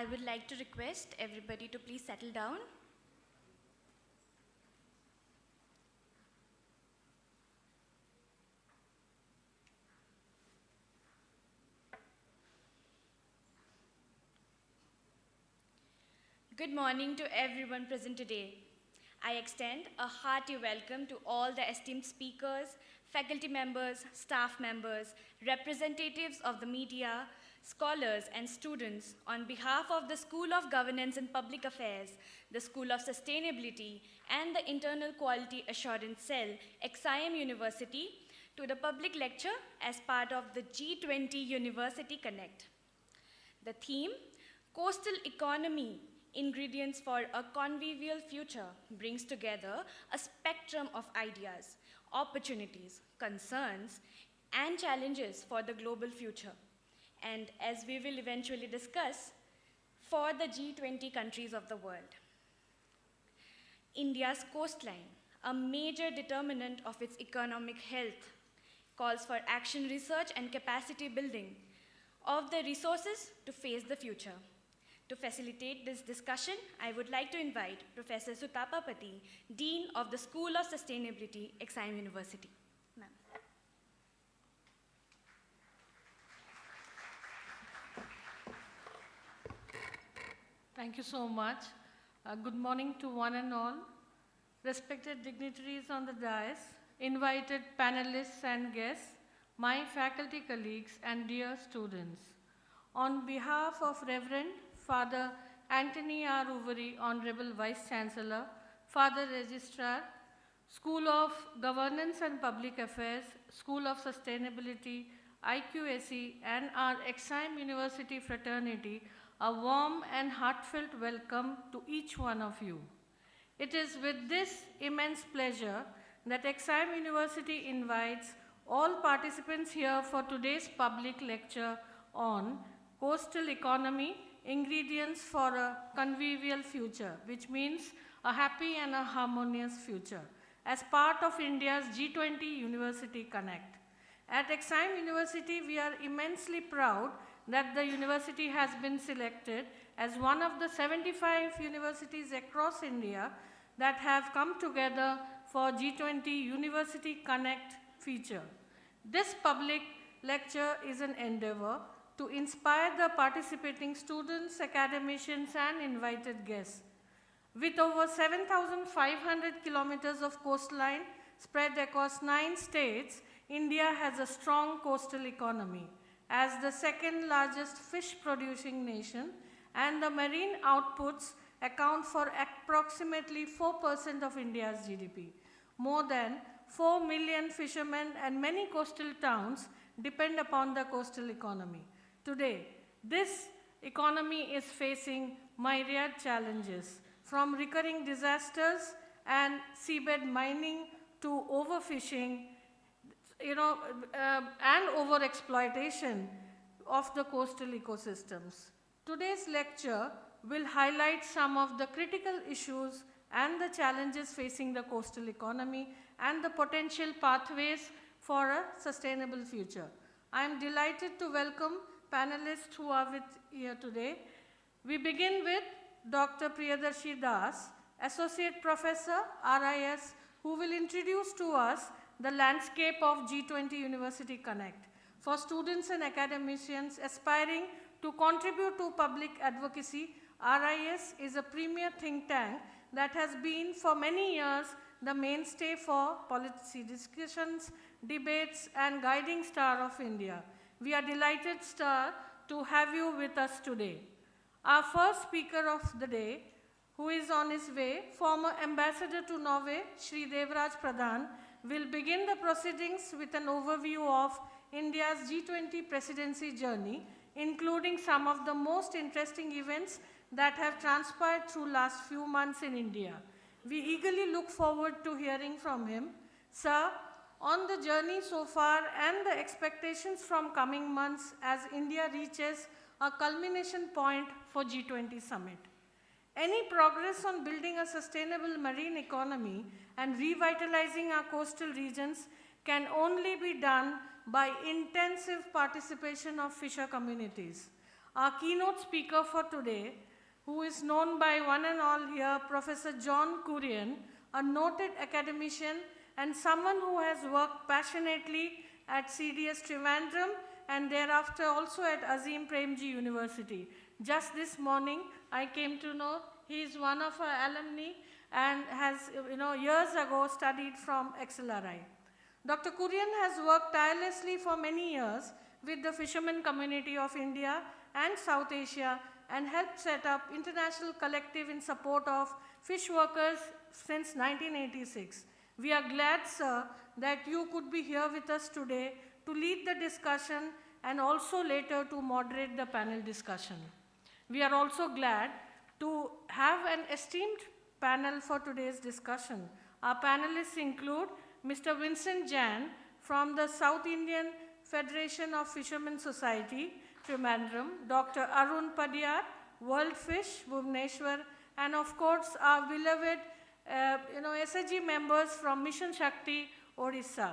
I would like to request everybody to please settle down. Good morning to everyone present today. I extend a hearty welcome to all the esteemed speakers, faculty members, staff members, representatives of the media, scholars and students on behalf of the School of Governance and Public Affairs, the School of Sustainability and the Internal Quality Assurance Cell, XIM University, to the public lecture as part of the G20 University Connect. The theme, Coastal Economy, Ingredients for a Convivial Future, brings together a spectrum of ideas, opportunities, concerns, and challenges for the global future. And as we will eventually discuss, for the G20 countries of the world. India's coastline, a major determinant of its economic health, calls for action research and capacity building of the resources to face the future. To facilitate this discussion, I would like to invite Professor Sutapapati, Dean of the School of Sustainability, XIM University. Ma'am. Thank you so much. Good morning to one and all. Respected dignitaries on the dais, invited panelists and guests, my faculty colleagues and dear students. On behalf of Reverend Father Anthony R. Uveri, Honorable Vice Chancellor, Father Registrar, School of Governance and Public Affairs, School of Sustainability, IQAC, and our XIM University fraternity, a warm and heartfelt welcome to each one of you. It is with this immense pleasure that XIM University invites all participants here for today's public lecture on Coastal Economy, Ingredients for a Convivial Future, which means a happy and a harmonious future, as part of India's G20 University Connect. At XIM University, we are immensely proud that the university has been selected as one of the 75 universities across India that have come together for G20 University Connect feature. This public lecture is an endeavor to inspire the participating students, academicians, and invited guests. With over 7,500 kilometers of coastline spread across 9 states, India has a strong coastal economy. As the second largest fish-producing nation, and the marine outputs account for approximately 4% of India's GDP. More than 4 million fishermen and many coastal towns depend upon the coastal economy. Today, this economy is facing myriad challenges, from recurring disasters and seabed mining to overfishing, and overexploitation of the coastal ecosystems. Today's lecture will highlight some of the critical issues and the challenges facing the coastal economy and the potential pathways for a sustainable future. I am delighted to welcome panelists who are here today. We begin with Dr. Priyadarshi Das, Associate Professor, RIS, who will introduce to us the landscape of G20 University Connect for students and academicians aspiring to contribute to public advocacy. RIS is a premier think tank that has been for many years the mainstay for policy discussions, debates, and guiding star of India. We are delighted, Star, to have you with us today. Our first speaker of the day, who is on his way, former Ambassador to Norway, Shri Devraj Pradhan, will begin the proceedings with an overview of India's G20 presidency journey, including some of the most interesting events that have transpired through last few months in India. We eagerly look forward to hearing from him. Sir, on the journey so far and the expectations from coming months as India reaches a culmination point for G20 summit. Any progress on building a sustainable marine economy and revitalizing our coastal regions can only be done by intensive participation of fisher communities. Our keynote speaker for today, who is known by one and all here, Professor John Kurian, a noted academician and someone who has worked passionately at CDS Trivandrum and thereafter also at Azim Premji University. Just this morning, I came to know he is one of our alumni and has, years ago studied from XLRI. Dr. Kurian has worked tirelessly for many years with the fishermen community of India and South Asia and helped set up international collective in support of fish workers since 1986. We are glad, sir, that you could be here with us today to lead the discussion and also later to moderate the panel discussion. We are also glad to have an esteemed panel for today's discussion. Our panelists include Mr. Vincent Jan from the South Indian Federation of Fishermen Society, Trivandrum, Dr. Arun Padiyar, World Fish, Bhubaneswar, and of course our beloved SAG members from Mission Shakti, Odisha.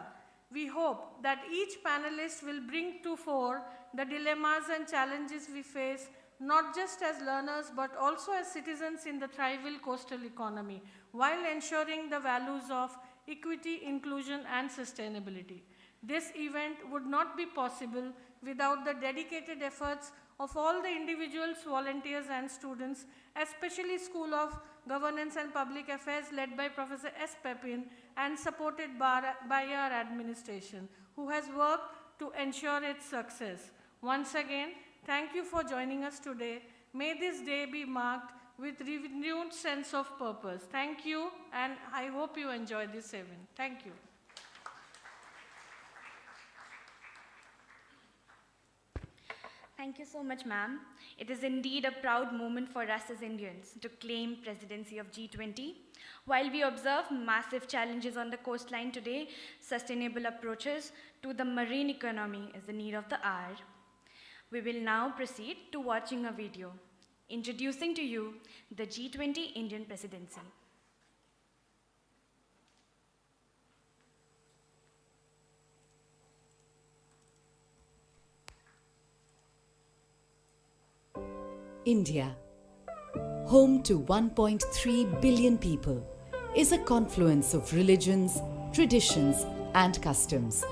We hope that each panelist will bring to fore the dilemmas and challenges we face, not just as learners but also as citizens in the thriving coastal economy, while ensuring the values of equity, inclusion, and sustainability. This event would not be possible without the dedicated efforts of all the individuals, volunteers, and students, especially School of Governance and Public Affairs led by Professor S. Pepin and supported by our administration, who has worked to ensure its success. Once again, thank you for joining us today. May this day be marked with renewed sense of purpose. Thank you, and I hope you enjoy this event. Thank you. Thank you so much, ma'am. It is indeed a proud moment for us as Indians to claim presidency of G20. While we observe massive challenges on the coastline today, sustainable approaches to the marine economy is the need of the hour. We will now proceed to watching a video introducing to you the G20 Indian presidency. India, home to 1.3 billion people, is a confluence of religions, traditions, and customs.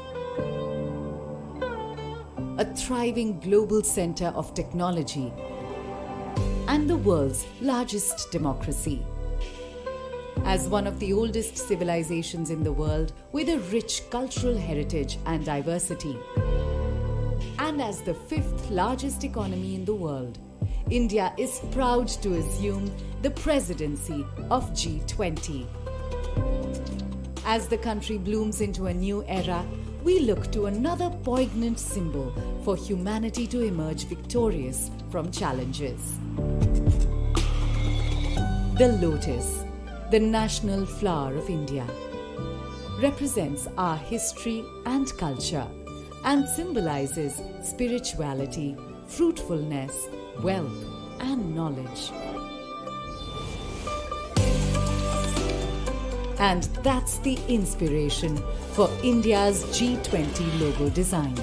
A thriving global center of technology and the world's largest democracy. As one of the oldest civilizations in the world with a rich cultural heritage and diversity, and as the fifth largest economy in the world, India is proud to assume the presidency of G20. As the country blooms into a new era, we look to another poignant symbol for humanity to emerge victorious from challenges. The lotus, the national flower of India, represents our history and culture and symbolizes spirituality, fruitfulness, wealth, and knowledge. And that's the inspiration for India's G20 logo design.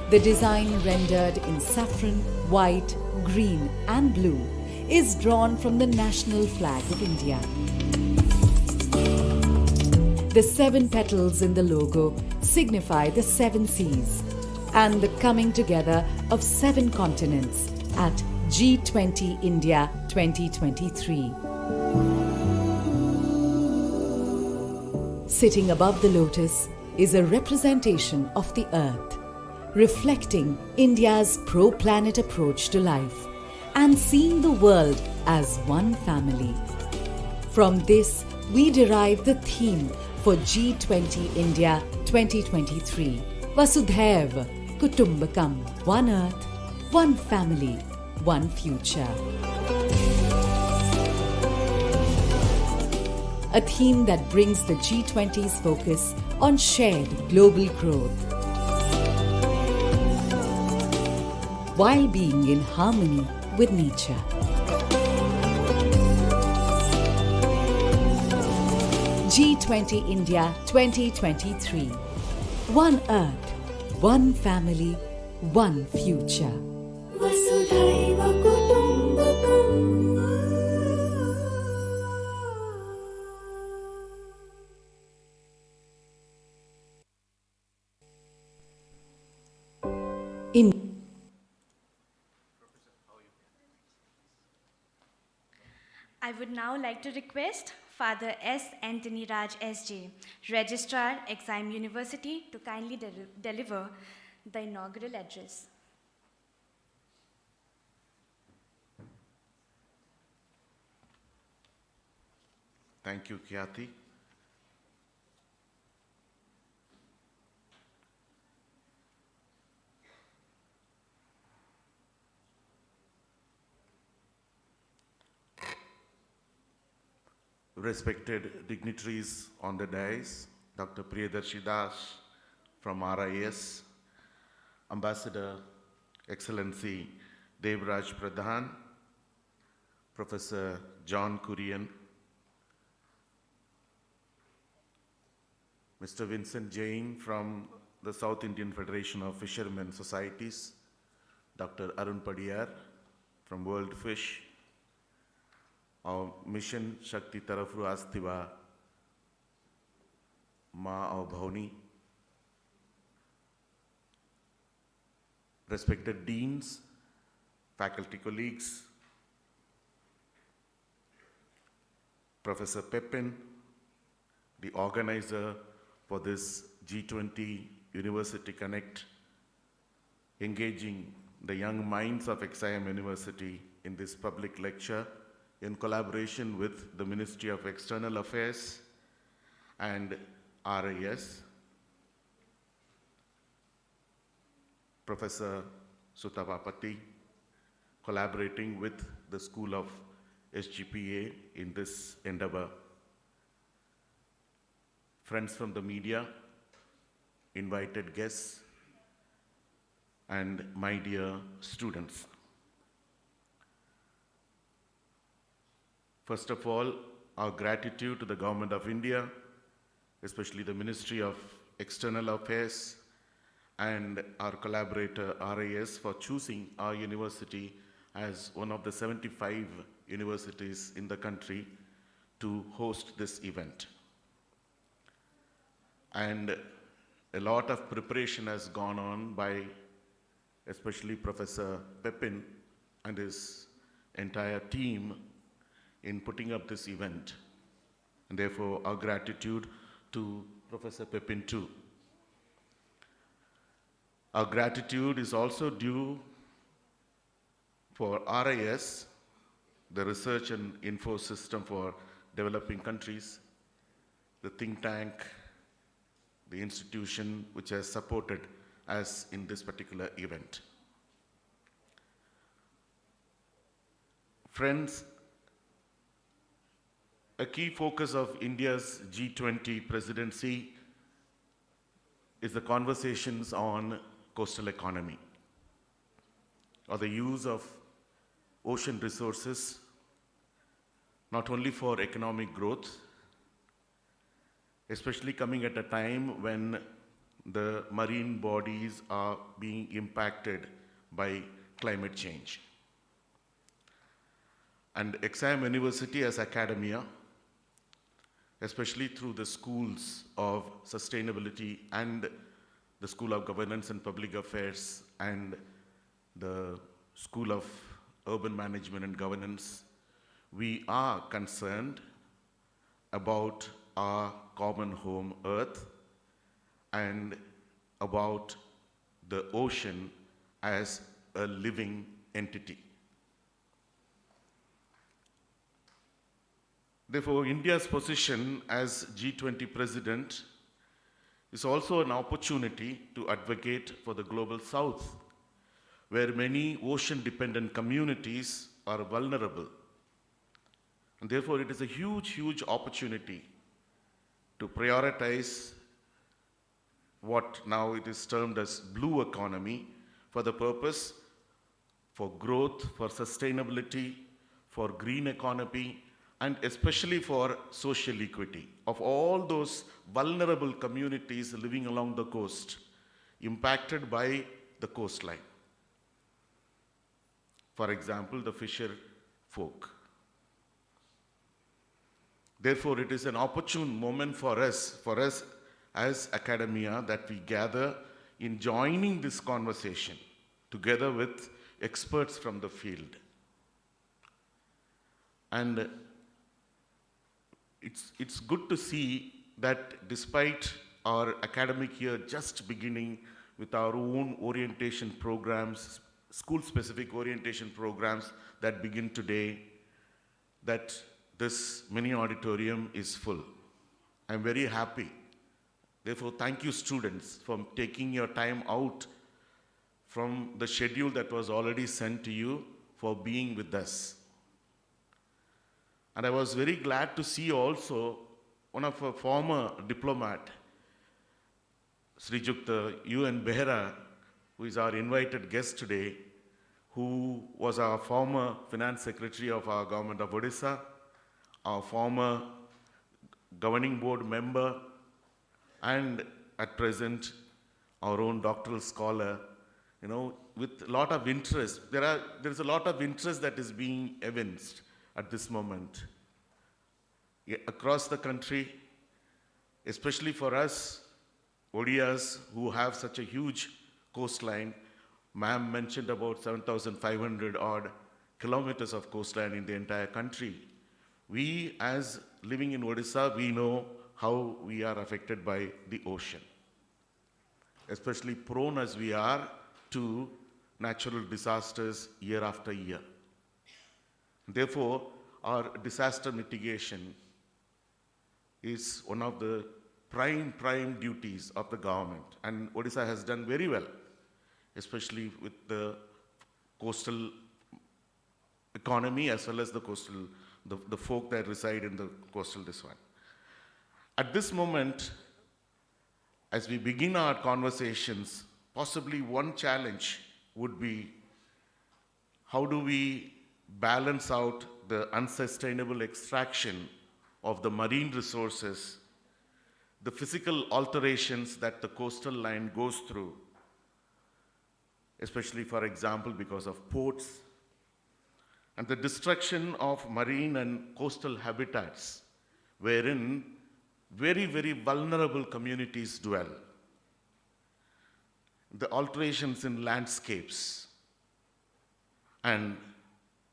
The design, rendered in saffron, white, green, and blue, is drawn from the national flag of India. The 7 petals in the logo signify the 7 seas and the coming together of 7 continents at G20 India 2023. Sitting above the lotus is a representation of the earth, reflecting India's pro-planet approach to life and seeing the world as one family. From this, we derive the theme for G20 India 2023. Vasudhaiv Kutumbakam, one earth, one family, one future. A theme that brings the G20's focus on shared global growth, while being in harmony with nature. G20 India 2023. One Earth, one family, one future. वसुधैव कुटुम्बकम्। In I would now like to request Father S. Anthony Raj S.J., Registrar, Exime University, to kindly deliver the inaugural address. Thank you, Khyati. Respected dignitaries on the dais, Dr. Priyadarshi Das from RIS, Ambassador Excellency Devraj Pradhan, Professor John Kurian, Mr. Vincent Jain from the South Indian Federation of Fishermen Societies, Dr. Arun Padiyar from World Fish, our mission Shakti Tarafru Astiva, Ma और Bhavani, respected deans, faculty colleagues, Professor Pepin, the organizer for this G20 University Connect, engaging the young minds of Exime University in this public lecture in collaboration with the Ministry of External Affairs and RIS, Professor Sutavapati, collaborating with the School of SGPA in this endeavor, friends from the media, invited guests, and my dear students. First of all, our gratitude to the Government of India, especially the Ministry of External Affairs and our collaborator RIS for choosing our university as one of the 75 universities in the country to host this event. And a lot of preparation has gone on by especially Professor Pepin and his entire team in putting up this event. And therefore, our gratitude to Professor Pepin too. Our gratitude is also due for RIS, the Research and Info System for Developing Countries, the think tank, the institution which has supported us in this particular event. Friends, a key focus of India's G20 presidency is the conversations on coastal economy, or the use of ocean resources, not only for economic growth, especially coming at a time when the marine bodies are being impacted by climate change. And Exime University as academia, especially through the schools of sustainability and the School of Governance and Public Affairs and the School of Urban Management and Governance, we are concerned about our common home Earth and about the ocean as a living entity. Therefore, India's position as G20 president is also an opportunity to advocate for the global south, where many ocean-dependent communities are vulnerable. And therefore, it is a huge, huge opportunity to prioritize what now it is termed as blue economy for the purpose for growth, for sustainability, for green economy, and especially for social equity of all those vulnerable communities living along the coast impacted by the coastline. For example, the fisher folk. Therefore, it is an opportune moment for us as academia, that we gather in joining this conversation together with experts from the field. And it's good to see that despite our academic year just beginning with our own orientation programs, school-specific orientation programs that begin today, that this mini auditorium is full. I'm very happy. Therefore, thank you, students, for taking your time out from the schedule that was already sent to you for being with us. And I was very glad to see also one of our former diplomat, Srijukta UN Behra, who is our invited guest today, who was our former finance secretary of our government of Odisha, our former governing board member, and at present, our own doctoral scholar, with a lot of interest. There's a lot of interest that is being evinced at this moment across the country, especially for us, Odias, who have such a huge coastline. Ma'am mentioned about 7,500 odd kilometers of coastline in the entire country. We, as living in Odisha, we know how we are affected by the ocean, especially prone as we are to natural disasters year after year. Therefore, our disaster mitigation is one of the prime duties of the government. And Odisha has done very well, especially with the coastal economy as well as the folk that reside in the coastal this one. At this moment, as we begin our conversations, possibly one challenge would be, how do we balance out the unsustainable extraction of the marine resources, the physical alterations that the coastal line goes through, especially, for example, because of ports, and the destruction of marine and coastal habitats, wherein very, very vulnerable communities dwell. The alterations in landscapes, and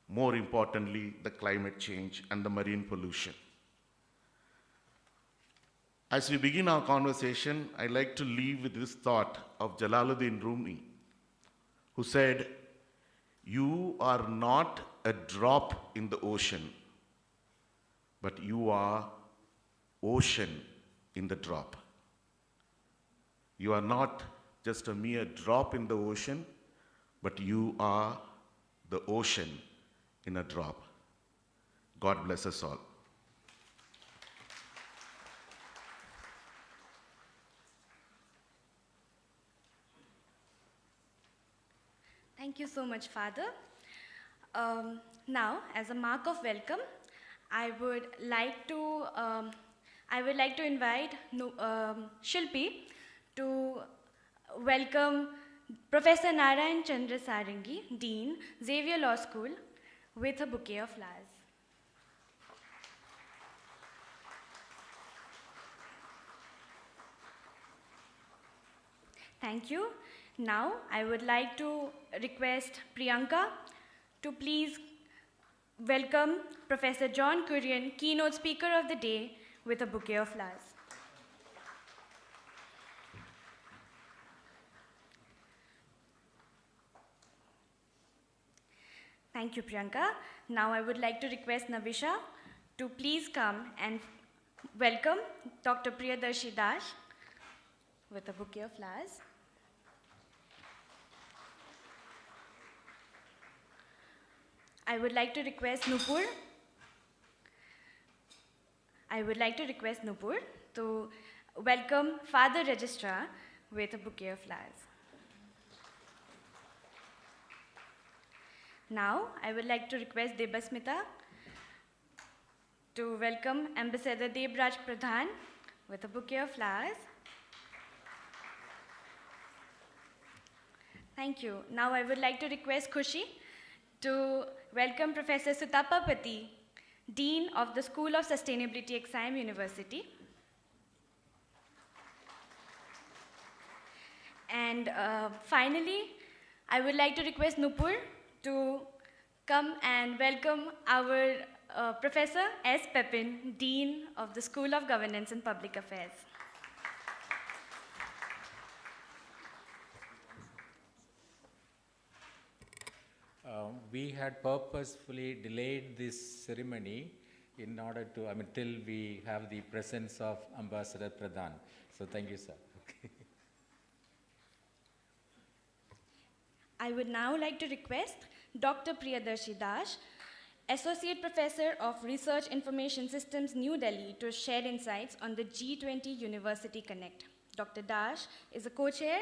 more importantly, the climate change and the marine pollution. As we begin our conversation, I'd like to leave with this thought of Jalaluddin Rumi, who said, "You are not a drop in the ocean, but you are ocean in the drop." You are not just a mere drop in the ocean, but you are the ocean in a drop. God bless us all. Thank you so much, Father. Now, as a mark of welcome, I would like to invite Shilpi to welcome Professor Narayan Chandra Sarangi, Dean, Xavier Law School, with a bouquet of flowers. Thank you. Now, I would like to request Priyanka to please welcome Professor John Kurian, keynote speaker of the day, with a bouquet of flowers. Thank you, Priyanka. Now I would like to request Navisha to please come and welcome Dr. Priyadarshi Das with a bouquet of flowers. I would like to request Nupur to welcome Father Registrar with a bouquet of flowers. Now, I would like to request Debasmita to welcome Ambassador Debraj Pradhan with a bouquet of flowers. Thank you. Now I would like to request Khushi to welcome Professor Sutapa Pati, Dean of the School of Sustainability, Exim University. And finally, I would like to request Nupur to come and welcome our Professor S. Pepin, Dean of the School of Governance and Public Affairs. We had purposefully delayed this ceremony in order to, till we have the presence of Ambassador Pradhan. So thank you, sir. Okay. I would now like to request Dr. Priyadarshi Das, Associate Professor of Research Information Systems, New Delhi, to share insights on the G20 University Connect. Dr. Das is a co-chair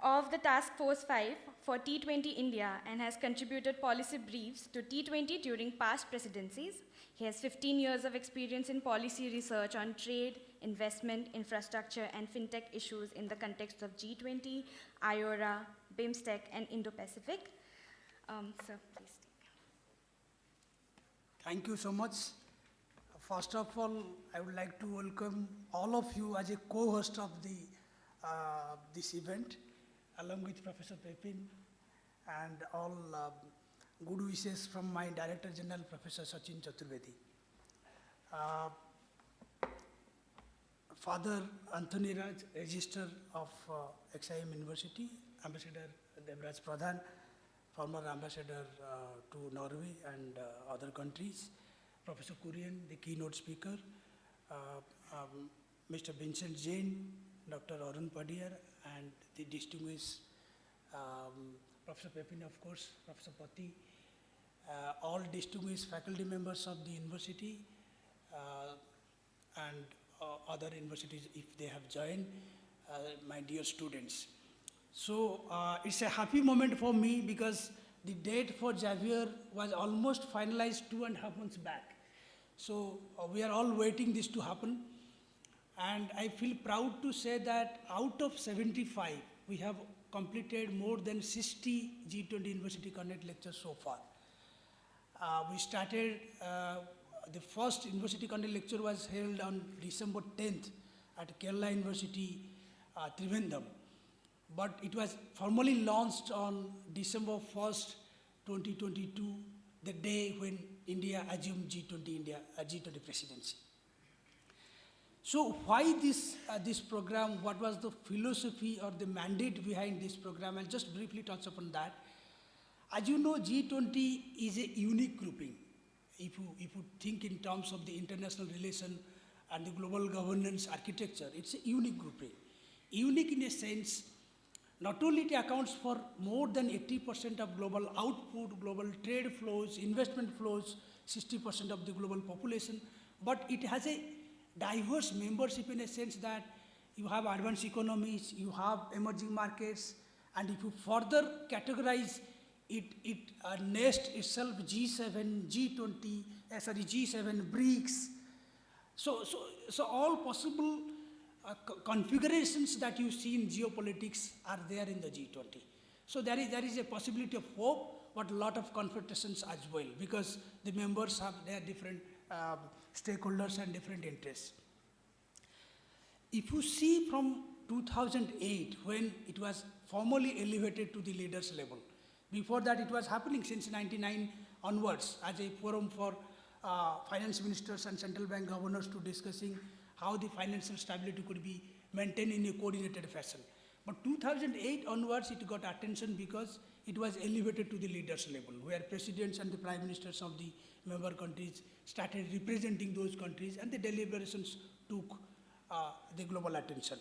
of the Task Force 5 for T20 India and has contributed policy briefs to T20 during past presidencies. He has 15 years of experience in policy research on trade, investment, infrastructure, and fintech issues in the context of G20, IORA, BIMSTEC, and Indo-Pacific. Sir, please. Thank you so much. First of all, I would like to welcome all of you as a co-host of this event, along with Professor Pepin, and all good wishes from my Director General, Professor Sachin Chaturvedi. Father Anthony Raj, Register of Exim University, Ambassador Debraj Pradhan, former Ambassador to Norway and other countries, Professor Kurian, the keynote speaker, Mr. Vincent Jain, Dr. Arun Padiyar, and the distinguished Professor Pepin, of course, Professor Pati, all distinguished faculty members of the university and other universities if they have joined, my dear students. So it's a happy moment for me because the date for Xavier was almost finalized 2.5 months back. So we are all waiting this to happen. And I feel proud to say that out of 75, we have completed more than 60 G20 University Connect lectures so far. We started, the first University Connect lecture was held on December 10th at Kerala University, Trivandrum. But it was formally launched on December 1st, 2022, the day when India assumed G20 presidency. So why this program? What was the philosophy or the mandate behind this program? I'll just briefly touch upon that. As you know, G20 is a unique grouping. If you think in terms of the international relation and the global governance architecture, it's a unique grouping. Unique in a sense, not only it accounts for more than 80% of global output, global trade flows, investment flows, 60% of the global population, but it has a diverse membership in a sense that you have advanced economies, you have emerging markets, and if you further categorize it nests itself G7, G20, G7, BRICS. So all possible configurations that you see in geopolitics are there in the G20. So there is a possibility of hope, but a lot of confrontations as well, because the members have their different stakeholders and different interests. If you see from 2008, when it was formally elevated to the leaders level, before that it was happening since 99 onwards as a forum for finance ministers and central bank governors to discussing how the financial stability could be maintained in a coordinated fashion. But 2008 onwards, it got attention because it was elevated to the leaders level, where presidents and the prime ministers of the member countries started representing those countries, and the deliberations took the global attention.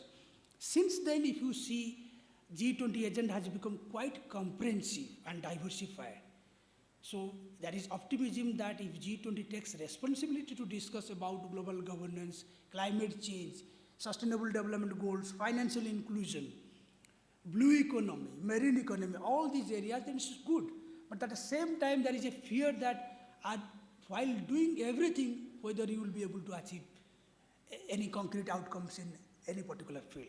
Since then, if you see, G20 agenda has become quite comprehensive and diversified. So there is optimism that if G20 takes responsibility to discuss about global governance, climate change, sustainable development goals, financial inclusion, blue economy, marine economy, all these areas, then it's good. But at the same time, there is a fear that while doing everything, whether you will be able to achieve any concrete outcomes in any particular field.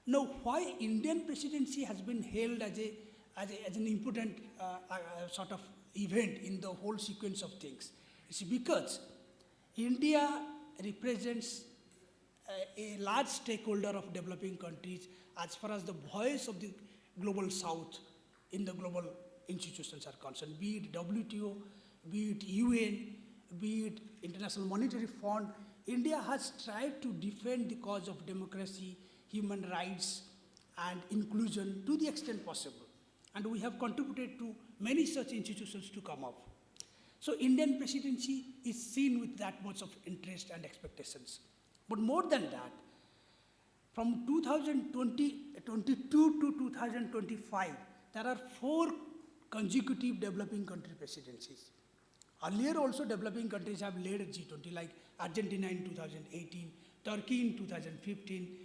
Now, why Indian presidency has been hailed as an important sort of event in the whole sequence of things? It's because India represents a large stakeholder of developing countries as far as the voice of the global south in the global institutions are concerned, be it WTO, be it UN, be it International Monetary Fund. India has tried to defend the cause of democracy, human rights, and inclusion to the extent possible. And we have contributed to many such institutions to come up. So Indian presidency is seen with that much of interest and expectations. But more than that, from 2022 to 2025, there are 4 consecutive developing country presidencies. Earlier also developing countries have led G20, like Argentina in 2018, Turkey in 2015,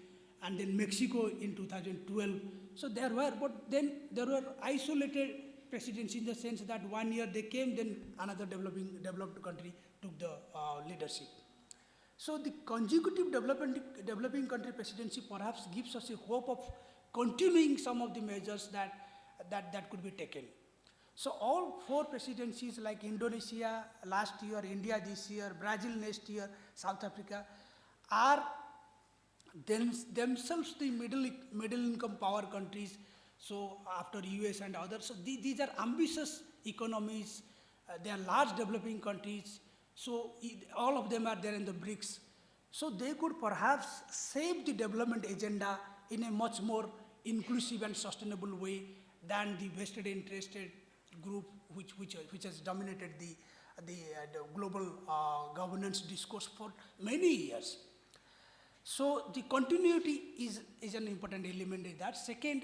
and then Mexico in 2012. So there were, but then there were isolated presidents in the sense that one year they came, then another developed country took the leadership. So the consecutive developing country presidency perhaps gives us a hope of continuing some of the measures that could be taken. So all 4 presidencies, like Indonesia last year, India this year, Brazil next year, South Africa, are themselves the middle income power countries. So after US and others, so these are ambitious economies. They are large developing countries. So all of them are there in the BRICS. So they could perhaps shape the development agenda in a much more inclusive and sustainable way than the vested interested group which has dominated the global governance discourse for many years. So the continuity is an important element in that. Second,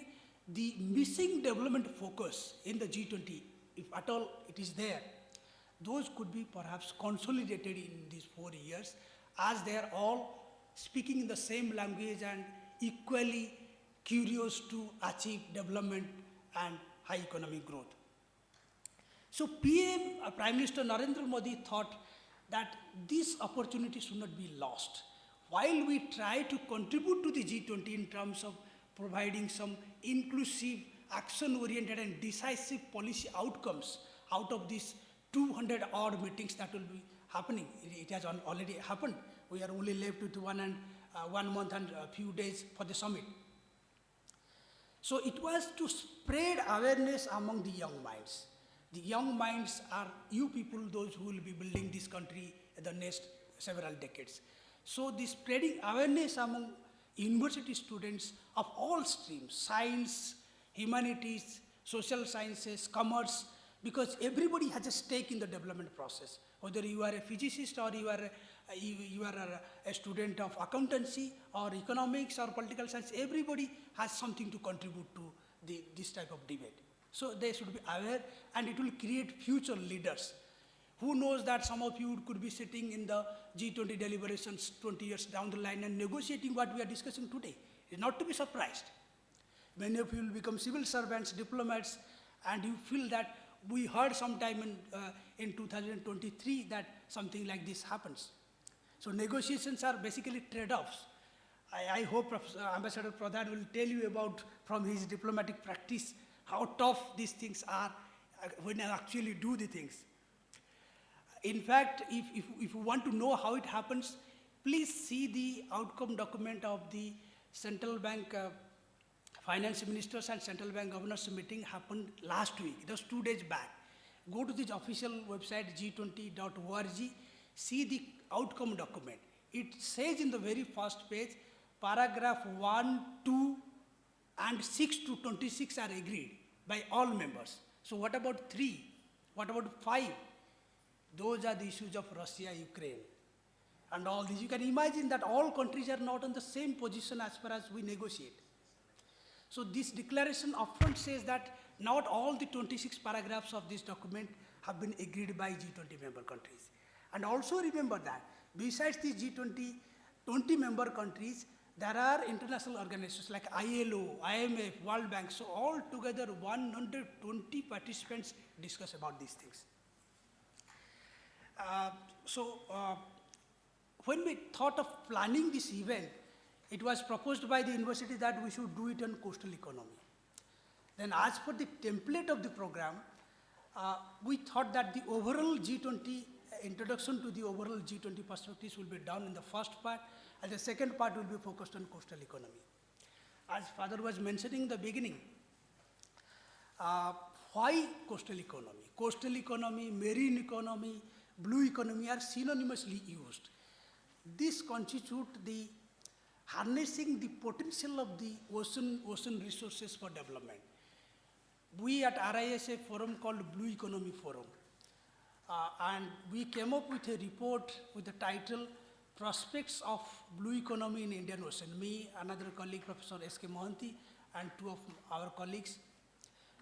the missing development focus in the G20, if at all it is there, those could be perhaps consolidated in these 4 years, as they are all speaking in the same language and equally curious to achieve development and high economic growth. So Prime Minister Narendra Modi thought that this opportunity should not be lost. While we try to contribute to the G20 in terms of providing some inclusive, action-oriented and decisive policy outcomes out of these 200 odd meetings that will be happening. It has already happened. We are only left with 1 month and a few days for the summit. So it was to spread awareness among the young minds. The young minds are you people, those who will be building this country in the next several decades. So the spreading awareness among university students of all streams, science, humanities, social sciences, commerce, because everybody has a stake in the development process. Whether you are a physicist or you are a student of accountancy or economics or political science, everybody has something to contribute to this type of debate. So they should be aware, and it will create future leaders. Who knows that some of you could be sitting in the G20 deliberations 20 years down the line and negotiating what we are discussing today. It's not to be surprised. Many of you will become civil servants, diplomats, and you feel that we heard sometime in 2023 that something like this happens. So negotiations are basically trade-offs. I hope Ambassador Pradhan will tell you about, from his diplomatic practice, how tough these things are when you actually do the things. In fact, if you want to know how it happens, please see the outcome document of the Central Bank Finance Ministers and Central Bank Governors meeting happened last week. It was 2 days back. Go to the official website g20.org, see the outcome document. It says in the very first page, paragraph 1, 2, and 6 to 26 are agreed by all members. So what about 3? What about 5? Those are the issues of Russia, Ukraine, and all these. You can imagine that all countries are not in the same position as far as we negotiate. So this declaration upfront says that not all the 26 paragraphs of this document have been agreed by G20 member countries. And also remember that besides the G20 20 member countries, there are international organizations like ILO, IMF, World Bank. So all together 120 participants discuss about these things. when we thought of planning this event, it was proposed by the university that we should do it on coastal economy. Then as per the template of the program, we thought that the overall G20, introduction to the overall G20 perspectives will be done in the first part, and the second part will be focused on coastal economy. As Father was mentioning in the beginning, why coastal economy? Coastal economy, marine economy, blue economy are synonymously used. This constitute the harnessing the potential of the ocean resources for development. We at RIS a forum called Blue Economy Forum, and we came up with a report with the title Prospects of Blue Economy in Indian Ocean. Me, another colleague, Professor S.K. Mohanty, and two of our colleagues.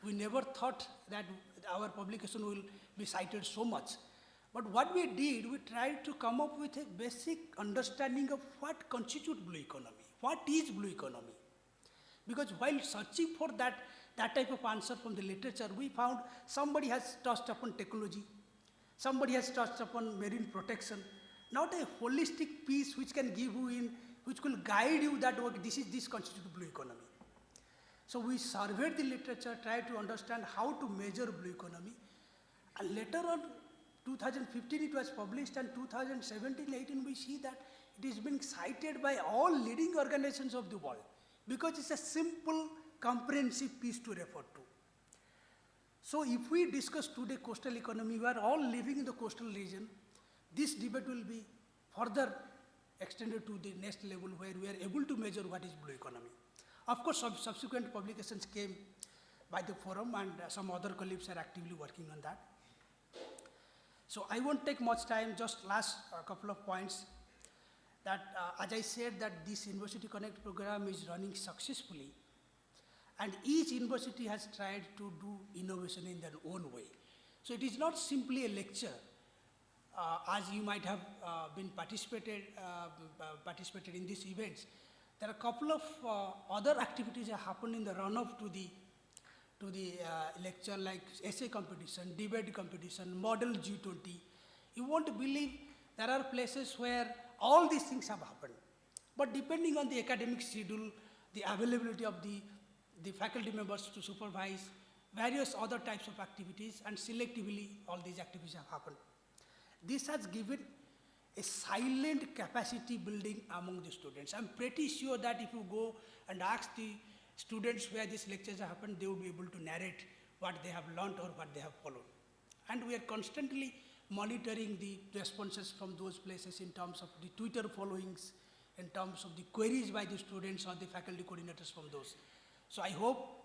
We never thought that our publication will be cited so much. But what we did, we tried to come up with a basic understanding of what constitutes blue economy. What is blue economy? Because while searching for that type of answer from the literature, we found somebody has touched upon technology, somebody has touched upon marine protection, not a holistic piece which can give you in, which will guide you that this constitutes blue economy. So we surveyed the literature, tried to understand how to measure blue economy, and later on, 2015 it was published, and 2017-18 we see that it is being cited by all leading organizations of the world because it's a simple, comprehensive piece to refer to. So if we discuss today coastal economy, we are all living in the coastal region, this debate will be further extended to the next level where we are able to measure what is blue economy. Of course, subsequent publications came by the forum, and some other colleagues are actively working on that. So I won't take much time, just last couple of points. That as I said, that this University Connect program is running successfully, and each university has tried to do innovation in their own way. So it is not simply a lecture, as you might have been participated in these events. There are a couple of other activities that happen in the run-up to the lecture, like essay competition, debate competition, model G20. You won't believe there are places where all these things have happened. But depending on the academic schedule, the availability of the faculty members to supervise, various other types of activities, and selectively all these activities have happened. This has given a silent capacity building among the students. I'm pretty sure that if you go and ask the students where these lectures have happened, they will be able to narrate what they have learned or what they have followed. And we are constantly monitoring the responses from those places in terms of the Twitter followings, in terms of the queries by the students or the faculty coordinators from those. So I hope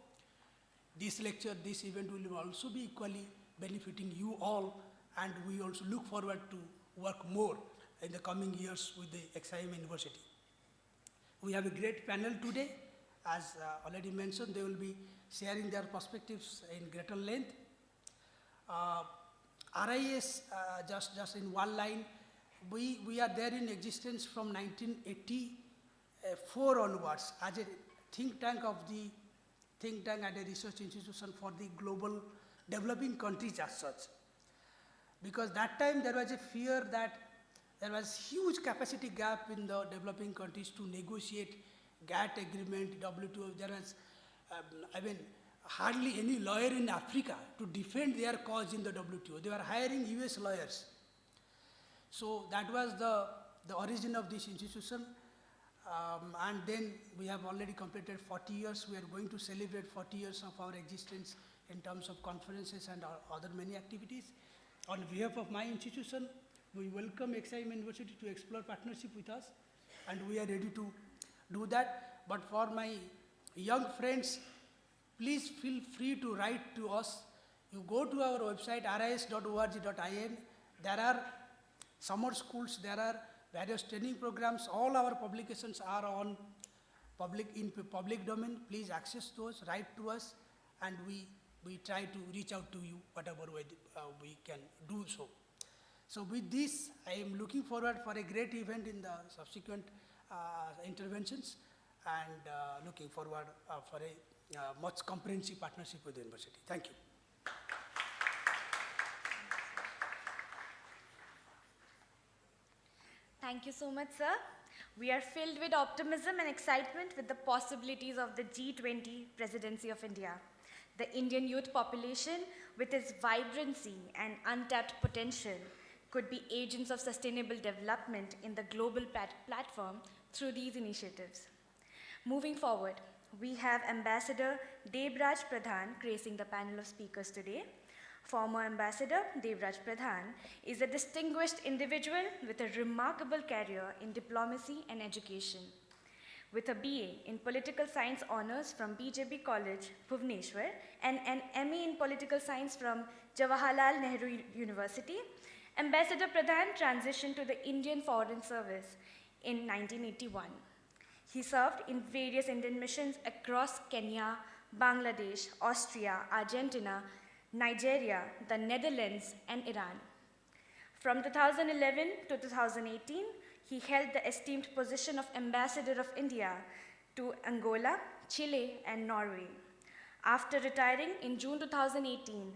this lecture, this event will also be equally benefiting you all, and we also look forward to work more in the coming years with the XIM University. We have a great panel today. As already mentioned, they will be sharing their perspectives in greater length. RIS, just in one line, we are there in existence from 1984 onwards as a think tank and a research institution for the global developing countries as such. Because that time there was a fear that there was huge capacity gap in the developing countries to negotiate GATT agreement, WTO. There was, hardly any lawyer in Africa to defend their cause in the WTO. They were hiring US lawyers. So that was the origin of this institution. And then we have already completed 40 years. We are going to celebrate 40 years of our existence in terms of conferences and other many activities. On behalf of my institution, we welcome XIM University to explore partnership with us, and we are ready to do that. But for my young friends, please feel free to write to us. You go to our website, ris.org.in. There are summer schools, there are various training programs. All our publications are on public domain. Please access those, write to us, and we try to reach out to you whatever way we can do so. So with this, I am looking forward for a great event in the subsequent interventions, and looking forward for a much comprehensive partnership with the university. Thank you. Thank you so much, sir. We are filled with optimism and excitement with the possibilities of the G20 presidency of India. The Indian youth population, with its vibrancy and untapped potential, could be agents of sustainable development in the global platform through these initiatives. Moving forward, we have Ambassador Debraj Pradhan gracing the panel of speakers today. Former Ambassador Debraj Pradhan is a distinguished individual with a remarkable career in diplomacy and education. With a BA in Political Science Honours from BJP College, Bhubaneswar, and an MA in Political Science from Jawaharlal Nehru University, Ambassador Pradhan transitioned to the Indian Foreign Service in 1981. He served in various Indian missions across Kenya, Bangladesh, Austria, Argentina, Nigeria, the Netherlands, and Iran. From 2011 to 2018, he held the esteemed position of Ambassador of India to Angola, Chile, and Norway. After retiring in June 2018,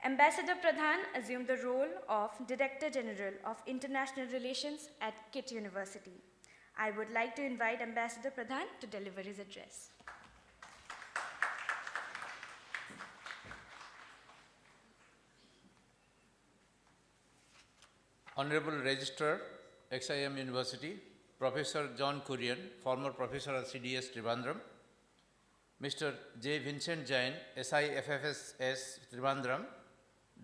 Ambassador Pradhan assumed the role of Director General of International Relations at KIT University. I would like to invite Ambassador Pradhan to deliver his address. Honorable Registrar, XIM University, Professor John Kurian, former Professor at CDS Trivandrum, Mr. J. Vincent Jain, SIFFS Trivandrum,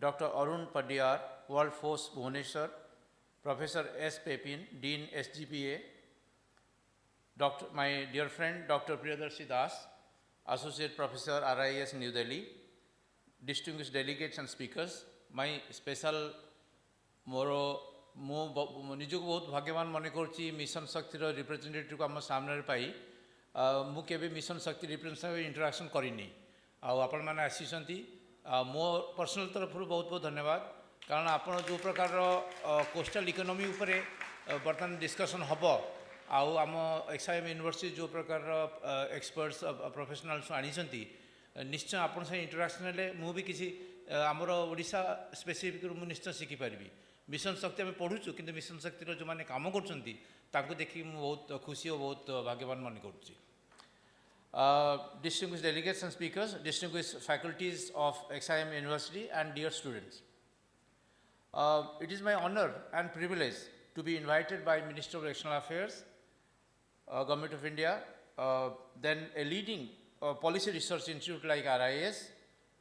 Dr. Arun Padiyar, World Force Bhubaneswar, Professor S. Pepin, Dean SGPA, my dear friend Dr. Priyadarshi Das, Associate Professor RIS New Delhi, distinguished delegates and speakers, my special मोर मु निजको बहुत भाग्यवान मन करुच्ची mission शक्ति representative को आम सामने पाई मु केबे मिशन शक्ति रिप्रेजेंटेटिव इंटराक्शन करिनी आपण मैंने आसीचंती मो पर्सनल तरफ बहुत बहुत धन्यवाद कारण आपण जो प्रकार कोस्टल इकोनॉमी उपरे बर्तमान डिस्कशन हम आम एक्सआईएम यूनिवर्सिटी जो प्रकार एक्सपर्ट्स प्रोफेशनल्स आनी निश्चय आपण से इंटराक्शन हेले मु भी किसी आमर ओडिशा स्पेसिफिक मु निश्चय शिखि पारिबी मिशन शक्ति आम पढ़ुचु कि मिशन शक्ति जो मैंने काम कर देखिए बहुत खुशी और बहुत भाग्यवान मन करुच्ची distinguished delegates and speakers, distinguished faculties of XIM University and dear students. It is my honor and privilege to be invited by Minister of External Affairs, Government of India, then a leading policy research institute like RIS,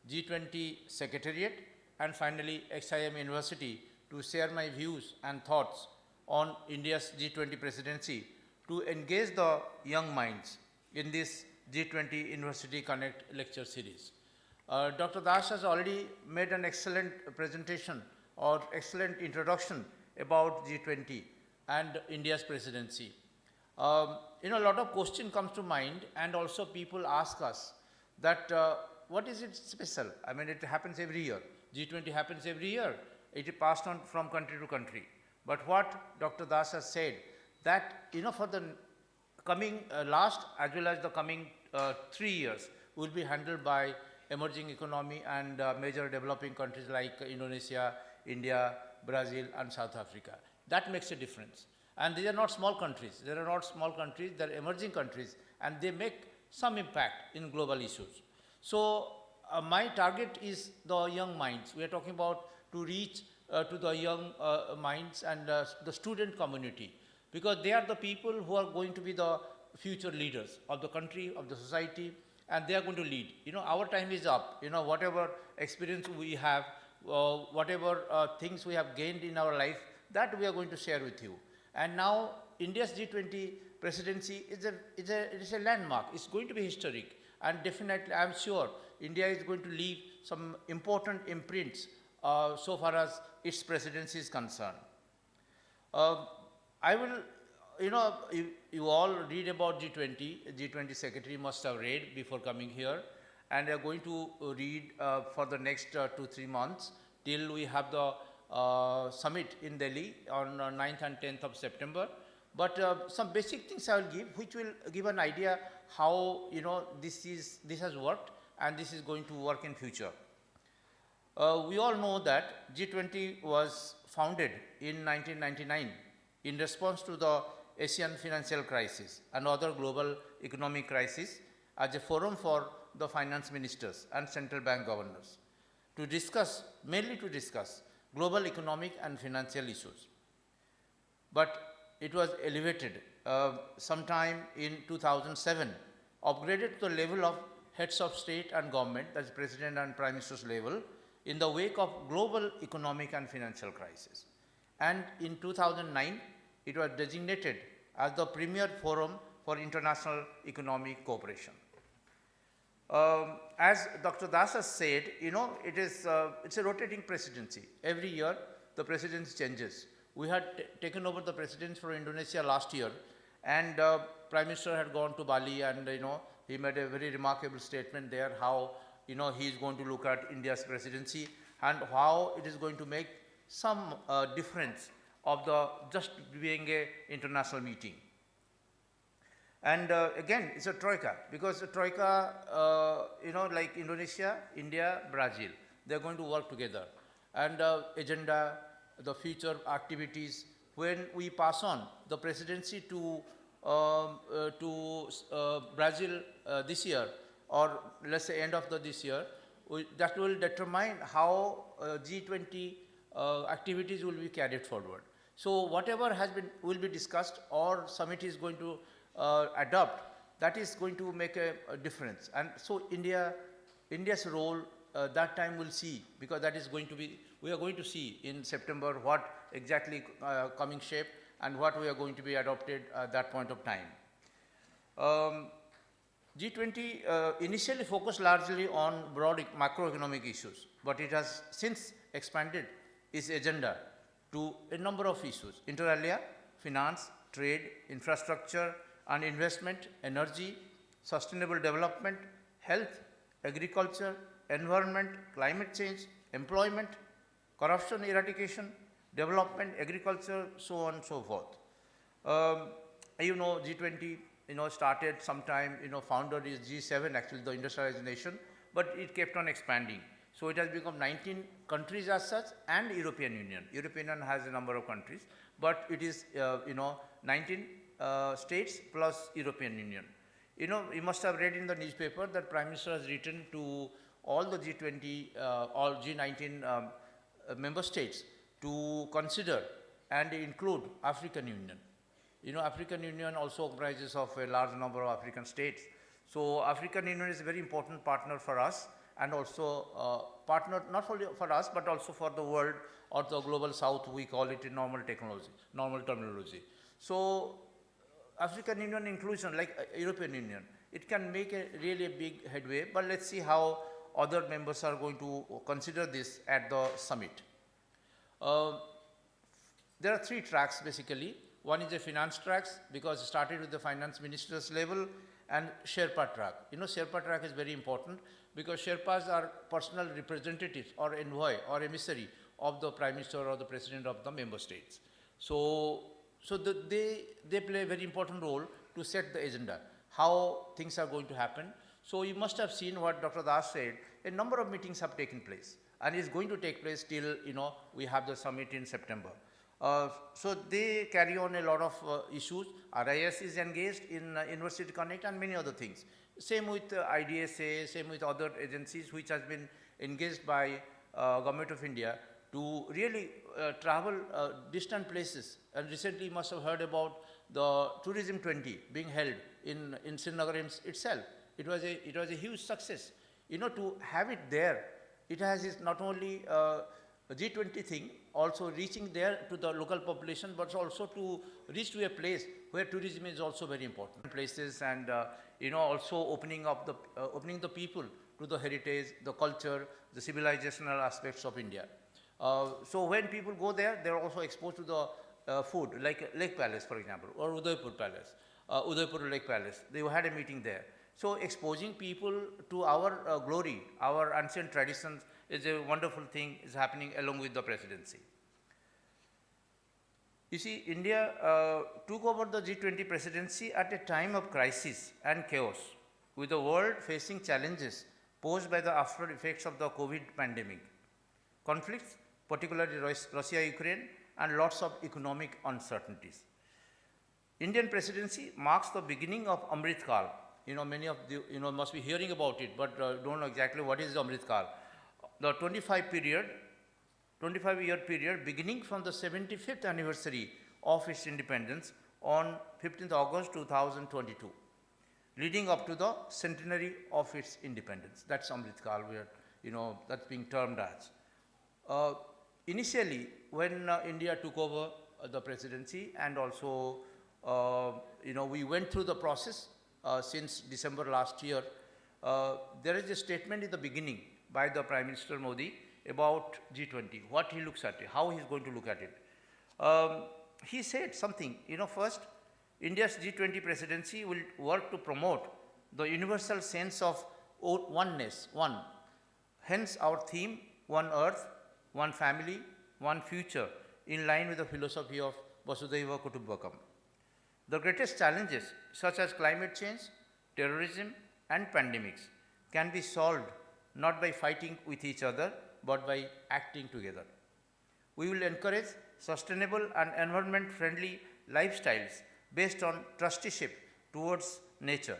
G20 Secretariat, and finally XIM University to share my views and thoughts on India's G20 presidency to engage the young minds in this G20 University Connect lecture series. Dr. Das has already made an excellent presentation or excellent introduction about G20 and India's presidency. A lot of question comes to mind, and also people ask us that what is it special? I mean, it happens every year. G20 happens every year. It is passed on from country to country. But what Dr. Das has said, that for the coming last as well as the coming 3 years will be handled by emerging economy and major developing countries like Indonesia, India, Brazil, and South Africa. That makes a difference. And these are not small countries. They are not small countries. They are emerging countries, and they make some impact in global issues. So my target is the young minds. We are talking about to reach to the young minds and the student community, because they are the people who are going to be the future leaders of the country, of the society, and they are going to lead. Our time is up. Whatever experience we have, whatever things we have gained in our life, that we are going to share with you. And now India's G20 presidency is a landmark. It's going to be historic, and definitely I'm sure India is going to leave some important imprints so far as its presidency is concerned. I will, you all read about G20 secretary must have read before coming here, and are going to read for the next 2-3 months till we have the summit in Delhi on 9th and 10th of September. But some basic things I will give, which will give an idea how this has worked and this is going to work in future. We all know that G20 was founded in 1999 in response to the Asian financial crisis and other global economic crises as a forum for the finance ministers and central bank governors to discuss, mainly to discuss global economic and financial issues. But it was elevated sometime in 2007, upgraded to the level of heads of state and government, that's president and prime minister's level, in the wake of global economic and financial crisis. And in 2009, it was designated as the premier forum for international economic cooperation. As Dr. Das has said, it's a rotating presidency. Every year, the presidency changes. We had taken over the presidency for Indonesia last year, and Prime Minister had gone to Bali, and he made a very remarkable statement there how he is going to look at India's presidency and how it is going to make some difference of the just being a international meeting. And again, it's a troika, because a troika, like Indonesia, India, Brazil, they're going to work together. And agenda, the future activities, when we pass on the presidency to Brazil this year, or let's say end of this year, that will determine how G20 activities will be carried forward. So whatever will be discussed or summit is going to adopt, that is going to make a difference. And so India's role that time we'll see, because that is going to be, we are going to see in September what exactly coming shape and what we are going to be adopted at that point of time. G20 initially focused largely on broad macroeconomic issues, but it has since expanded its agenda to a number of issues, inter alia, finance, trade, infrastructure and investment, energy, sustainable development, health, agriculture, environment, climate change, employment, corruption eradication, development, agriculture, so on and so forth. G20 started sometime, founder is G7, actually the industrialized nation, but it kept on expanding. So it has become 19 countries as such, and European Union. European Union has a number of countries, but it is 19 states plus European Union. You must have read in the newspaper that Prime Minister has written to all the G20, all G19 member states to consider and include African Union. African Union also comprises of a large number of African states. So African Union is a very important partner for us, and also partner not only for us but also for the world or the global south, we call it in normal terminology. So African Union inclusion, like European Union, it can make a really big headway, but let's see how other members are going to consider this at the summit. There are three tracks basically. One is the finance tracks, because it started with the finance minister's level, and Sherpa track. Sherpa track is very important because Sherpas are personal representatives or envoy or emissary of the Prime Minister or the President of the member states. So they play a very important role to set the agenda, how things are going to happen. So you must have seen what Dr. Das said, a number of meetings have taken place, and is going to take place till we have the summit in September. So they carry on a lot of issues. RIS is engaged in University Connect and many other things. Same with IDSA, same with other agencies which has been engaged by Government of India to really travel distant places. And recently you must have heard about the Tourism 20 being held in Srinagar itself. It was a huge success. To have it there, it has not only a G20 thing, also reaching there to the local population, but also to reach to a place where tourism is also very important. Places, and also opening the people to the heritage, the culture, the civilizational aspects of India. So when people go there, they are also exposed to the food, like Lake Palace, for example, or Udaipur Palace, Udaipur Lake Palace. They had a meeting there. So exposing people to our glory, our ancient traditions, is a wonderful thing is happening along with the presidency. You see, India took over the G20 presidency at a time of crisis and chaos, with the world facing challenges posed by the after effects of the COVID pandemic. Conflicts, particularly Russia-Ukraine and lots of economic uncertainties. Indian presidency marks the beginning of Amrit Kal. Many of you must be hearing about it, but don't know exactly what is Amrit Kal. The 25-year period beginning from the 75th anniversary of its independence on 15th August 2022, leading up to the centenary of its independence. That's Amrit Kal, that's being termed as. Initially, when India took over the presidency, and also, we went through the process since December last year, there is a statement in the beginning by the Prime Minister Modi about G20, what he looks at it, how he's going to look at it. He said something, first, India's G20 presidency will work to promote the universal sense of oneness, one. Hence our theme, one earth, one family, one future, in line with the philosophy of Vasudhaiva Kutumbakam. The greatest challenges, such as climate change, terrorism, and pandemics, can be solved not by fighting with each other, but by acting together. We will encourage sustainable and environment-friendly lifestyles based on trusteeship towards nature.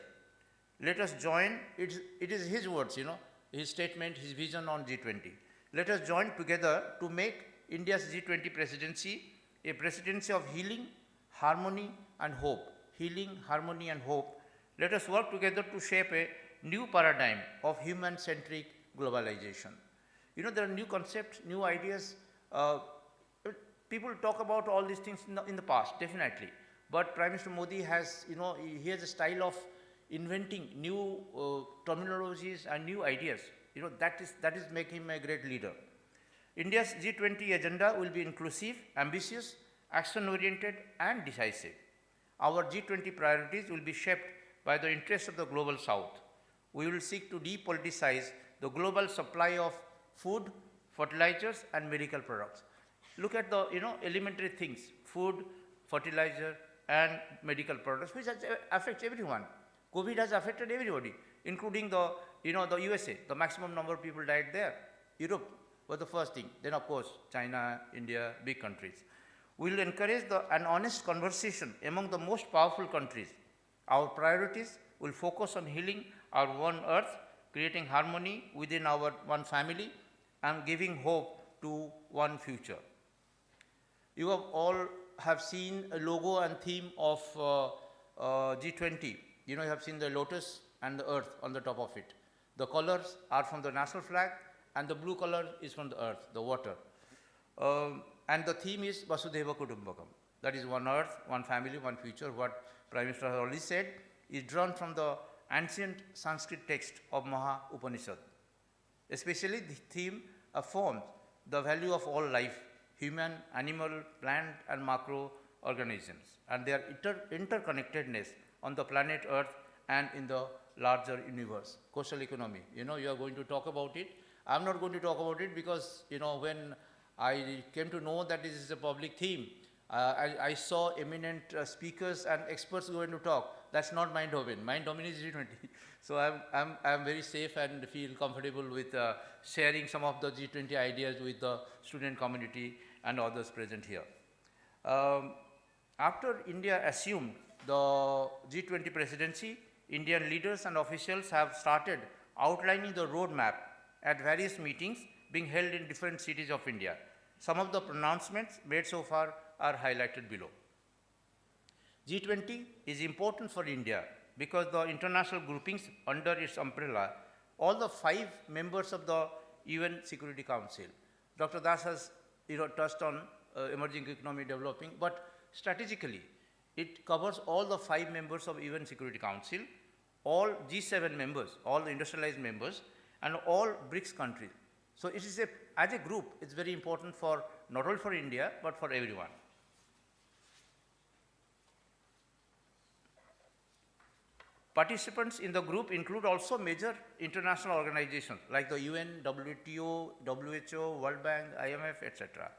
Let us join, it is his words, his statement, his vision on G20. Let us join together to make India's G20 presidency a presidency of healing, harmony, and hope. Healing, harmony, and hope. Let us work together to shape a new paradigm of human-centric globalization. There are new concepts, new ideas. People talk about all these things in the past, definitely. But Prime Minister Modi has, he has a style of inventing new terminologies and new ideas. That is making him a great leader. India's G20 agenda will be inclusive, ambitious, action-oriented, and decisive. Our G20 priorities will be shaped by the interests of the global South. We will seek to depoliticize the global supply of food, fertilizers, and medical products. Look at the elementary things: food, fertilizer, and medical products, which affects everyone. COVID has affected everybody, including the USA. The maximum number of people died there. Europe was the first thing. Then, of course, China, India, big countries. We will encourage an honest conversation among the most powerful countries. Our priorities will focus on healing our one earth, creating harmony within our one family, and giving hope to one future. You have all seen a logo and theme of G20. You have seen the lotus and the earth on the top of it. The colors are from the national flag, and the blue color is from the earth, the water. And the theme is Vasudhaiva Kutumbakam. That is one earth, one family, one future. What Prime Minister has already said is drawn from the ancient Sanskrit text of Maha Upanishad. Especially the theme affirms the value of all life, human, animal, plant, and macro-organisms, and their interconnectedness on the planet Earth and in the larger universe. Coastal economy, you are going to talk about it. I'm not going to talk about it because, when I came to know that this is a public theme, I saw eminent speakers and experts going to talk. That's not my domain. My domain is G20. So I'm very safe and feel comfortable with sharing some of the G20 ideas with the student community and others present here. After India assumed the G20 presidency, Indian leaders and officials have started outlining the roadmap at various meetings being held in different cities of India. Some of the pronouncements made so far are highlighted below. G20 is important for India because the international groupings under its umbrella, all the 5 members of the UN Security Council. Dr. Das has touched on emerging economy developing, but strategically, it covers all the 5 members of UN Security Council, all G7 members, all the industrialized members, and all BRICS countries. So it is as a group, it's very important for not only for India, but for everyone. Participants in the group include also major international organizations like the UN, WTO, WHO, World Bank, IMF, etc.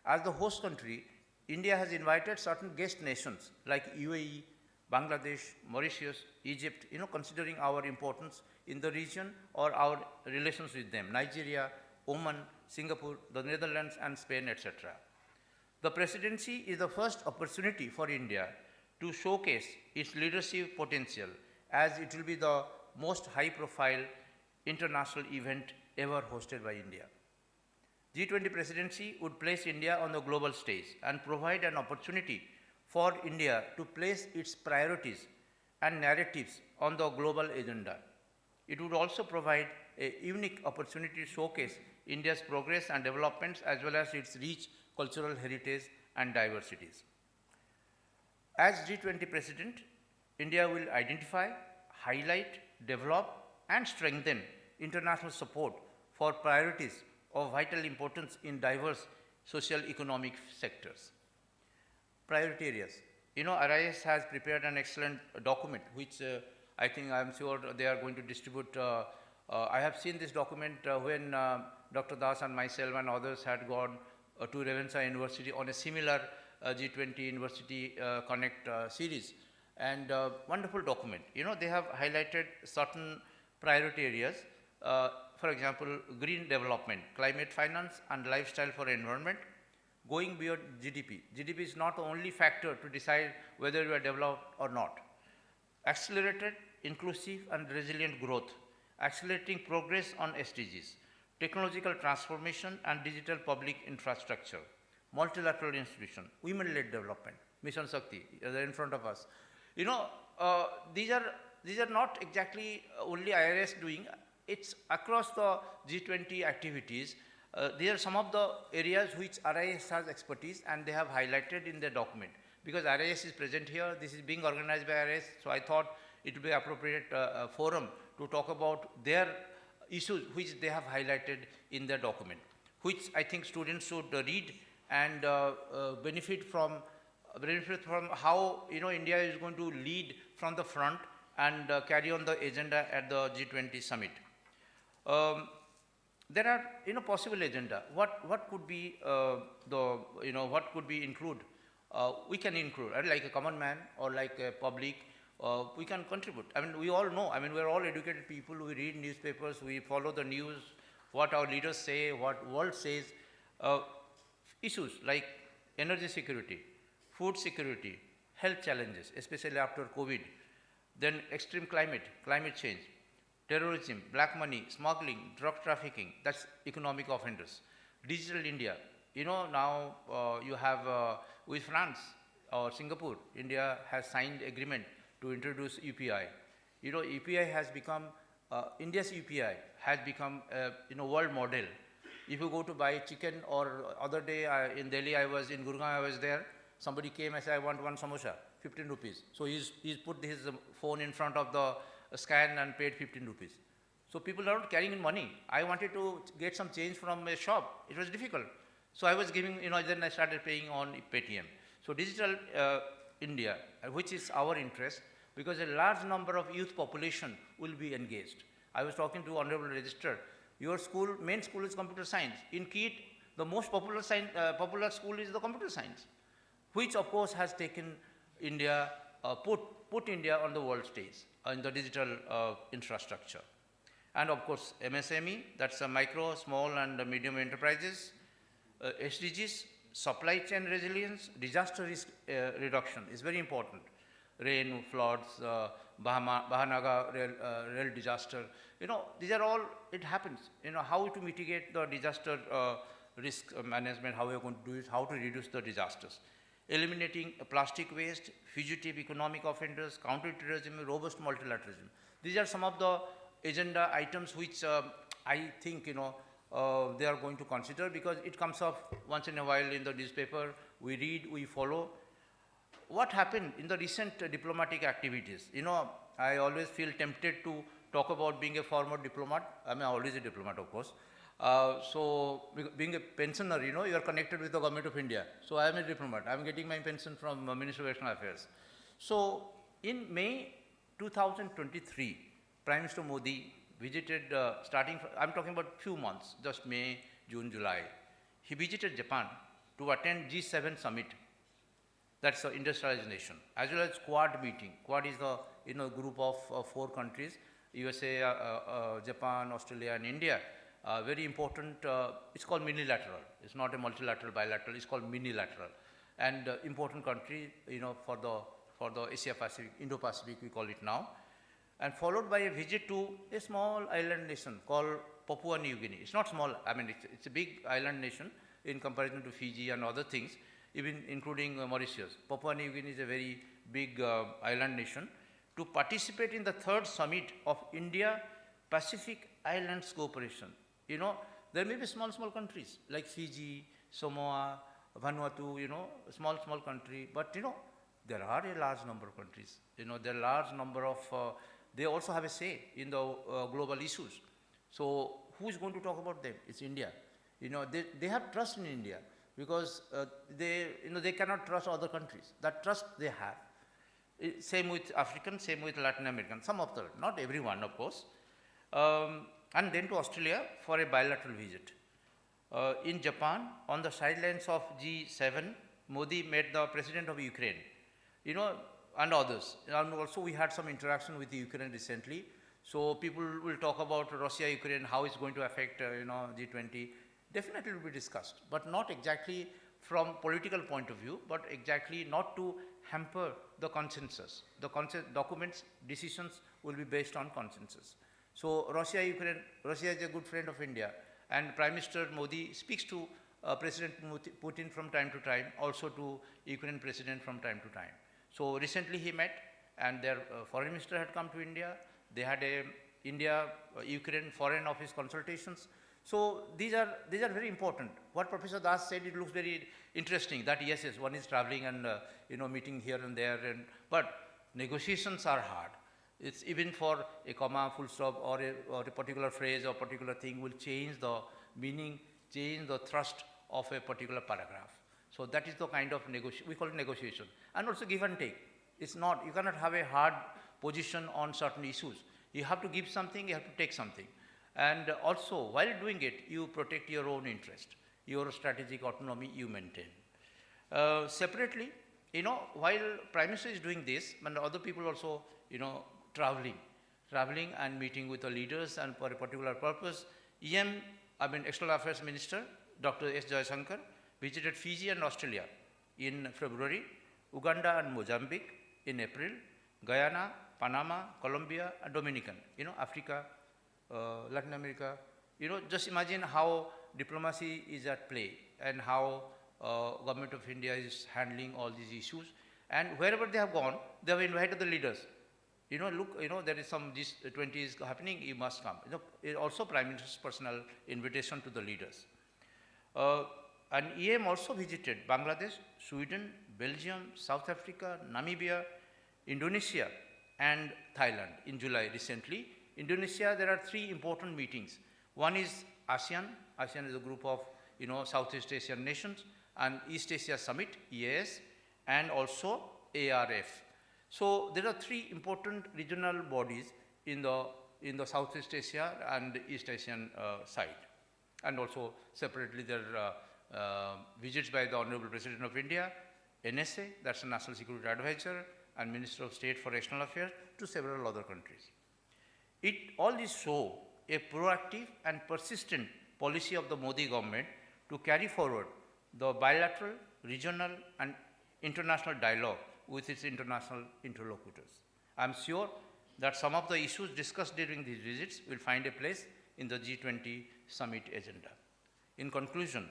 As the host country, India has invited certain guest nations like UAE, Bangladesh, Mauritius, Egypt, considering our importance in the region or our relations with them, Nigeria, Oman, Singapore, the Netherlands, and Spain, etc. The presidency is the first opportunity for India to showcase its leadership potential, as it will be the most high-profile international event ever hosted by India. G20 presidency would place India on the global stage and provide an opportunity for India to place its priorities and narratives on the global agenda. It would also provide a unique opportunity to showcase India's progress and developments, as well as its rich cultural heritage and diversities. As G20 president, India will identify, highlight, develop, and strengthen international support for priorities of vital importance in diverse social economic sectors. Priority areas. You know, RIS has prepared an excellent document, which I think I'm sure they are going to distribute. I have seen this document when Dr. Das and myself and others had gone to Ravenshaw University on a similar G20 University Connect series, and wonderful document. You know, they have highlighted certain priority areas. For example, green development, climate finance, and lifestyle for environment, going beyond GDP. GDP is not the only factor to decide whether you are developed or not. Accelerated, inclusive, and resilient growth, accelerating progress on SDGs, technological transformation and digital public infrastructure, multilateral institution, women-led development, Mission Shakti, they're in front of us. You know, these are not exactly only IRS doing. It's across the G20 activities. These are some of the areas which RIS has expertise, and they have highlighted in their document. Because RIS is present here, this is being organized by RIS, so I thought it would be appropriate forum to talk about their issues which they have highlighted in their document, which I think students should read and benefit from how, you know, India is going to lead from the front and carry on the agenda at the G20 summit. There are, you know, possible agenda. What could be what could be include? We can include, like a common man or like a public, we can contribute. I mean, we all know, I mean, we're all educated people, we read newspapers, we follow the news, what our leaders say, what world says. Issues like energy security, food security, health challenges, especially after COVID, then extreme climate change, terrorism, black money, smuggling, drug trafficking, that's economic offenders. Digital India, you know, now you have with France or Singapore, India has signed agreement to introduce UPI. You know, UPI has become, India's UPI has become a world model. If you go to buy chicken, or other day in Delhi, in Gurgaon, I was there, somebody came and said, I want one samosa, 15 rupees. So he's put his phone in front of the scan and paid 15 rupees. So people are not carrying in money. I wanted to get some change from a shop. It was difficult. So I was giving, then I started paying on Paytm. So digital India, which is our interest, because a large number of youth population will be engaged. I was talking to Honorable Registrar. Your school, main school is computer science. In KIT, the most popular school is the computer science, which of course has taken India, put India on the world stage in the digital infrastructure. And of course, MSME, that's micro, small and medium enterprises. SDGs, supply chain resilience, disaster risk reduction is very important. Rain, floods, Bahanaga rail disaster. These are all, it happens. How to mitigate the disaster risk management, how we are going to do it, how to reduce the disasters. Eliminating plastic waste, fugitive economic offenders, counter-terrorism, robust multilateralism. These are some of the agenda items which I think, they are going to consider, because it comes up once in a while in the newspaper. We read, we follow. What happened in the recent diplomatic activities? I always feel tempted to talk about being a former diplomat. I mean, I'm always a diplomat, of course. So being a pensioner, you are connected with the government of India. So I am a diplomat. I am getting my pension from Ministry of External Affairs. So in May 2023, Prime Minister Modi visited, I'm talking about few months, just May, June, July. He visited Japan to attend G7 summit. That's the industrialized nation, as well as Quad meeting. Quad is the group of 4 countries, USA, Japan, Australia, and India. very important, it's called minilateral. It's not a multilateral, bilateral, it's called minilateral. And important country, for the Asia Pacific, Indo-Pacific we call it now. And followed by a visit to a small island nation called Papua New Guinea. It's not small, I mean, it's a big island nation in comparison to Fiji and other things, even including Mauritius. Papua New Guinea is a very big island nation, to participate in the third summit of India-Pacific Islands Cooperation. There may be small countries like Fiji, Samoa, Vanuatu, small country, but there are a large number of countries. There are a large number of, they also have a say in the global issues. So who's going to talk about them? It's India. They have trust in India because they cannot trust other countries. That trust they have. Same with African, same with Latin American, some of them, not everyone of course. And then to Australia for a bilateral visit. In Japan, on the sidelines of G7, Modi met the president of Ukraine, and others. And also we had some interaction with Ukraine recently. So people will talk about Russia, Ukraine, how it's going to affect, G20. Definitely will be discussed, but not exactly from political point of view, but exactly not to hamper the consensus. The documents, decisions will be based on consensus. So Russia, Ukraine, Russia is a good friend of India, and Prime Minister Modi speaks to President Putin from time to time, also to Ukraine President from time to time. So recently he met, and their foreign minister had come to India. They had a India-Ukraine Foreign Office consultations. So these are very important. What Professor Das said, it looks very interesting that yes, one is traveling and meeting here and there, but negotiations are hard. It's even for a comma, full stop, or a particular phrase or particular thing will change the meaning, change the thrust of a particular paragraph. So that is the kind of we call it negotiation. And also give and take. It's not, you cannot have a hard position on certain issues. You have to give something, you have to take something. And also, while doing it, you protect your own interest, your strategic autonomy you maintain. Separately, while Prime Minister is doing this, and other people also, traveling and meeting with the leaders and for a particular purpose. External Affairs Minister, Dr. S. Jaishankar, visited Fiji and Australia in February, Uganda and Mozambique in April, Guyana, Panama, Colombia, and Dominican, Africa, Latin America. Just imagine how diplomacy is at play and how government of India is handling all these issues. And wherever they have gone, they have invited the leaders. Look, there is some G20 is happening, you must come. Also Prime Minister's personal invitation to the leaders. And EM also visited Bangladesh, Sweden, Belgium, South Africa, Namibia, Indonesia, and Thailand in July recently. Indonesia, there are 3 important meetings. One is ASEAN. ASEAN is a group of, Southeast Asian nations, and East Asia Summit, EAS, and also ARF. So there are 3 important regional bodies in the Southeast Asia and East Asian side. And also separately there are visits by the Honorable President of India, NSA, that's the National Security Advisor, and Minister of State for External Affairs to several other countries. All this show a proactive and persistent policy of the Modi government to carry forward the bilateral, regional, and international dialogue with its international interlocutors. I am sure that some of the issues discussed during these visits will find a place in the G20 summit agenda. In conclusion,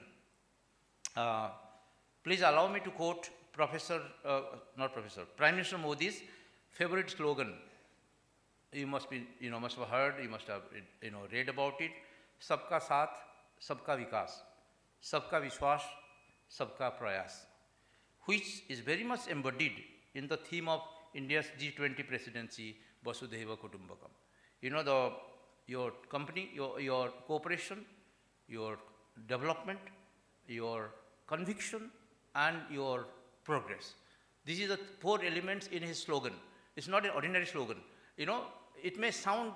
please allow me to quote Prime Minister Modi's favorite slogan. You must have heard, you must have read about it. Sabka Saath, Sabka Vikas, Sabka Vishwas, Sabka Prayas, which is very much embodied in the theme of India's G20 presidency, Vasudhaiva Kutumbakam. Your company, your cooperation, your development, your conviction, and your progress. These are the 4 elements in his slogan. It's not an ordinary slogan. It may sound,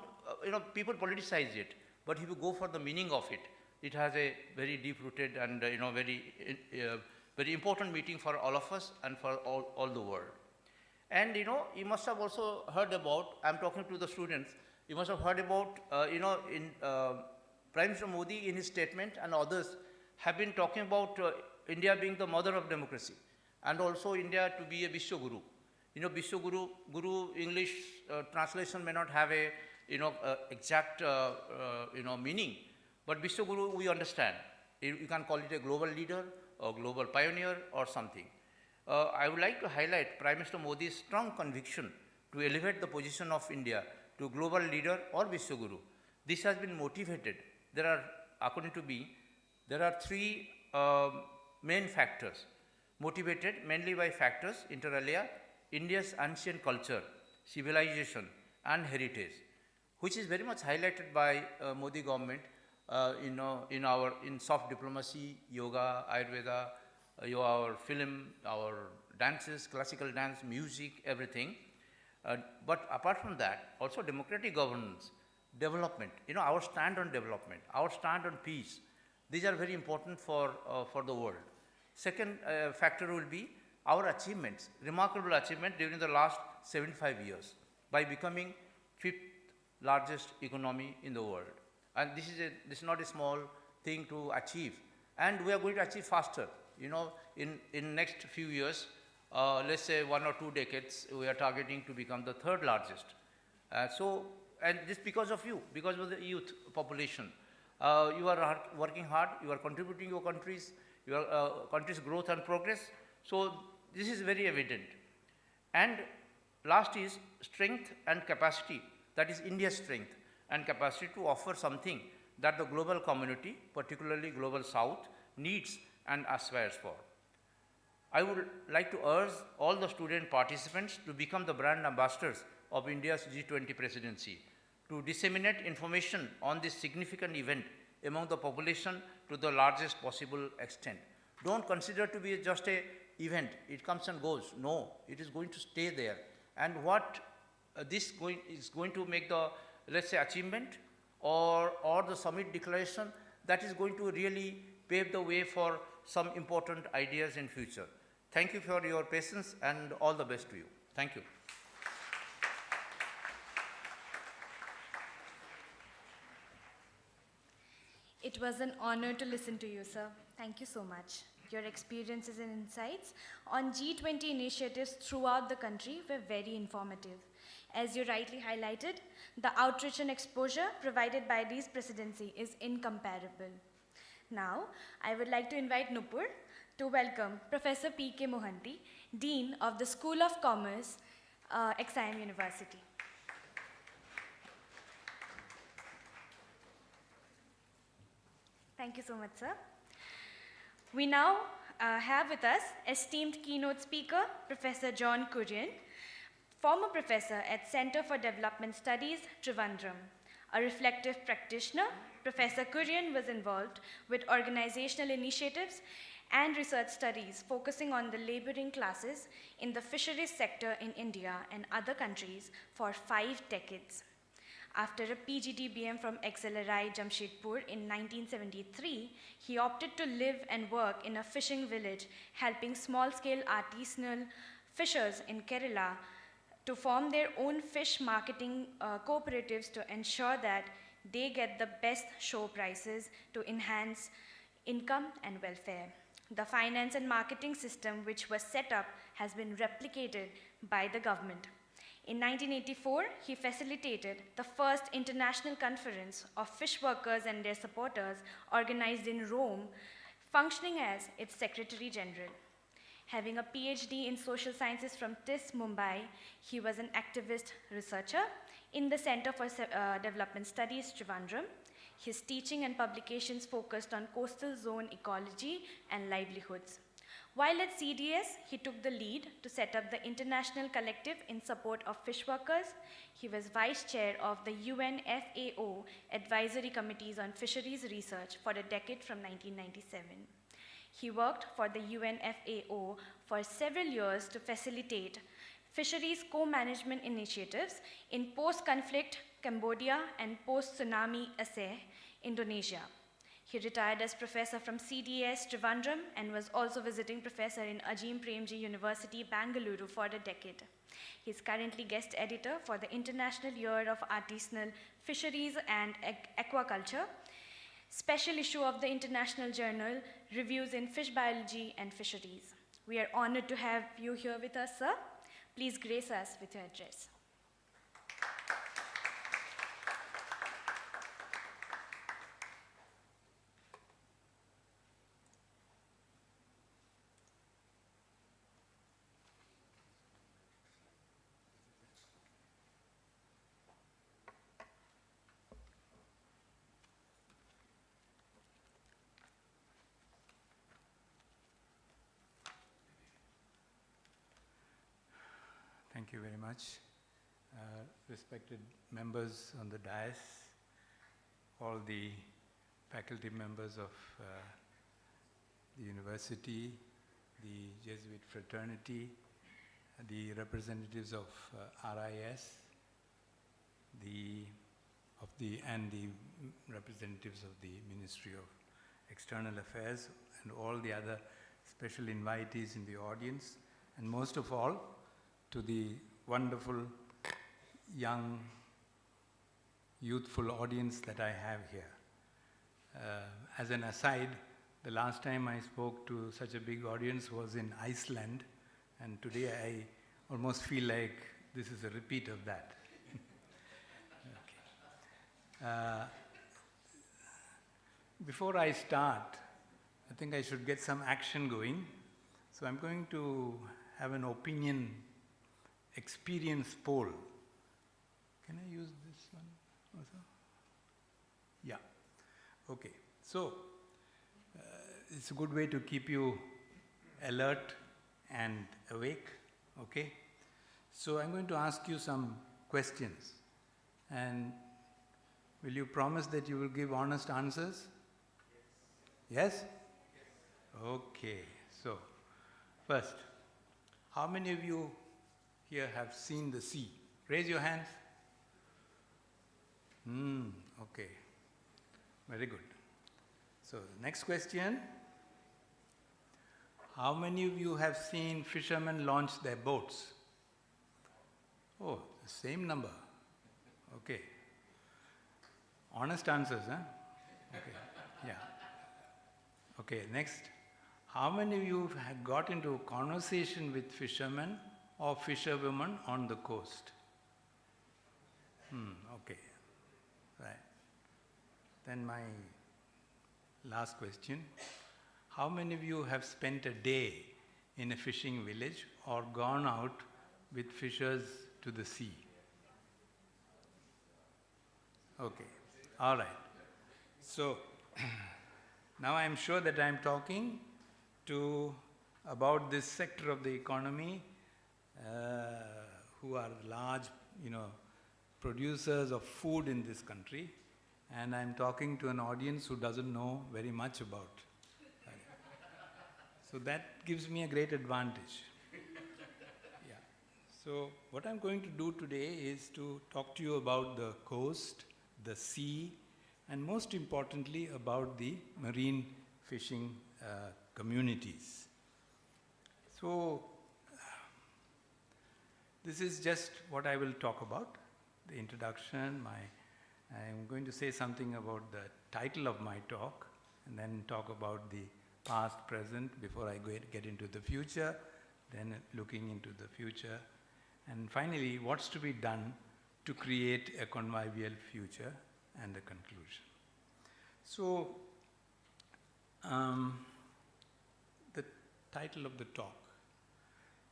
people politicize it, but if you go for the meaning of it, it has a very deep-rooted and, very important meaning for all of us and for all the world. And, you must have also heard about, I'm talking to the students, you must have heard about, Prime Minister Modi in his statement and others have been talking about India being the mother of democracy and also India to be a Vishwaguru. You know, Vishwaguru, Guru English translation may not have a exact meaning, but Vishwaguru we understand. You can call it a global leader or global pioneer or something. I would like to highlight Prime Minister Modi's strong conviction to elevate the position of India to global leader or Vishwaguru. This has been motivated. There are, according to me, there are three main factors, motivated mainly by factors inter alia, India's ancient culture, civilization and heritage, which is very much highlighted by Modi government in soft diplomacy, yoga, Ayurveda, our film, our dances, classical dance, music, everything. But apart from that, also democratic governance, development, our stand on development, our stand on peace. These are very important for the world. Second factor will be our achievements, remarkable achievement during the last 75 years by becoming fifth largest economy in the world. And this is not a small thing to achieve. And we are going to achieve faster. In next few years, let's say 1 or 2 decades, we are targeting to become the third largest. And this because of you, because of the youth population. You are working hard, you are contributing your country's growth and progress. So this is very evident. And last is strength and capacity, that is India's strength and capacity to offer something that the global community, particularly Global South, needs and aspires for. I would like to urge all the student participants to become the brand ambassadors of India's G20 presidency, to disseminate information on this significant event among the population to the largest possible extent. Don't consider to be just an event, it comes and goes. No, it is going to stay there. And what is going to make the, let's say, achievement or the summit declaration, that is going to really pave the way for some important ideas in future. Thank you for your patience and all the best to you. Thank you. It was an honor to listen to you, sir. Thank you so much. Your experiences and insights on G20 initiatives throughout the country were very informative. As you rightly highlighted, the outreach and exposure provided by this presidency is incomparable. Now, I would like to invite Nupur to welcome Professor P.K. Mohanty, Dean of the School of Commerce, XIM University. Thank you so much, sir. We now have with us esteemed keynote speaker, Professor John Kurian, former professor at Center for Development Studies, Trivandrum. A reflective practitioner, Professor Kurian was involved with organizational initiatives and research studies focusing on the laboring classes in the fisheries sector in India and other countries for 5 decades. After a PGDBM from XLRI Jamshedpur in 1973, he opted to live and work in a fishing village, helping small-scale artisanal fishers in Kerala to form their own fish marketing cooperatives to ensure that they get the best show prices to enhance income and welfare. The finance and marketing system which was set up has been replicated by the government. In 1984, he facilitated the first international conference of fish workers and their supporters organized in Rome, functioning as its Secretary General. Having a PhD in social sciences from TIS, Mumbai, he was an activist researcher in the Center for Development Studies, Trivandrum. His teaching and publications focused on coastal zone ecology and livelihoods. While at CDS, he took the lead to set up the International Collective in support of fish workers. He was vice chair of the UN FAO Advisory Committees on Fisheries Research for a decade from 1997. He worked for the UN FAO for several years to facilitate fisheries co-management initiatives in post-conflict Cambodia and post-tsunami Aceh, Indonesia. He retired as professor from CDS Trivandrum and was also visiting professor in Ajim Premji University, Bangalore for a decade. He is currently guest editor for the International Year of Artisanal Fisheries and Aquaculture. special issue of the international journal Reviews in Fish Biology and Fisheries. We are honored to have you here with us, sir. Please grace us with your address. Thank you very much. Respected members on the dais, all the faculty members of the university, the Jesuit fraternity, the representatives of RIS, and the representatives of the Ministry of External Affairs, and all the other special invitees in the audience, and most of all, to the wonderful, young, youthful audience that I have here. As an aside, the last time I spoke to such a big audience was in Iceland, and today I almost feel like this is a repeat of that. Okay. Before I start, I think I should get some action going. So I'm going to have an opinion experience poll. Can I use this one also? Yeah. Okay. So it's a good way to keep you alert and awake. Okay. So I'm going to ask you some questions, and will you promise that you will give honest answers? Yes? Okay. So first, how many of you here have seen the sea? Raise your hands. Okay. Very good. So, next question. How many of you have seen fishermen launch their boats? Oh, the same number. Okay. Honest answers, huh? Okay. Yeah. Okay, next. How many of you have got into a conversation with fishermen or fisherwomen on the coast? Okay. Right. Then my last question. How many of you have spent a day in a fishing village or gone out with fishers to the sea? Okay. All right. So, now I am sure that I am talking about this sector of the economy who are large, producers of food in this country, and I'm talking to an audience who doesn't know very much about it. So that gives me a great advantage. Yeah. So what I'm going to do today is to talk to you about the coast, the sea, and most importantly about the marine fishing communities. So this is just what I will talk about, the introduction. I'm going to say something about the title of my talk, and then talk about the past, present, before I get into the future, then looking into the future, and finally, what's to be done to create a convivial future, and the conclusion. So, the title of the talk.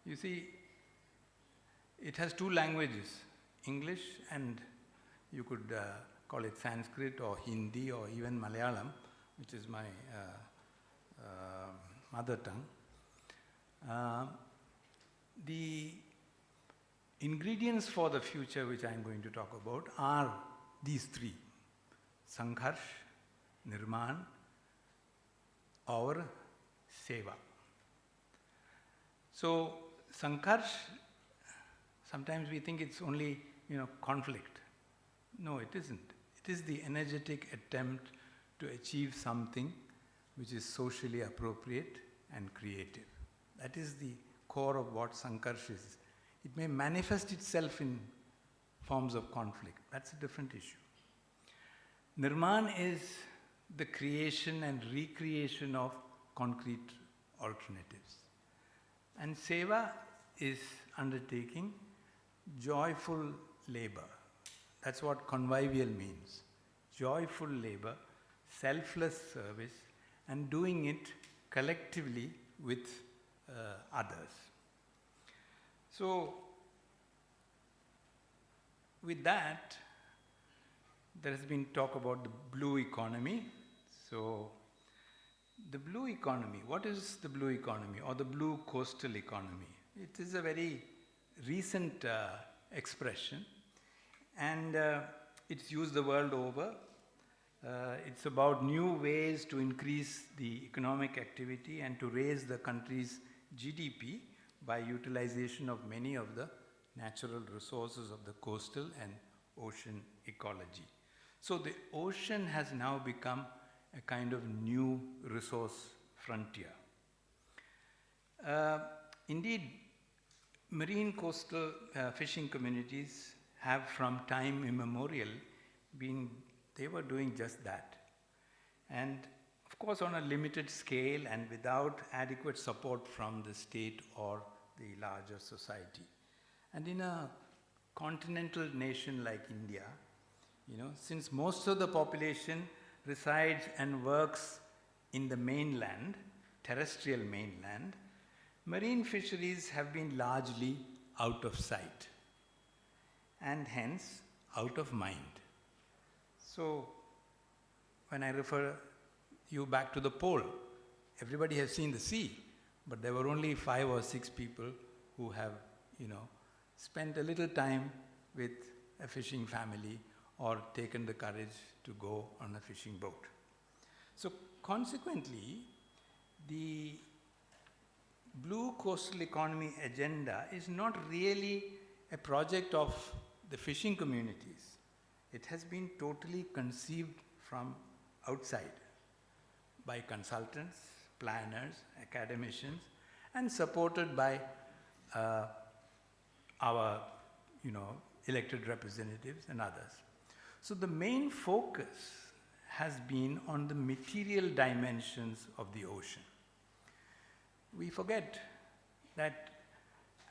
You see, it has two languages, English, and you could call it Sanskrit or Hindi or even Malayalam, which is my mother tongue. The ingredients for the future which I am going to talk about are these three: Sangharsh, Nirman, or Seva. So, Sangharsh, sometimes we think it's only, conflict. No, it isn't. It is the energetic attempt to achieve something which is socially appropriate and creative. That is the core of what Sangharsh is. It may manifest itself in forms of conflict. That's a different issue. Nirman is the creation and recreation of concrete alternatives. And Seva is undertaking joyful labor. That's what convivial means. Joyful labor, selfless service, and doing it collectively with others. So, with that, there has been talk about the blue economy. So, the blue economy, what is the blue economy or the blue coastal economy? It is a very recent expression, and it's used the world over. It's about new ways to increase the economic activity and to raise the country's GDP by utilization of many of the natural resources of the coastal and ocean ecology. So the ocean has now become a kind of new resource frontier. Indeed, marine coastal fishing communities have from time immemorial they were doing just that. And of course on a limited scale and without adequate support from the state or the larger society. And in a continental nation like India, since most of the population resides and works in the mainland, terrestrial mainland, marine fisheries have been largely out of sight and hence out of mind. So, when I refer you back to the pole, everybody has seen the sea, but there were only 5 or 6 people who have, spent a little time with a fishing family or taken the courage to go on a fishing boat. So consequently, the blue coastal economy agenda is not really a project of the fishing communities. It has been totally conceived from outside by consultants, planners, academicians, and supported by our elected representatives and others. So the main focus has been on the material dimensions of the ocean. We forget that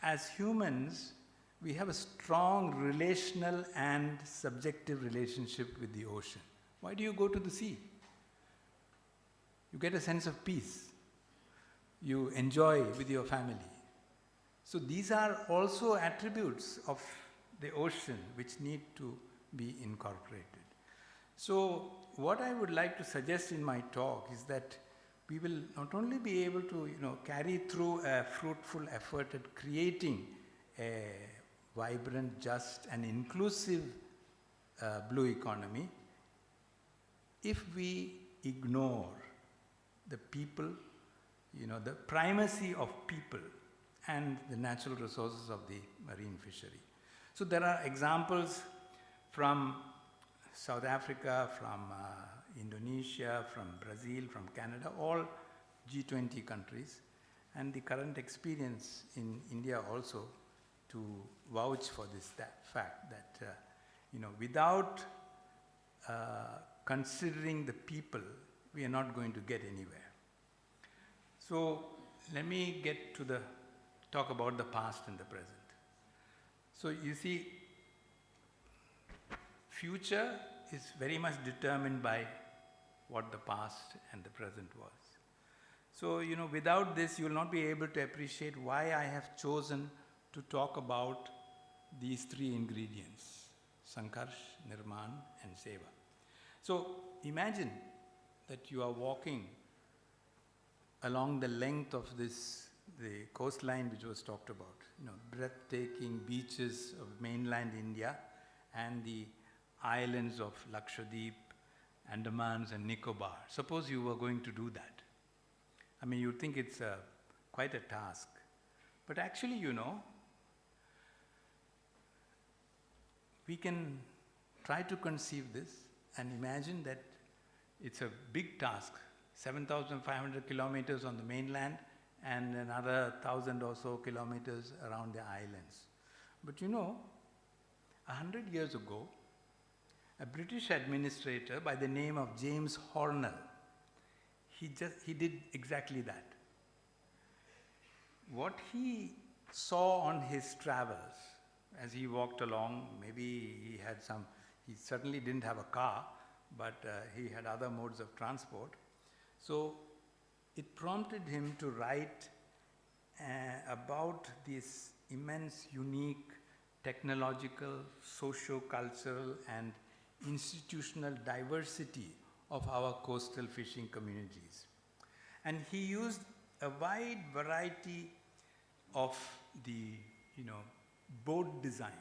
as humans, we have a strong relational and subjective relationship with the ocean. Why do you go to the sea? You get a sense of peace. You enjoy with your family. So these are also attributes of the ocean which need to be incorporated. So what I would like to suggest in my talk is that we will not only be able to carry through a fruitful effort at creating a vibrant, just and inclusive blue economy if we ignore the people, the primacy of people and the natural resources of the marine fishery. So there are examples from South Africa, from Indonesia, from Brazil, from Canada, all G20 countries, and the current experience in India also to vouch for this fact that without considering the people, we are not going to get anywhere. So let me get to talk about the past and the present. So you see, future is very much determined by what the past and the present was. So, without this, you will not be able to appreciate why I have chosen to talk about these 3 ingredients, Sankarsh, Nirman, and Seva. So, imagine that you are walking along the length of the coastline which was talked about, breathtaking beaches of mainland India and the islands of Lakshadweep, Andamans and Nicobar. Suppose you were going to do that. I mean, you'd think it's quite a task. But actually, we can try to conceive this and imagine that it's a big task, 7,500 kilometers on the mainland and another 1,000 or so kilometers around the islands. But 100 years ago, a British administrator by the name of James Hornell. He did exactly that. What he saw on his travels as he walked along, maybe he certainly didn't have a car, but he had other modes of transport. So it prompted him to write about this immense, unique, technological, socio-cultural, and institutional diversity of our coastal fishing communities. And he used a wide variety of the, boat designs,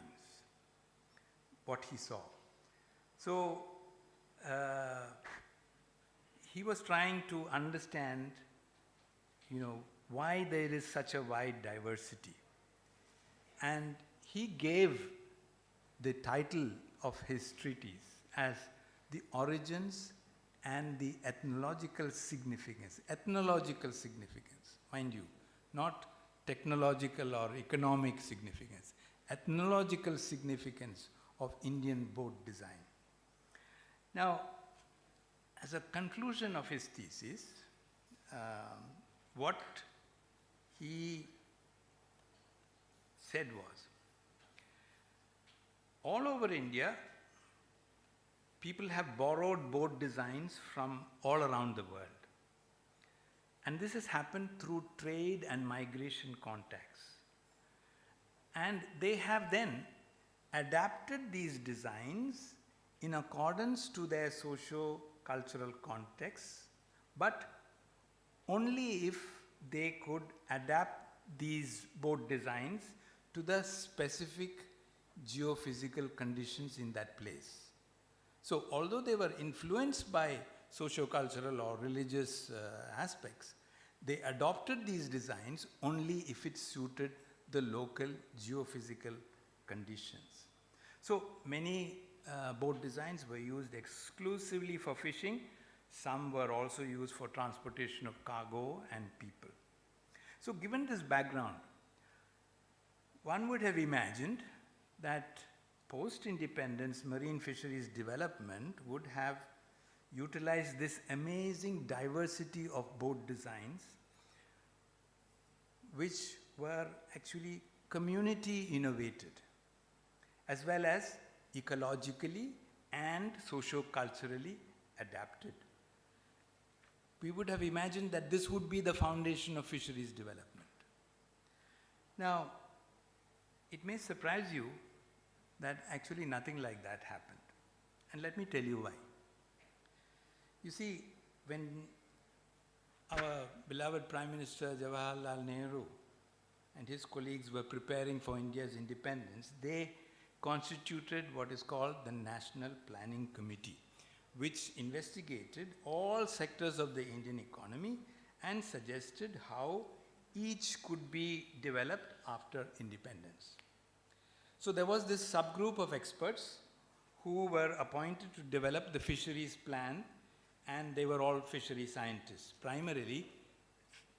what he saw. So he was trying to understand, why there is such a wide diversity. And he gave the title of his treatise as The Origins and the Ethnological Significance. Ethnological significance, mind you, not technological or economic significance. Ethnological significance of Indian boat design. Now, as a conclusion of his thesis, what he said was, all over India, people have borrowed boat designs from all around the world. And this has happened through trade and migration contacts. And they have then adapted these designs in accordance to their socio-cultural contexts, but only if they could adapt these boat designs to the specific geophysical conditions in that place. So although they were influenced by socio-cultural or religious aspects, they adopted these designs only if it suited the local geophysical conditions. So many boat designs were used exclusively for fishing. Some were also used for transportation of cargo and people. So given this background, one would have imagined that post-independence marine fisheries development would have utilized this amazing diversity of boat designs, which were actually community innovated, as well as ecologically and socio-culturally adapted. We would have imagined that this would be the foundation of fisheries development. Now, it may surprise you that actually nothing like that happened. And let me tell you why. You see, when our beloved Prime Minister Jawaharlal Nehru and his colleagues were preparing for India's independence, they constituted what is called the National Planning Committee, which investigated all sectors of the Indian economy and suggested how each could be developed after independence. So there was this subgroup of experts who were appointed to develop the fisheries plan, and they were all fishery scientists, primarily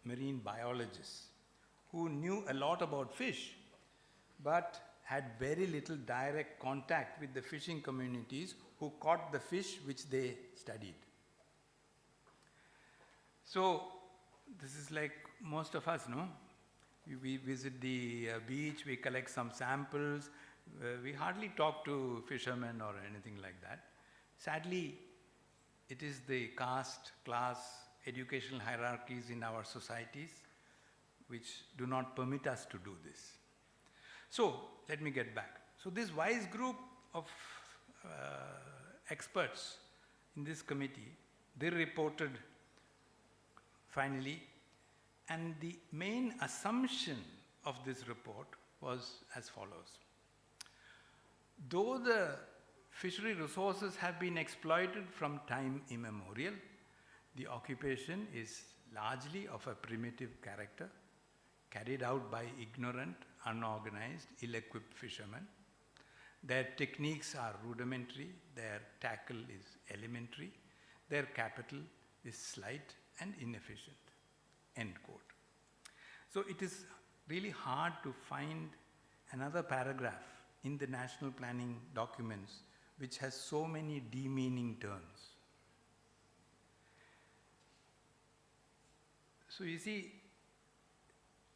marine biologists, who knew a lot about fish, but had very little direct contact with the fishing communities who caught the fish which they studied. So this is like most of us, no? We visit the beach, we collect some samples, we hardly talk to fishermen or anything like that. Sadly, it is the caste, class, educational hierarchies in our societies which do not permit us to do this. So, let me get back. So this wise group of experts in this committee, they reported finally, and the main assumption of this report was as follows. Though the fishery resources have been exploited from time immemorial, the occupation is largely of a primitive character, carried out by ignorant, unorganized, ill-equipped fishermen. Their techniques are rudimentary, their tackle is elementary, their capital is slight and inefficient, end quote. So it is really hard to find another paragraph in the national planning documents which has so many demeaning turns. So you see,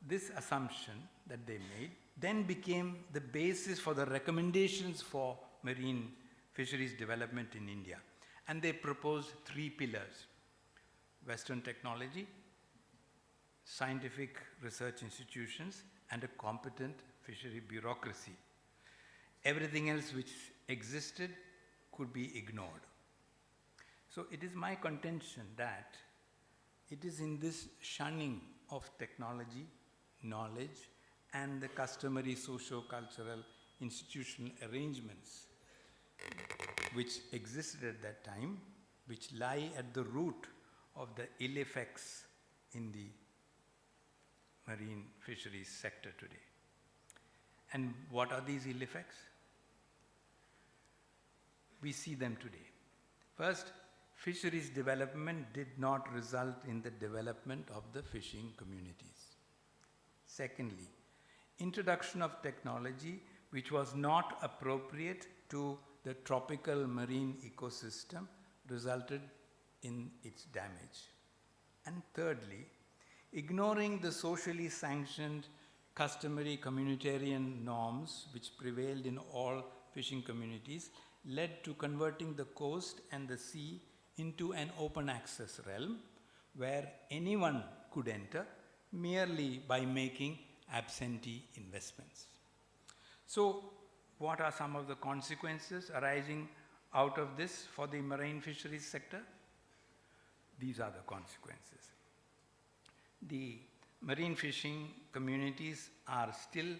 this assumption that they made then became the basis for the recommendations for marine fisheries development in India. And they proposed 3 pillars: Western technology, scientific research institutions, and a competent fishery bureaucracy. Everything else which existed could be ignored. So it is my contention that it is in this shunning of technology, knowledge, and the customary socio-cultural institutional arrangements which existed at that time, which lie at the root of the ill effects in the marine fisheries sector today. And what are these ill effects? We see them today. First, fisheries development did not result in the development of the fishing communities. Secondly, introduction of technology which was not appropriate to the tropical marine ecosystem resulted in its damage. And thirdly, ignoring the socially sanctioned customary communitarian norms which prevailed in all fishing communities led to converting the coast and the sea into an open access realm where anyone could enter merely by making absentee investments. So, what are some of the consequences arising out of this for the marine fisheries sector? These are the consequences. The marine fishing communities are still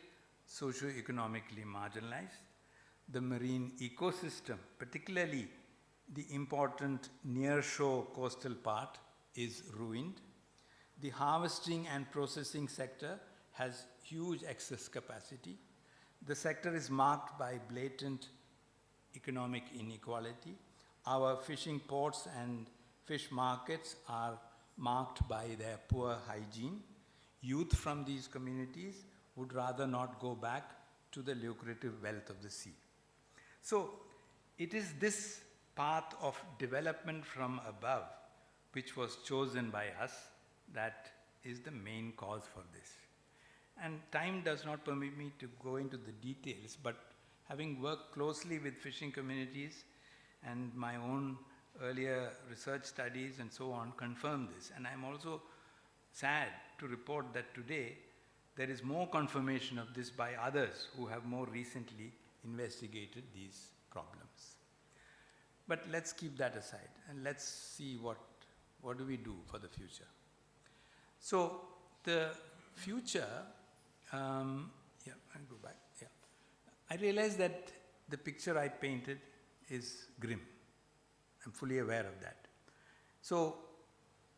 socio-economically marginalized. The marine ecosystem, particularly the important near-shore coastal part, is ruined. The harvesting and processing sector has huge excess capacity. The sector is marked by blatant economic inequality. Our fishing ports and fish markets are marked by their poor hygiene. Youth from these communities would rather not go back to the lucrative wealth of the sea. So, it is this path of development from above which was chosen by us that is the main cause for this. And time does not permit me to go into the details, but having worked closely with fishing communities and my own earlier research studies and so on confirm this. And I'm also sad to report that today there is more confirmation of this by others who have more recently investigated these problems. But let's keep that aside and let's see what do we do for the future. So the future, I'll go back, I realize that the picture I painted is grim. I'm fully aware of that. So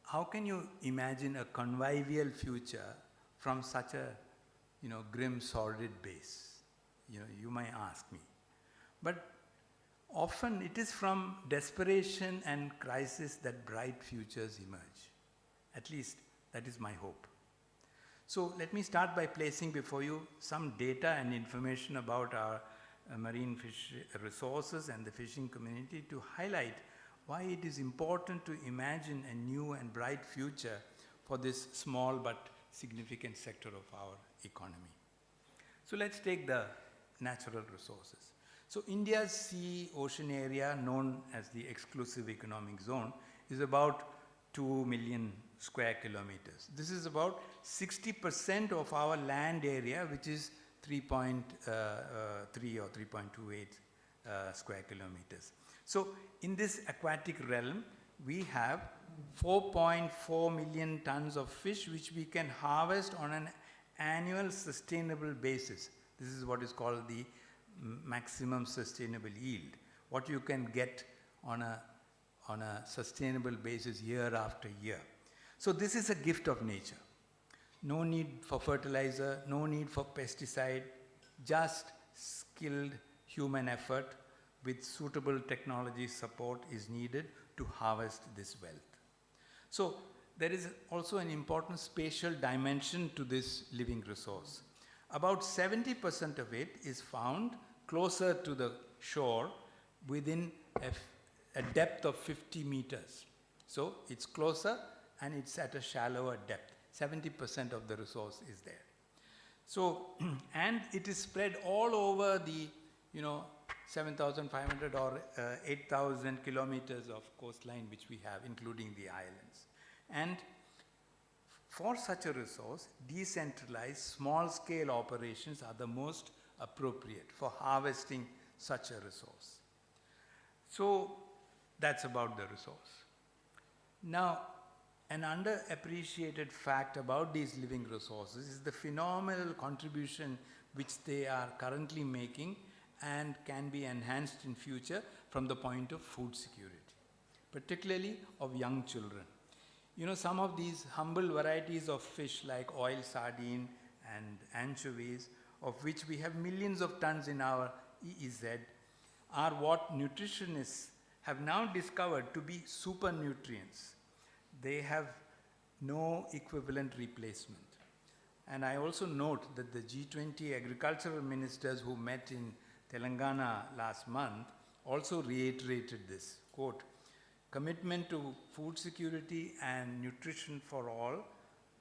how can you imagine a convivial future from such a grim, sordid base? You might ask me. But often it is from desperation and crisis that bright futures emerge. At least that is my hope. So let me start by placing before you some data and information about our marine fish resources and the fishing community to highlight why it is important to imagine a new and bright future for this small but significant sector of our economy. So let's take the natural resources. So India's sea-ocean area, known as the exclusive economic zone, is about 2 million square kilometers. This is about 60% of our land area, which is 3.3 or 3.28 square kilometers. So in this aquatic realm, we have 4.4 million tons of fish which we can harvest on an annual sustainable basis. This is what is called the maximum sustainable yield, what you can get on a sustainable basis year after year. So this is a gift of nature. No need for fertilizer, no need for pesticide, just skilled human effort with suitable technology support is needed to harvest this wealth. So there is also an important spatial dimension to this living resource. About 70% of it is found closer to the shore within a depth of 50 meters. So it's closer and it's at a shallower depth. 70% of the resource is there. So, and it is spread all over the, 7,500 or 8,000 kilometers of coastline which we have, including the islands. And for such a resource, decentralized small-scale operations are the most appropriate for harvesting such a resource. So that's about the resource. Now, an underappreciated fact about these living resources is the phenomenal contribution which they are currently making and can be enhanced in future from the point of food security, particularly of young children. Some of these humble varieties of fish like oil sardine and anchovies, of which we have millions of tons in our EEZ, are what nutritionists have now discovered to be super nutrients. They have no equivalent replacement. And I also note that the G20 agricultural ministers who met in Telangana last month also reiterated this, quote, commitment to food security and nutrition for all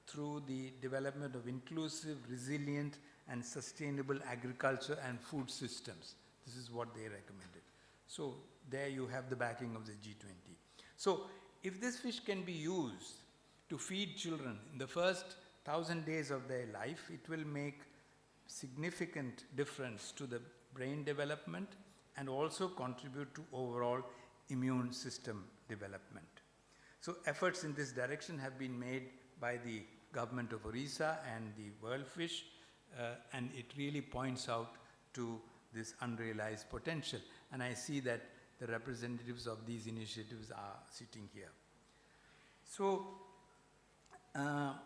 through the development of inclusive, resilient, and sustainable agriculture and food systems. This is what they recommended. So there you have the backing of the G20. So if this fish can be used to feed children in the first 1,000 days of their life, it will make significant difference to the brain development and also contribute to overall immune system development. So efforts in this direction have been made by the government of Orissa and the World Fish, and it really points out to this unrealized potential. And I see that the representatives of these initiatives are sitting here. So there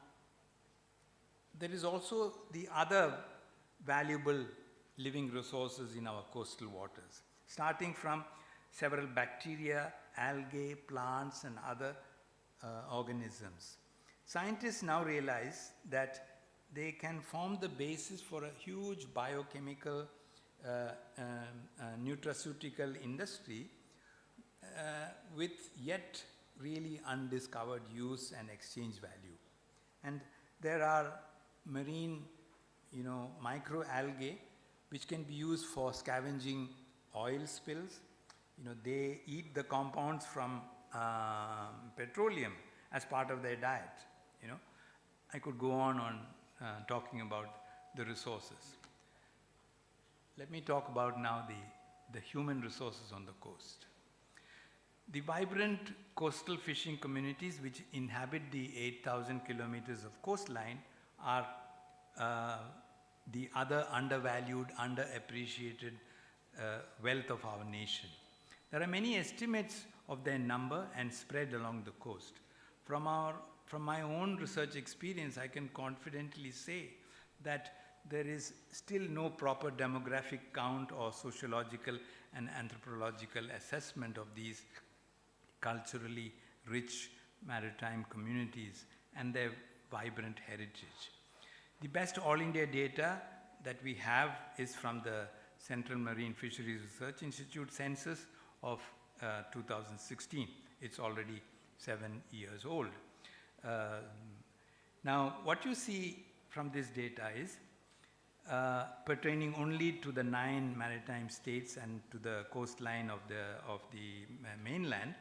is also the other valuable living resources in our coastal waters, starting from several bacteria, algae, plants, and other organisms. Scientists now realize that they can form the basis for a huge biochemical nutraceutical industry with yet really undiscovered use and exchange value. And there are marine, microalgae which can be used for scavenging oil spills. They eat the compounds from petroleum as part of their diet. I could go on talking about the resources. Let me talk about now the human resources on the coast. The vibrant coastal fishing communities which inhabit the 8,000 kilometers of coastline are the other undervalued, underappreciated wealth of our nation. There are many estimates of their number and spread along the coast. From my own research experience, I can confidently say that there is still no proper demographic count or sociological and anthropological assessment of these culturally rich maritime communities and their vibrant heritage. The best all India data that we have is from the Central Marine Fisheries Research Institute census of 2016. It's already 7 years old. Now, what you see from this data is pertaining only to the 9 maritime states and to the coastline of the mainland.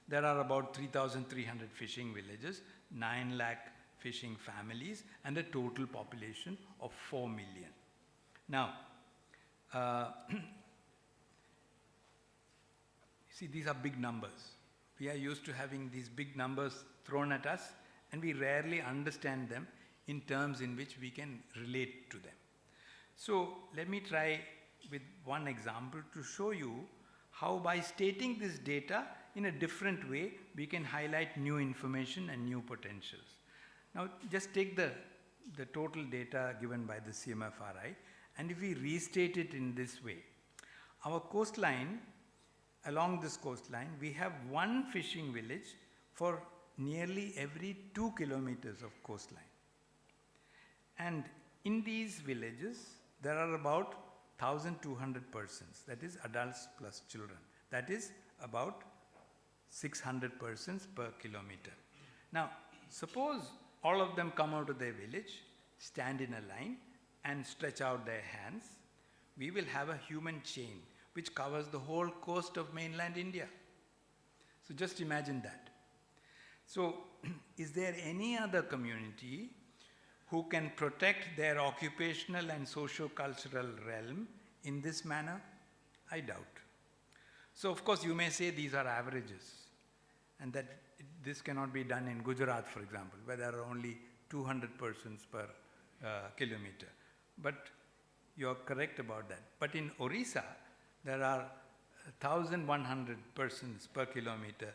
There are about 3,300 fishing villages, 9 lakh fishing families, and a total population of 4 million. Now, see, these are big numbers. We are used to having these big numbers thrown at us, and we rarely understand them in terms in which we can relate to them. So let me try with one example to show you how by stating this data in a different way, we can highlight new information and new potentials. Now just take the total data given by the CMFRI, and if we restate it in this way, our coastline, along this coastline, we have one fishing village for nearly every 2 kilometers of coastline. And in these villages, there are about 1,200 persons, that is adults plus children. That is about 600 persons per kilometer. Now, suppose all of them come out of their village, stand in a line, and stretch out their hands. We will have a human chain which covers the whole coast of mainland India. So just imagine that. So, is there any other community who can protect their occupational and socio-cultural realm in this manner? I doubt. So, of course, you may say these are averages, and that this cannot be done in Gujarat, for example, where there are only 200 persons per kilometer. But you are correct about that. But in Orissa, there are 1,100 persons per kilometer,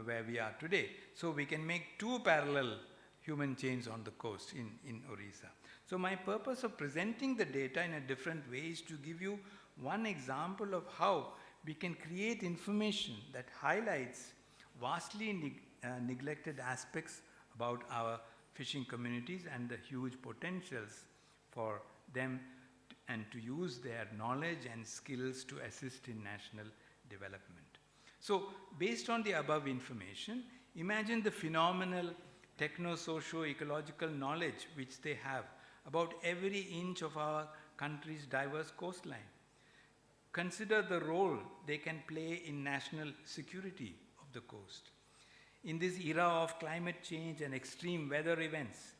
where we are today. So we can make two parallel human chains on the coast in Orissa. So my purpose of presenting the data in a different way is to give you one example of how we can create information that highlights vastly neglected aspects about our fishing communities and the huge potentials for them and to use their knowledge and skills to assist in national development. So, based on the above information, imagine the phenomenal techno-socio-ecological knowledge which they have about every inch of our country's diverse coastline. Consider the role they can play in national security of the coast. In this era of climate change and extreme weather events,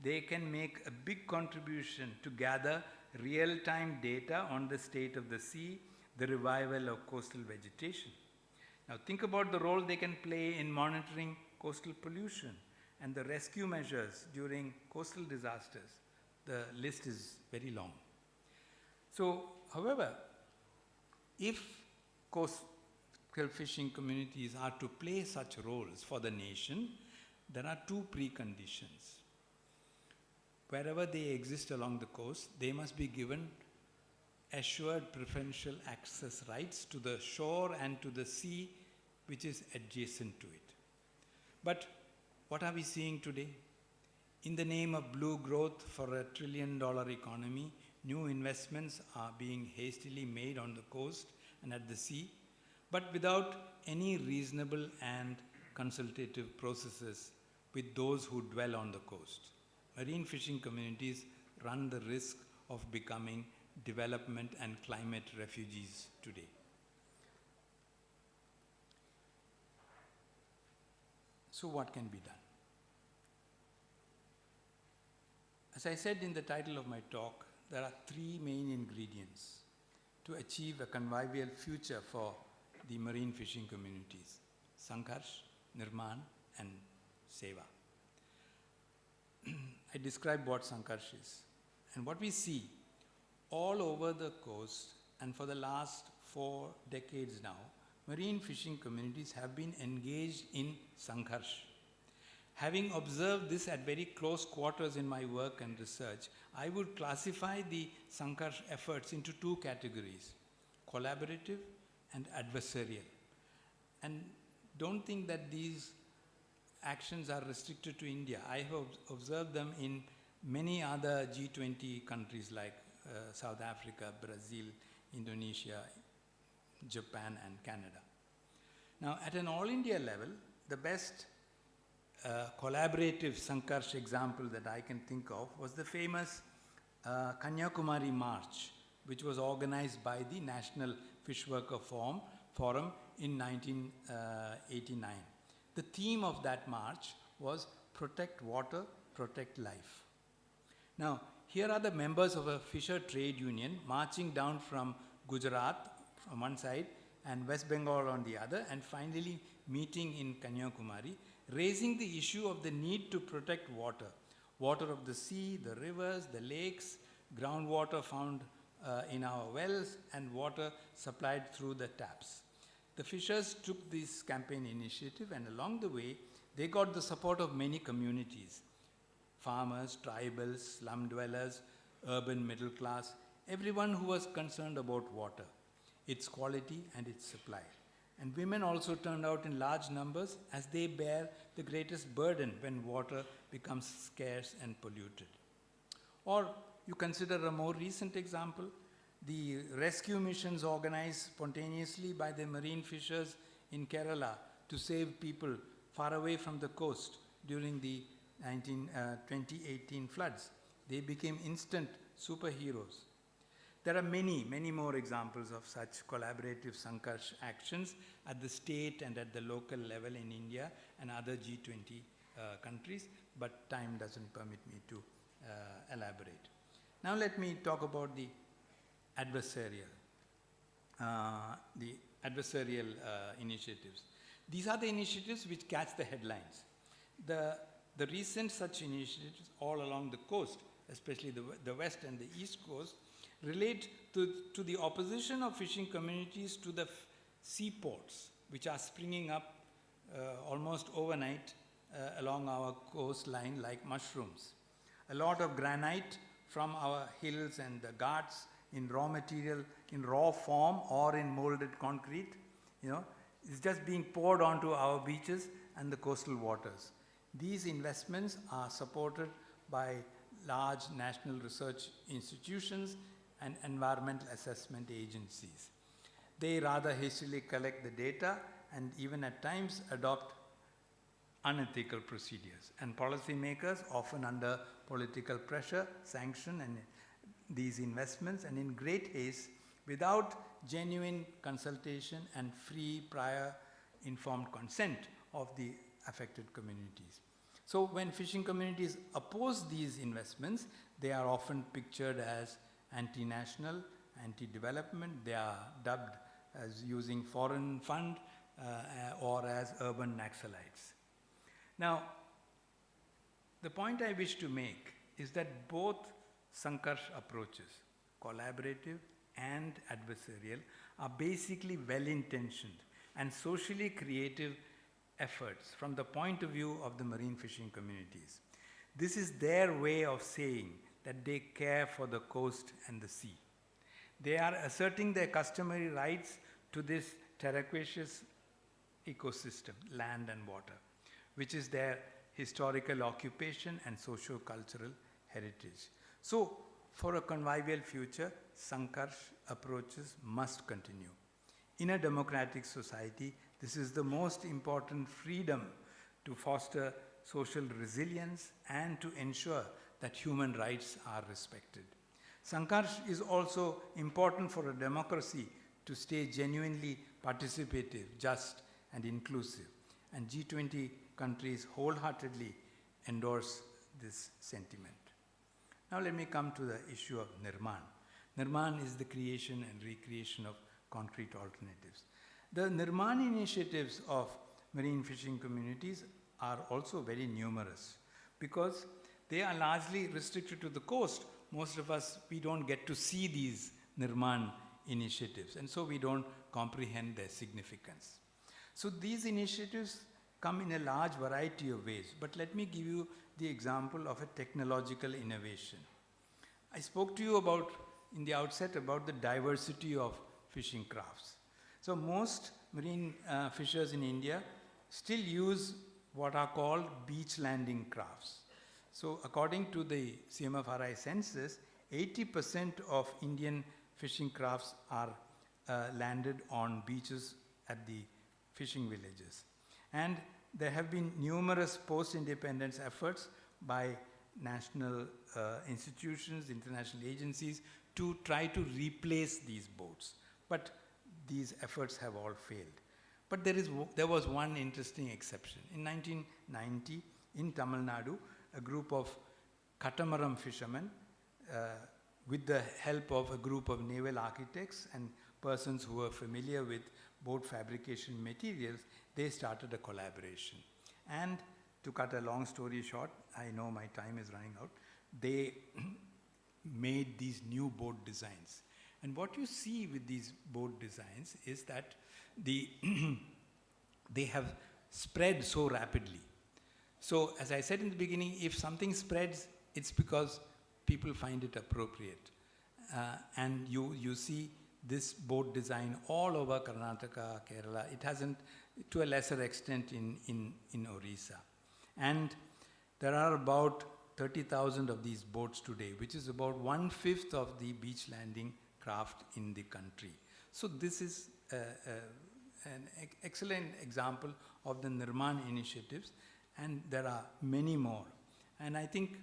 they can make a big contribution to gather real-time data on the state of the sea, the revival of coastal vegetation. Now think about the role they can play in monitoring coastal pollution and the rescue measures during coastal disasters. The list is very long. So, however, if coastal fishing communities are to play such roles for the nation, there are two preconditions. Wherever they exist along the coast, they must be given assured preferential access rights to the shore and to the sea which is adjacent to it. But what are we seeing today? In the name of blue growth for $1 trillion economy, new investments are being hastily made on the coast and at the sea, but without any reasonable and consultative processes with those who dwell on the coast. Marine fishing communities run the risk of becoming development and climate refugees today. So what can be done? As I said in the title of my talk, there are three main ingredients to achieve a convivial future for the marine fishing communities: Sangharsh, Nirman, and Seva. I describe what Sangharsh is. And what we see all over the coast, and for the last 4 decades now, marine fishing communities have been engaged in Sangharsh. Having observed this at very close quarters in my work and research, I would classify the Sangharsh efforts into two categories: collaborative and adversarial. And don't think that these actions are restricted to India. I have observed them in many other G20 countries like South Africa, Brazil, Indonesia, Japan, and Canada. Now, at an all-India level, the best collaborative Sangharsh example that I can think of was the famous Kanyakumari March, which was organized by the National Fish Worker Forum in 1989. The theme of that march was Protect Water, Protect Life. Now, here are the members of a fisher trade union marching down from Gujarat from one side and West Bengal on the other, and finally meeting in Kanyakumari, raising the issue of the need to protect water. Water of the sea, the rivers, the lakes, groundwater found in our wells, and water supplied through the taps. The fishers took this campaign initiative, and along the way, they got the support of many communities: farmers, tribals, slum dwellers, urban middle class, everyone who was concerned about water, its quality and its supply. And women also turned out in large numbers, as they bear the greatest burden when water becomes scarce and polluted. Or you consider a more recent example, the rescue missions organized spontaneously by the marine fishers in Kerala to save people far away from the coast during the 2018 floods. They became instant superheroes. There are many, many more examples of such collaborative Sankarsh actions at the state and at the local level in India and other G20 countries, but time doesn't permit me to elaborate. Now let me talk about the adversarial initiatives. These are the initiatives which catch the headlines. The recent such initiatives all along the coast, especially the west and the east coast, relate to the opposition of fishing communities to the seaports, which are springing up almost overnight along our coastline like mushrooms. A lot of granite from our hills and the ghats in raw material, in raw form or in molded concrete, is just being poured onto our beaches and the coastal waters. These investments are supported by large national research institutions and environmental assessment agencies. They rather hastily collect the data and even at times adopt unethical procedures. And policymakers, often under political pressure, sanction these investments and in great haste without genuine consultation and free prior informed consent of the affected communities. So when fishing communities oppose these investments, they are often pictured as anti-national, anti-development. They are dubbed as using foreign fund or as urban Naxalites. Now, the point I wish to make is that both Sankarsh approaches, collaborative and adversarial, are basically well-intentioned and socially creative efforts from the point of view of the marine fishing communities. This is their way of saying that they care for the coast and the sea. They are asserting their customary rights to this terraqueous ecosystem, land and water, which is their historical occupation and socio-cultural heritage. So, for a convivial future, Sankarsh approaches must continue. In a democratic society, this is the most important freedom to foster social resilience and to ensure that human rights are respected. Sankarsh is also important for a democracy to stay genuinely participative, just and inclusive. And G20 countries wholeheartedly endorse this sentiment. Now let me come to the issue of Nirman. Nirman is the creation and recreation of concrete alternatives. The Nirman initiatives of marine fishing communities are also very numerous because they are largely restricted to the coast. Most of us, we don't get to see these Nirman initiatives, and so we don't comprehend their significance. So these initiatives come in a large variety of ways, but let me give you the example of a technological innovation. I spoke to you in the outset about the diversity of fishing crafts. So most marine fishers in India still use what are called beach landing crafts. So according to the CMFRI census, 80% of Indian fishing crafts are landed on beaches at the fishing villages. And there have been numerous post-independence efforts by national institutions, international agencies to try to replace these boats. But these efforts have all failed. But there was one interesting exception. In 1990, in Tamil Nadu, a group of catamaran fishermen, with the help of a group of naval architects and persons who were familiar with boat fabrication materials, they started a collaboration. And to cut a long story short, I know my time is running out, they made these new boat designs. And what you see with these boat designs is that they have spread so rapidly. So as I said in the beginning, if something spreads, it's because people find it appropriate. And you see this boat design all over Karnataka, Kerala. It hasn't, to a lesser extent, in Orissa. And there are about 30,000 of these boats today, which is about 1/5 of the beach landing craft in the country. So this is an excellent example of the Nirman initiatives, and there are many more. And I think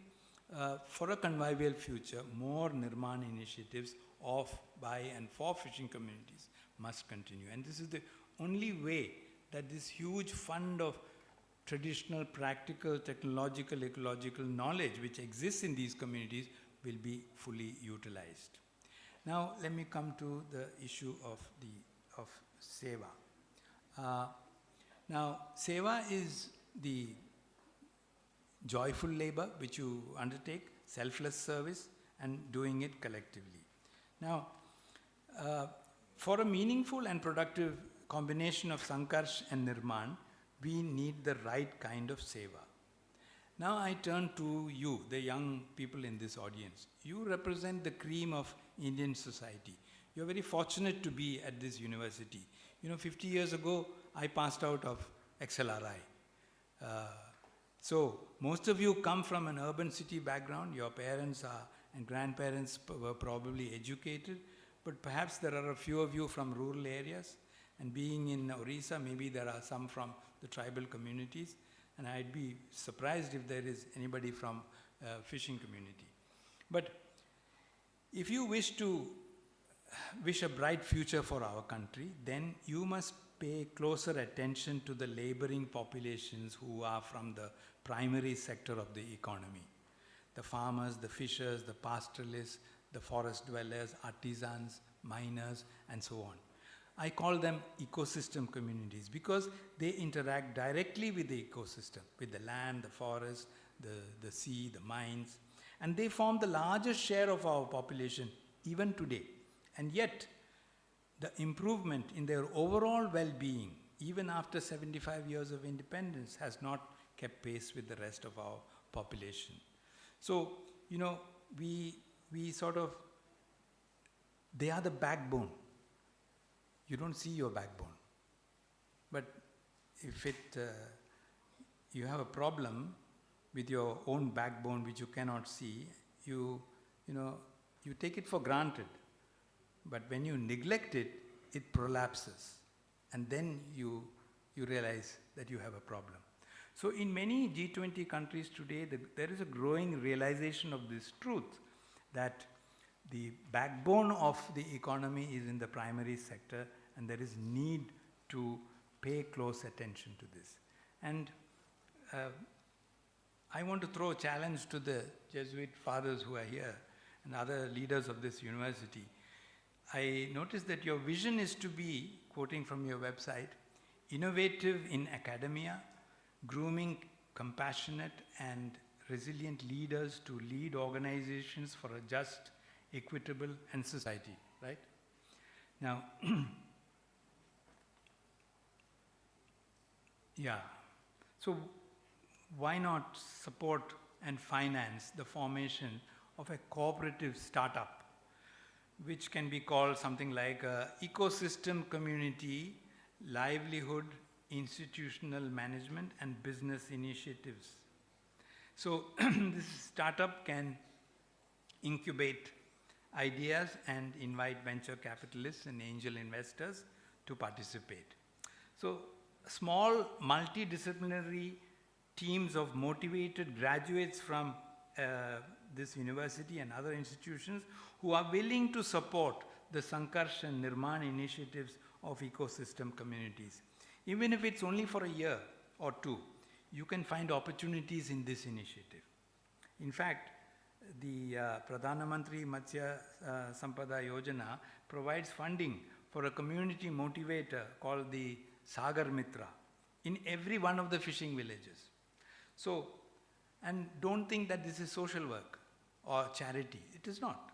for a convivial future, more Nirman initiatives of, by and for fishing communities must continue. And this is the only way that this huge fund of traditional, practical, technological, ecological knowledge which exists in these communities will be fully utilized. Now let me come to the issue of Seva. Now Seva is the joyful labor which you undertake, selfless service, and doing it collectively. Now, for a meaningful and productive combination of Sankarsh and Nirman, we need the right kind of seva. Now I turn to you, the young people in this audience. You represent the cream of Indian society. You're very fortunate to be at this university. 50 years ago, I passed out of XLRI. So most of you come from an urban city background. Your parents and grandparents were probably educated, but perhaps there are a few of you from rural areas. And being in Orissa, maybe there are some from the tribal communities. And I'd be surprised if there is anybody from fishing community. But if you wish a bright future for our country, then you must pay closer attention to the laboring populations who are from the primary sector of the economy. The farmers, the fishers, the pastoralists, the forest dwellers, artisans, miners, and so on. I call them ecosystem communities because they interact directly with the ecosystem, with the land, the forest, the sea, the mines, and they form the largest share of our population even today. And yet, the improvement in their overall well-being, even after 75 years of independence, has not kept pace with the rest of our population. So, we sort of, they are the backbone. You don't see your backbone. But if you have a problem with your own backbone which you cannot see, you take it for granted. But when you neglect it, it prolapses. And then you realize that you have a problem. So in many G20 countries today, there is a growing realization of this truth, that the backbone of the economy is in the primary sector, and there is need to pay close attention to this. And I want to throw a challenge to the Jesuit fathers who are here and other leaders of this university. I noticed that your vision is to be, quoting from your website, innovative in academia, grooming compassionate and resilient leaders to lead organizations for a just, equitable, and society, right? Now, yeah, so why not support and finance the formation of a cooperative startup, which can be called something like ecosystem community, livelihood, institutional management, and business initiatives. So this startup can incubate ideas and invite venture capitalists and angel investors to participate. So small multidisciplinary teams of motivated graduates from this university and other institutions who are willing to support the Sankarsh and Nirman initiatives of ecosystem communities. Even if it's only for a year or two, you can find opportunities in this initiative. In fact, the Pradhana Mantri Matsya Sampada Yojana provides funding for a community motivator called the Sagar Mitra in every one of the fishing villages. So, and don't think that this is social work or charity. It is not.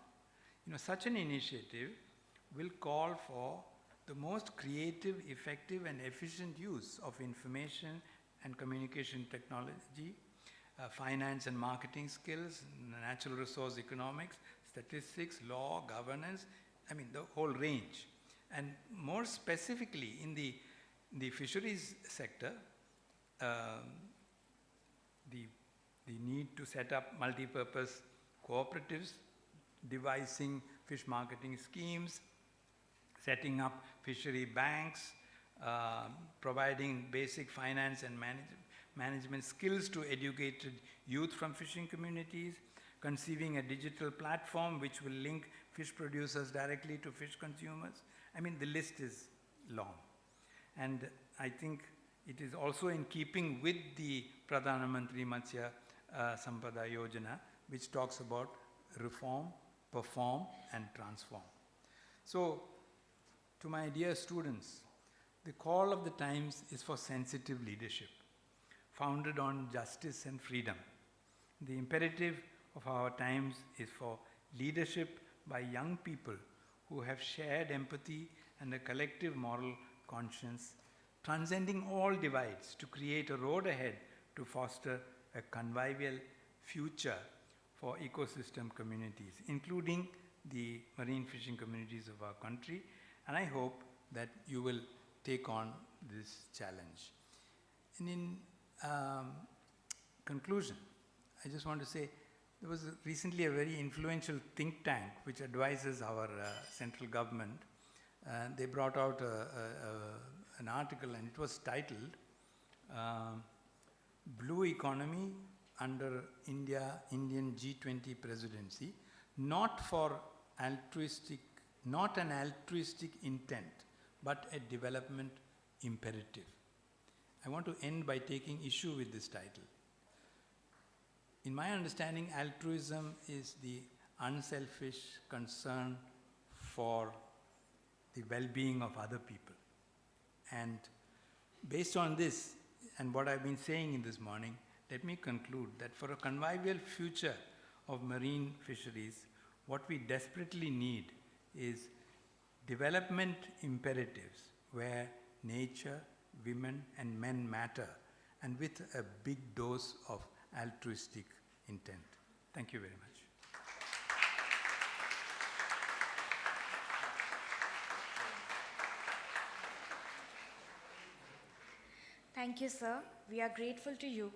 Such an initiative will call for the most creative, effective, and efficient use of information and communication technology, finance and marketing skills, natural resource economics, statistics, law, governance, the whole range. And more specifically, in the fisheries sector, the need to set up multi-purpose cooperatives, devising fish marketing schemes, setting up fishery banks, providing basic finance and management skills to educated youth from fishing communities, conceiving a digital platform which will link fish producers directly to fish consumers. I mean, the list is long. And I think it is also in keeping with the Pradhana Mantri Matsya Sampada Yojana, which talks about reform, perform, and transform. So, to my dear students, the call of the times is for sensitive leadership, founded on justice and freedom. The imperative of our times is for leadership by young people who have shared empathy and a collective moral conscience, transcending all divides to create a road ahead to foster a convivial future for ecosystem communities, including the marine fishing communities of our country. And I hope that you will take on this challenge. And in conclusion, I just want to say, there was recently a very influential think tank which advises our central government. They brought out an article, and it was titled Blue Economy under Indian G20 Presidency, not an altruistic intent, but a development imperative. I want to end by taking issue with this title. In my understanding, altruism is the unselfish concern for the well-being of other people. And based on this, and what I've been saying in this morning, let me conclude that for a convivial future of marine fisheries, what we desperately need is development imperatives where nature, women, and men matter, and with a big dose of altruistic intent. Thank you very much. Thank you, sir. We are grateful to you.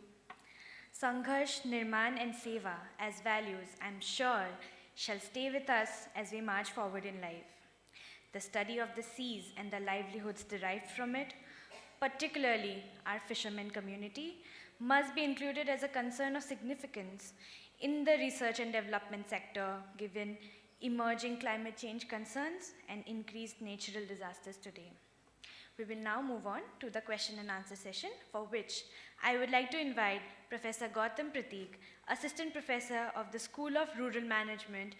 Sangharsh, Nirman, and Seva as values, I'm sure, shall stay with us as we march forward in life. The study of the seas and the livelihoods derived from it, particularly our fishermen community, must be included as a concern of significance in the research and development sector, given emerging climate change concerns and increased natural disasters today. We will now move on to the question and answer session, for which I would like to invite Professor Gautam Prateek, Assistant Professor of the School of Rural Management,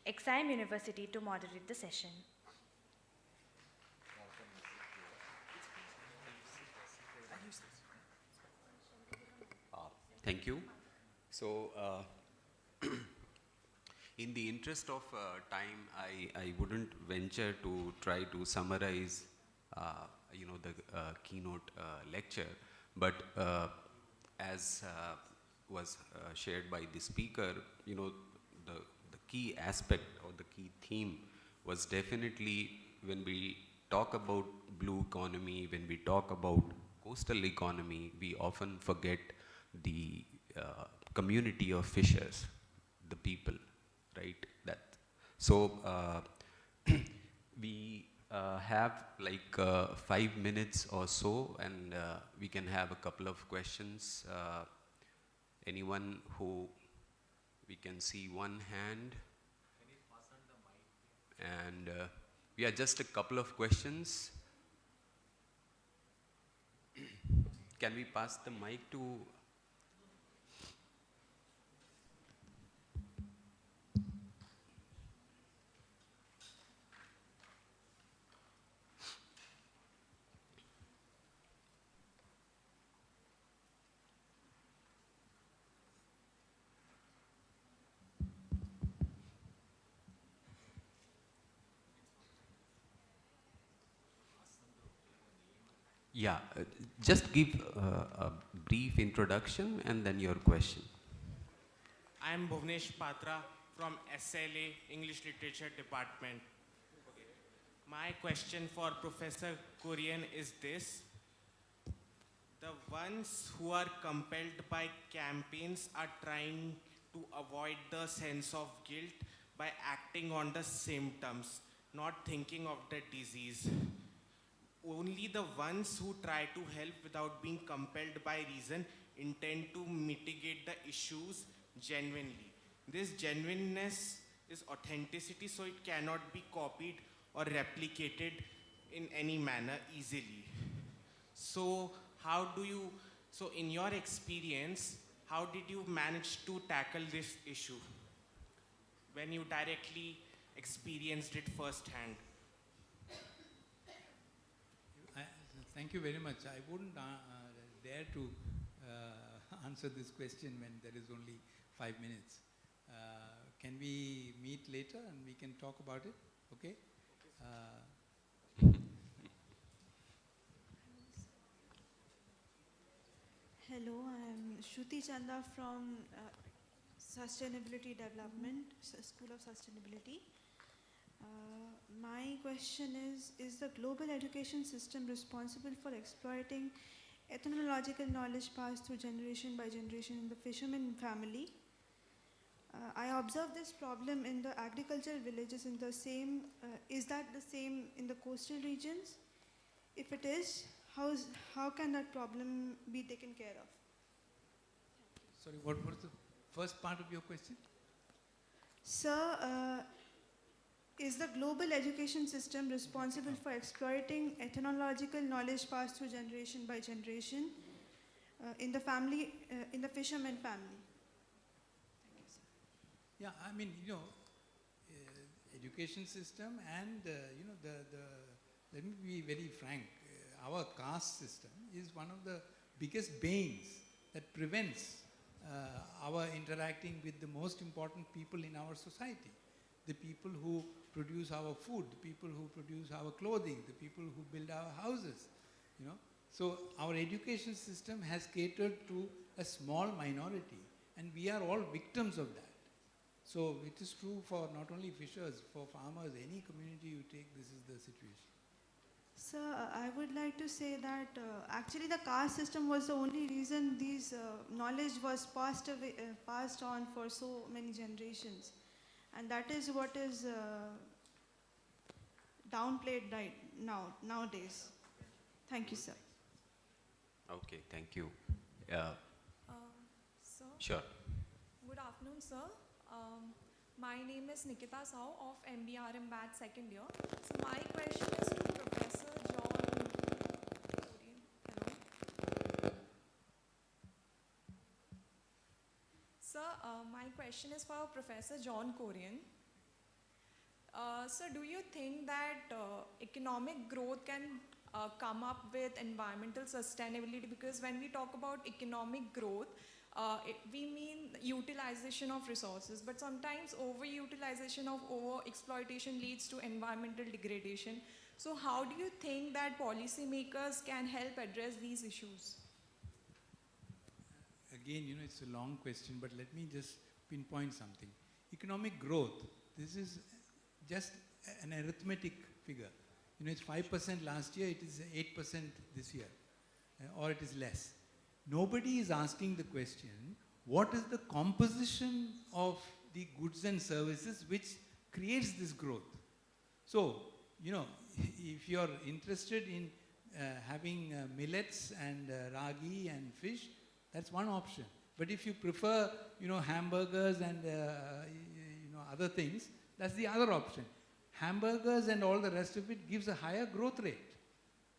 XIM University, to moderate the session. Thank you. So, in the interest of time, I wouldn't venture to try to summarize, the keynote lecture, but as was shared by the speaker, the key aspect or the key theme was definitely when we talk about blue economy, when we talk about coastal economy, we often forget the community of fishers, the people, right? We have like 5 minutes or so, and we can have a couple of questions. Anyone who, we can see one hand. Can you pass on the mic? And yeah, just a couple of questions. Can we pass the mic to? Yeah, just give a brief introduction and then your question. I am Bhuvnesh Patra from SLA, English Literature Department. My question for Professor Kurian is this. The ones who are compelled by campaigns are trying to avoid the sense of guilt by acting on the symptoms, not thinking of the disease. Only the ones who try to help without being compelled by reason intend to mitigate the issues genuinely. This genuineness is authenticity, so it cannot be copied or replicated in any manner easily. So, in your experience, how did you manage to tackle this issue when you directly experienced it firsthand? Thank you very much. I wouldn't dare to answer this question when there is only 5 minutes. Can we meet later and we can talk about it? Okay? Hello, I am Shruti Chanda from Sustainability Development, School of Sustainability. My question is the global education system responsible for exploiting ethnological knowledge passed through generation by generation in the fisherman family? I observe this problem in the agricultural villages in the same, is that the same in the coastal regions? If it is, how can that problem be taken care of? Sorry, what was the first part of your question? Sir, is the global education system responsible for exploiting ethnological knowledge passed through generation by generation in the family, in the fisherman family? Thank you, sir. Yeah, I mean, education system and, let me be very frank, our caste system is one of the biggest banes that prevents our interacting with the most important people in our society. The people who produce our food, the people who produce our clothing, the people who build our houses, So our education system has catered to a small minority, and we are all victims of that. So it is true for not only fishers, for farmers, any community you take, this is the situation. Sir, I would like to say that actually the caste system was the only reason these knowledge was passed on for so many generations. And that is what is downplayed right nowadays. Thank you, sir. Okay, thank you. Sir, Sure. good afternoon, sir. My name is Nikita Sao of MBRM Batch second year. So my question is to Professor John Korean. Hello. Sir, my question is for Professor John Korean. Sir, do you think that economic growth can come up with environmental sustainability? Because when we talk about economic growth, we mean utilization of resources, but sometimes overutilization of over-exploitation leads to environmental degradation. So how do you think that policymakers can help address these issues? Again, it's a long question, but let me just pinpoint something. Economic growth, this is just an arithmetic figure. It's 5% last year, it is 8% this year, or it is less. Nobody is asking the question, what is the composition of the goods and services which creates this growth? So, if you're interested in having millets and ragi and fish, that's one option. But if you prefer, hamburgers and, other things, that's the other option. Hamburgers and all the rest of it gives a higher growth rate.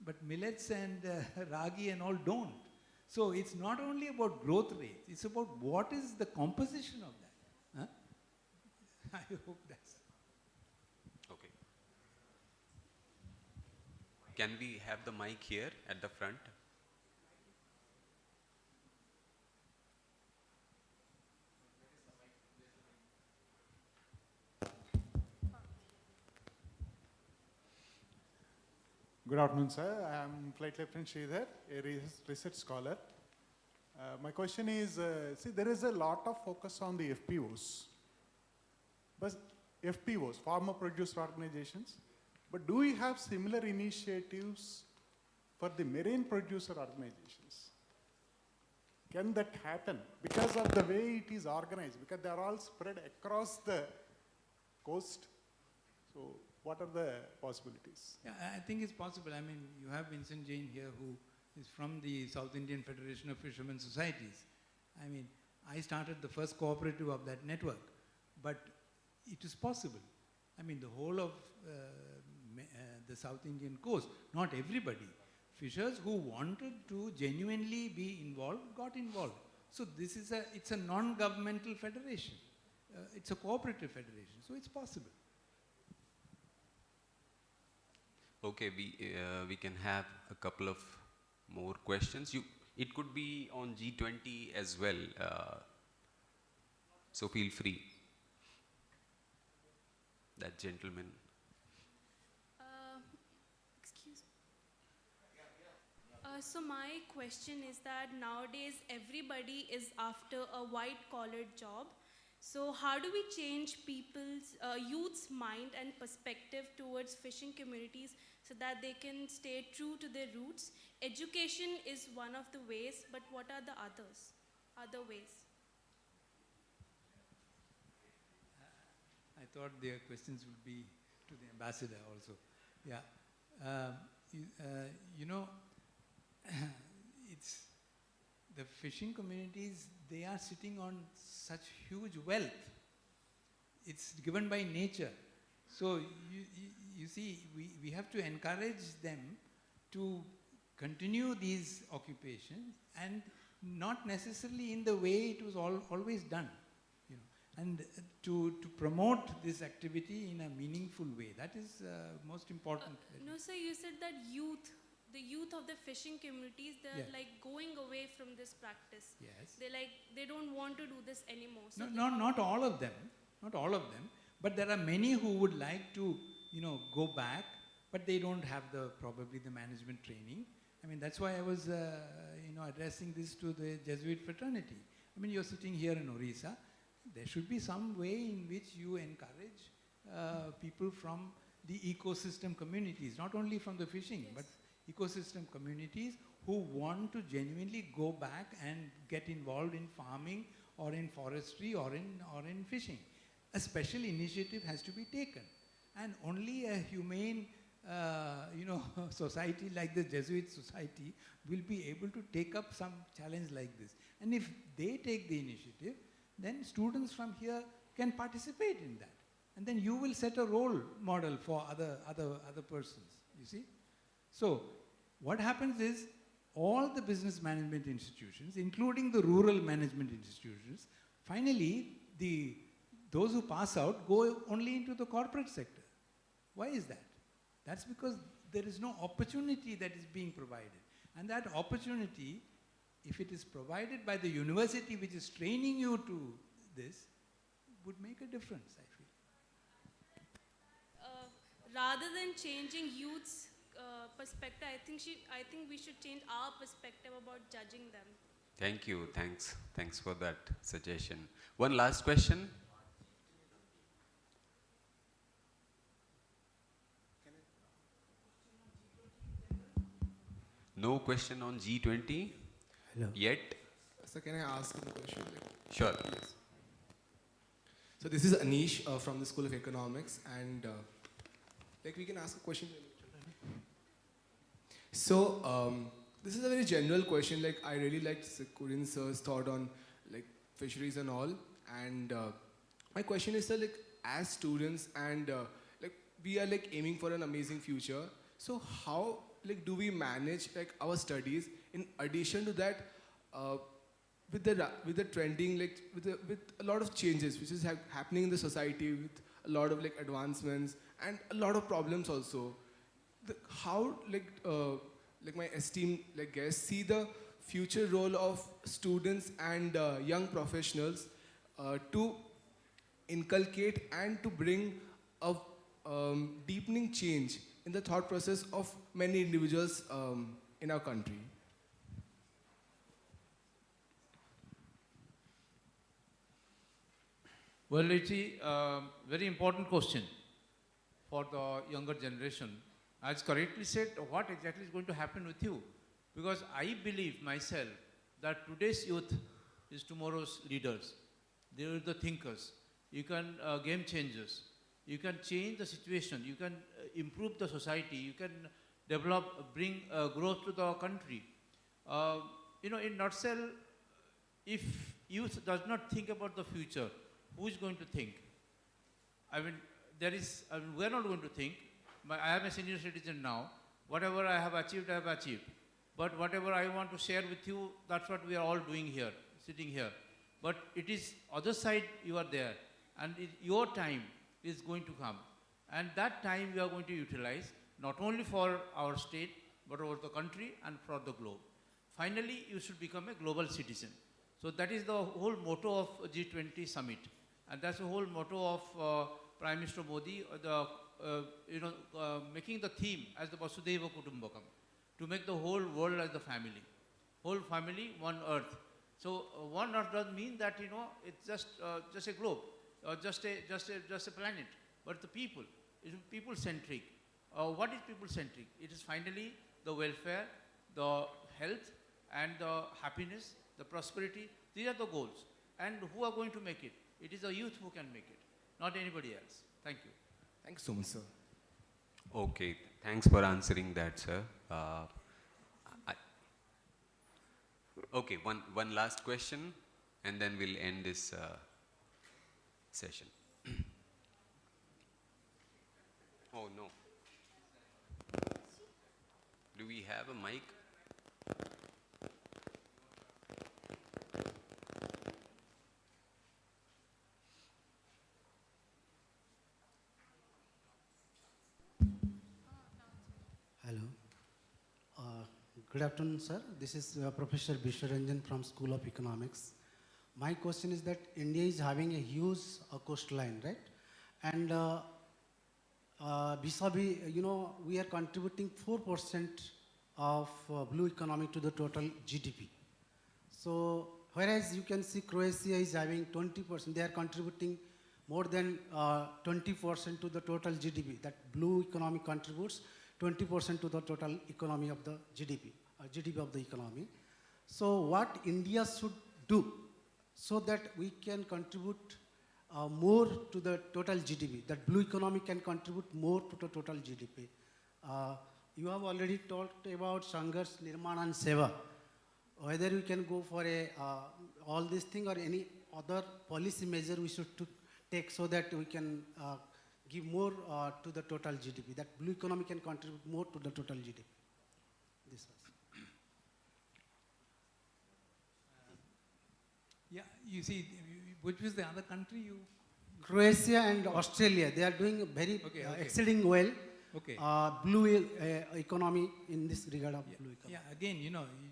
But millets and ragi and all don't. So it's not only about growth rate, it's about what is the composition of that. Huh? I hope that's... Okay. Can we have the mic here at the front? Good afternoon, sir. I am Flight Lieutenant Sridhar, a research scholar. My question is, there is a lot of focus on the FPOs. But FPOs, farmer producer organizations, but do we have similar initiatives for the marine producer organizations? Can that happen? Because of the way it is organized, because they are all spread across the coast. So what are the possibilities? Yeah, I think it's possible. I mean, you have Vincent Jain here who is from the South Indian Federation of Fishermen Societies. I mean, I started the first cooperative of that network, but it is possible. I mean, the whole of the South Indian coast, not everybody. Fishers who wanted to genuinely be involved got involved. So this is it's a non-governmental federation. It's a cooperative federation, so it's possible. Okay, we can have a couple of more questions. It could be on G20 as well, so feel free. That gentleman. Excuse me. So my question is that nowadays everybody is after a white-collared job. So how do we change people's, youth's mind and perspective towards fishing communities so that they can stay true to their roots? Education is one of the ways, but what are the other ways? I thought their questions would be to the ambassador also. Yeah, you know, it's the fishing communities, they are sitting on such huge wealth. It's given by nature. So you see, we have to encourage them to continue these occupations and not necessarily in the way it was always done. You know, and to promote this activity in a meaningful way. That is most important. No, sir, you said that the youth of the fishing communities, they're like going away from this practice. Yes. They don't want to do this anymore. So Not all of them, not all of them, but there are many who would like to, you know, go back, but they don't have probably the management training. I mean, that's why I was, you know, addressing this to the Jesuit fraternity. I mean, you're sitting here in Orissa. There should be some way in which you encourage people from the ecosystem communities, not only from the fishing, but ecosystem communities who want to genuinely go back and get involved in farming or in forestry or in fishing. A special initiative has to be taken, and only a humane you know, society like the Jesuit society will be able to take up some challenge like this. And if they take the initiative, then students from here can participate in that. And then you will set a role model for other persons, you see. So what happens is all the business management institutions, including the rural management institutions, finally those who pass out go only into the corporate sector. Why is that? That's because there is no opportunity that is being provided. And that opportunity, if it is provided by the university which is training you to this, would make a difference, I feel. Rather than changing youth's perspective, I think we should change our perspective about judging them. Thank you. Thanks for that suggestion. One last question. No question on G20 yet. So can I ask the question? Sure. Yes. So this is Anish from the School of Economics, and like we can ask a question. So this is a very general question. Like I really liked Korean sir's thought on like fisheries and all, and my question is, sir, like as students and like we are like aiming for an amazing future. So how like do we manage like our studies in addition to that with the trending, like with a lot of changes which is happening in the society, with a lot of like advancements and a lot of problems also. How like my esteemed like guests see the future role of students and young professionals to inculcate and to bring a deepening change in the thought process of many individuals in our country. Well, it's a very important question for the younger generation. As correctly said, what exactly is going to happen with you? Because I believe myself that today's youth is tomorrow's leaders. They are the thinkers. You can game changers. you can change the situation, you can improve the society, you can develop, bring growth to the country. In nutshell, if youth does not think about the future, who is going to think? We are not going to think. I am a senior citizen now. Whatever I have achieved, I have achieved. But whatever I want to share with you, that's what we are all doing here, sitting here. But it is other side you are there, and your time is going to come. And that time we are going to utilize, not only for our state, but over the country and for the globe. Finally, you should become a global citizen. So that is the whole motto of G20 summit. And that's the whole motto of Prime Minister Modi, making the theme as the Vasudhaiva Kutumbakam, to make the whole world as the family. Whole family, one earth. So one earth doesn't mean that, it's just a globe, or just a planet, but the people. It is people-centric. What is people-centric? It is finally the welfare, the health, and the happiness, the prosperity. These are the goals. And who are going to make it? It is the youth who can make it, not anybody else. Thank you. Thank you so much, sir. Okay, thanks for answering that, sir. Okay, one last question, and then we'll end this session. Oh no. Do we have a mic? Hello. Good afternoon, sir. This is Professor Vishwaranjan from School of Economics. My question is that India is having a huge coastline, right? And vis-a-vis, we are contributing 4% of blue economy to the total GDP. So, whereas you can see Croatia is having 20%, they are contributing more than 20% to the total GDP. That blue economy contributes 20% to the total economy of the GDP, GDP of the economy. So what India should do so that we can contribute more to the total GDP, that blue economy can contribute more to the total GDP. You have already talked about Sangharsh, Nirman and Seva. Whether we can go for all this thing or any other policy measure we should take so that we can give more to the total GDP, that blue economy can contribute more to the total GDP. This was. Yeah, you see, which was the other country you? Croatia and Australia, they are doing very exceeding well. Okay. Blue economy in this regard of blue economy. Yeah, again,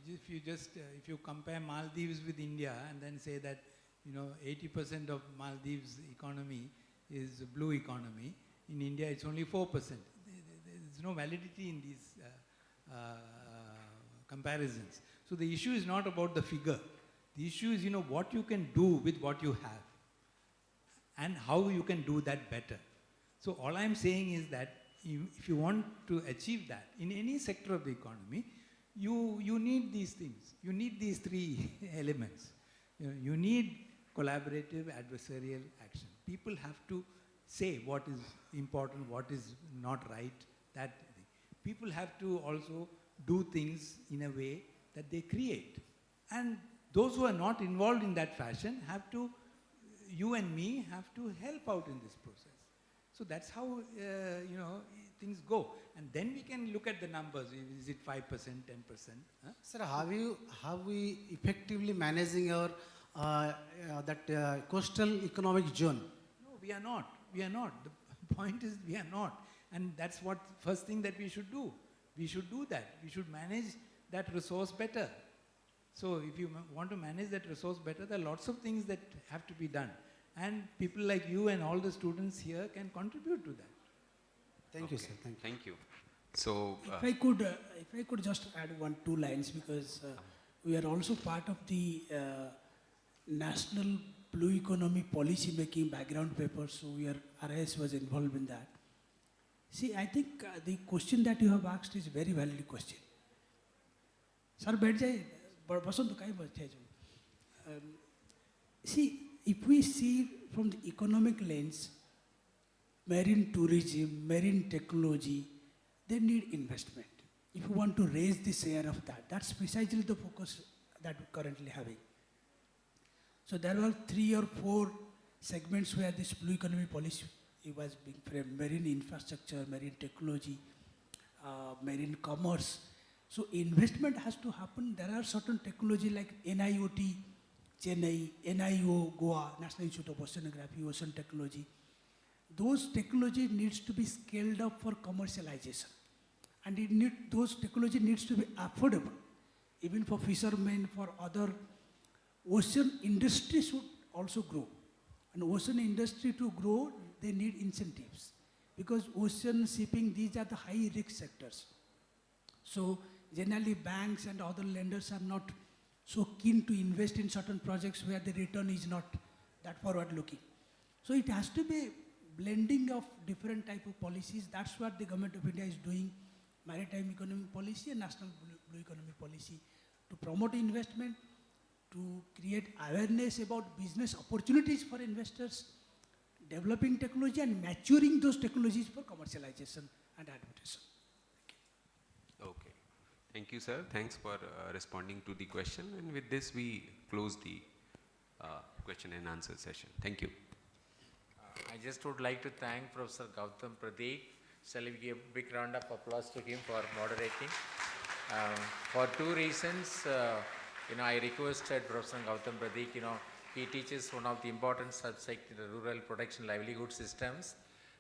if you compare Maldives with India and then say that, 80% of Maldives economy is blue economy. In India, it's only 4%. There's no validity in these comparisons. So the issue is not about the figure. The issue is, what you can do with what you have and how you can do that better. So all I'm saying is that if you want to achieve that in any sector of the economy, you need these things. You need these three elements. You need collaborative adversarial action. People have to say what is important, what is not right, that thing. People have to also do things in a way that they create. And those who are not involved in that fashion have to, you and me have to help out in this process. So that's how, things go. And then we can look at the numbers. Is it 5%, 10%? Huh? Sir, how we effectively managing our coastal economic zone? No, we are not. We are not. The point is we are not. And that's what first thing that we should do. We should do that. We should manage that resource better. So if you want to manage that resource better, there are lots of things that have to be done. And people like you and all the students here can contribute to that. Thank you, sir. Thank you. So, if I could just add 2 lines, because we are also part of the National Blue Economy Policy Making background paper, so RIS was involved in that. See, I think the question that you have asked is a very valid question. Sir, see, if we see from the economic lens, marine tourism, marine technology, they need investment. If you want to raise the share of that, that's precisely the focus that we're currently having. So there were 3 or 4 segments where this blue economy policy was being framed: marine infrastructure, marine technology, marine commerce. So investment has to happen. There are certain technology like NIOT, Chennai, NIO, Goa, National Institute of Oceanography, Ocean Technology. Those technology needs to be scaled up for commercialization. And those technology needs to be affordable, even for fishermen, for other. Ocean industry should also grow. And ocean industry to grow, they need incentives. Because ocean shipping, these are the high risk sectors. So generally banks and other lenders are not so keen to invest in certain projects where the return is not that forward looking. So it has to be blending of different type of policies. That's what the government of India is doing, maritime economic policy and national blue economy policy, to promote investment, to create awareness about business opportunities for investors, developing technology and maturing those technologies for commercialization and adaptation. Okay. Thank you, sir. Thanks for responding to the question. And with this, we close the question and answer session. Thank you. I just would like to thank Professor Gautam Pradeep. Shall we give a big round of applause to him for moderating? For 2 reasons, I requested Professor Gautam Pradeep, he teaches one of the important subjects in the rural protection livelihood systems.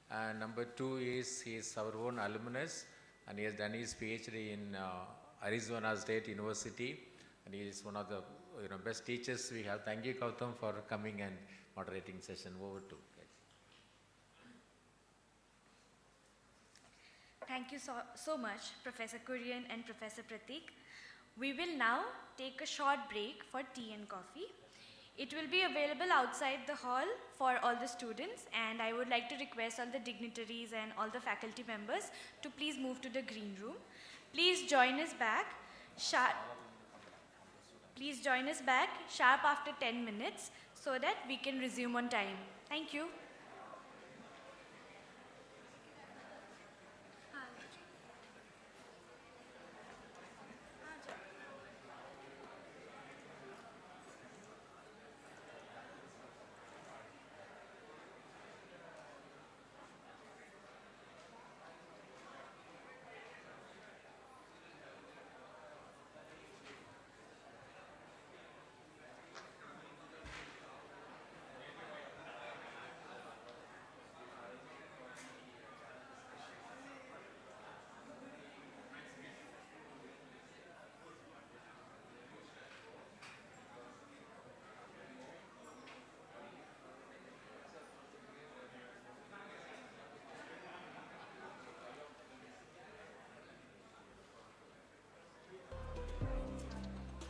And number 2 is he is our own alumnus, and he has done his PhD in Arizona State University, and he is one of the best teachers we have. Thank you, Gautam, for coming and moderating session. Over to you. Thank you so much, Professor Kurian and Professor Pratik. We will now take a short break for tea and coffee. It will be available outside the hall for all the students, and I would like to request all the dignitaries and all the faculty members to please move to the green room. Please join us back sharp after 10 minutes so that we can resume on time. Thank you.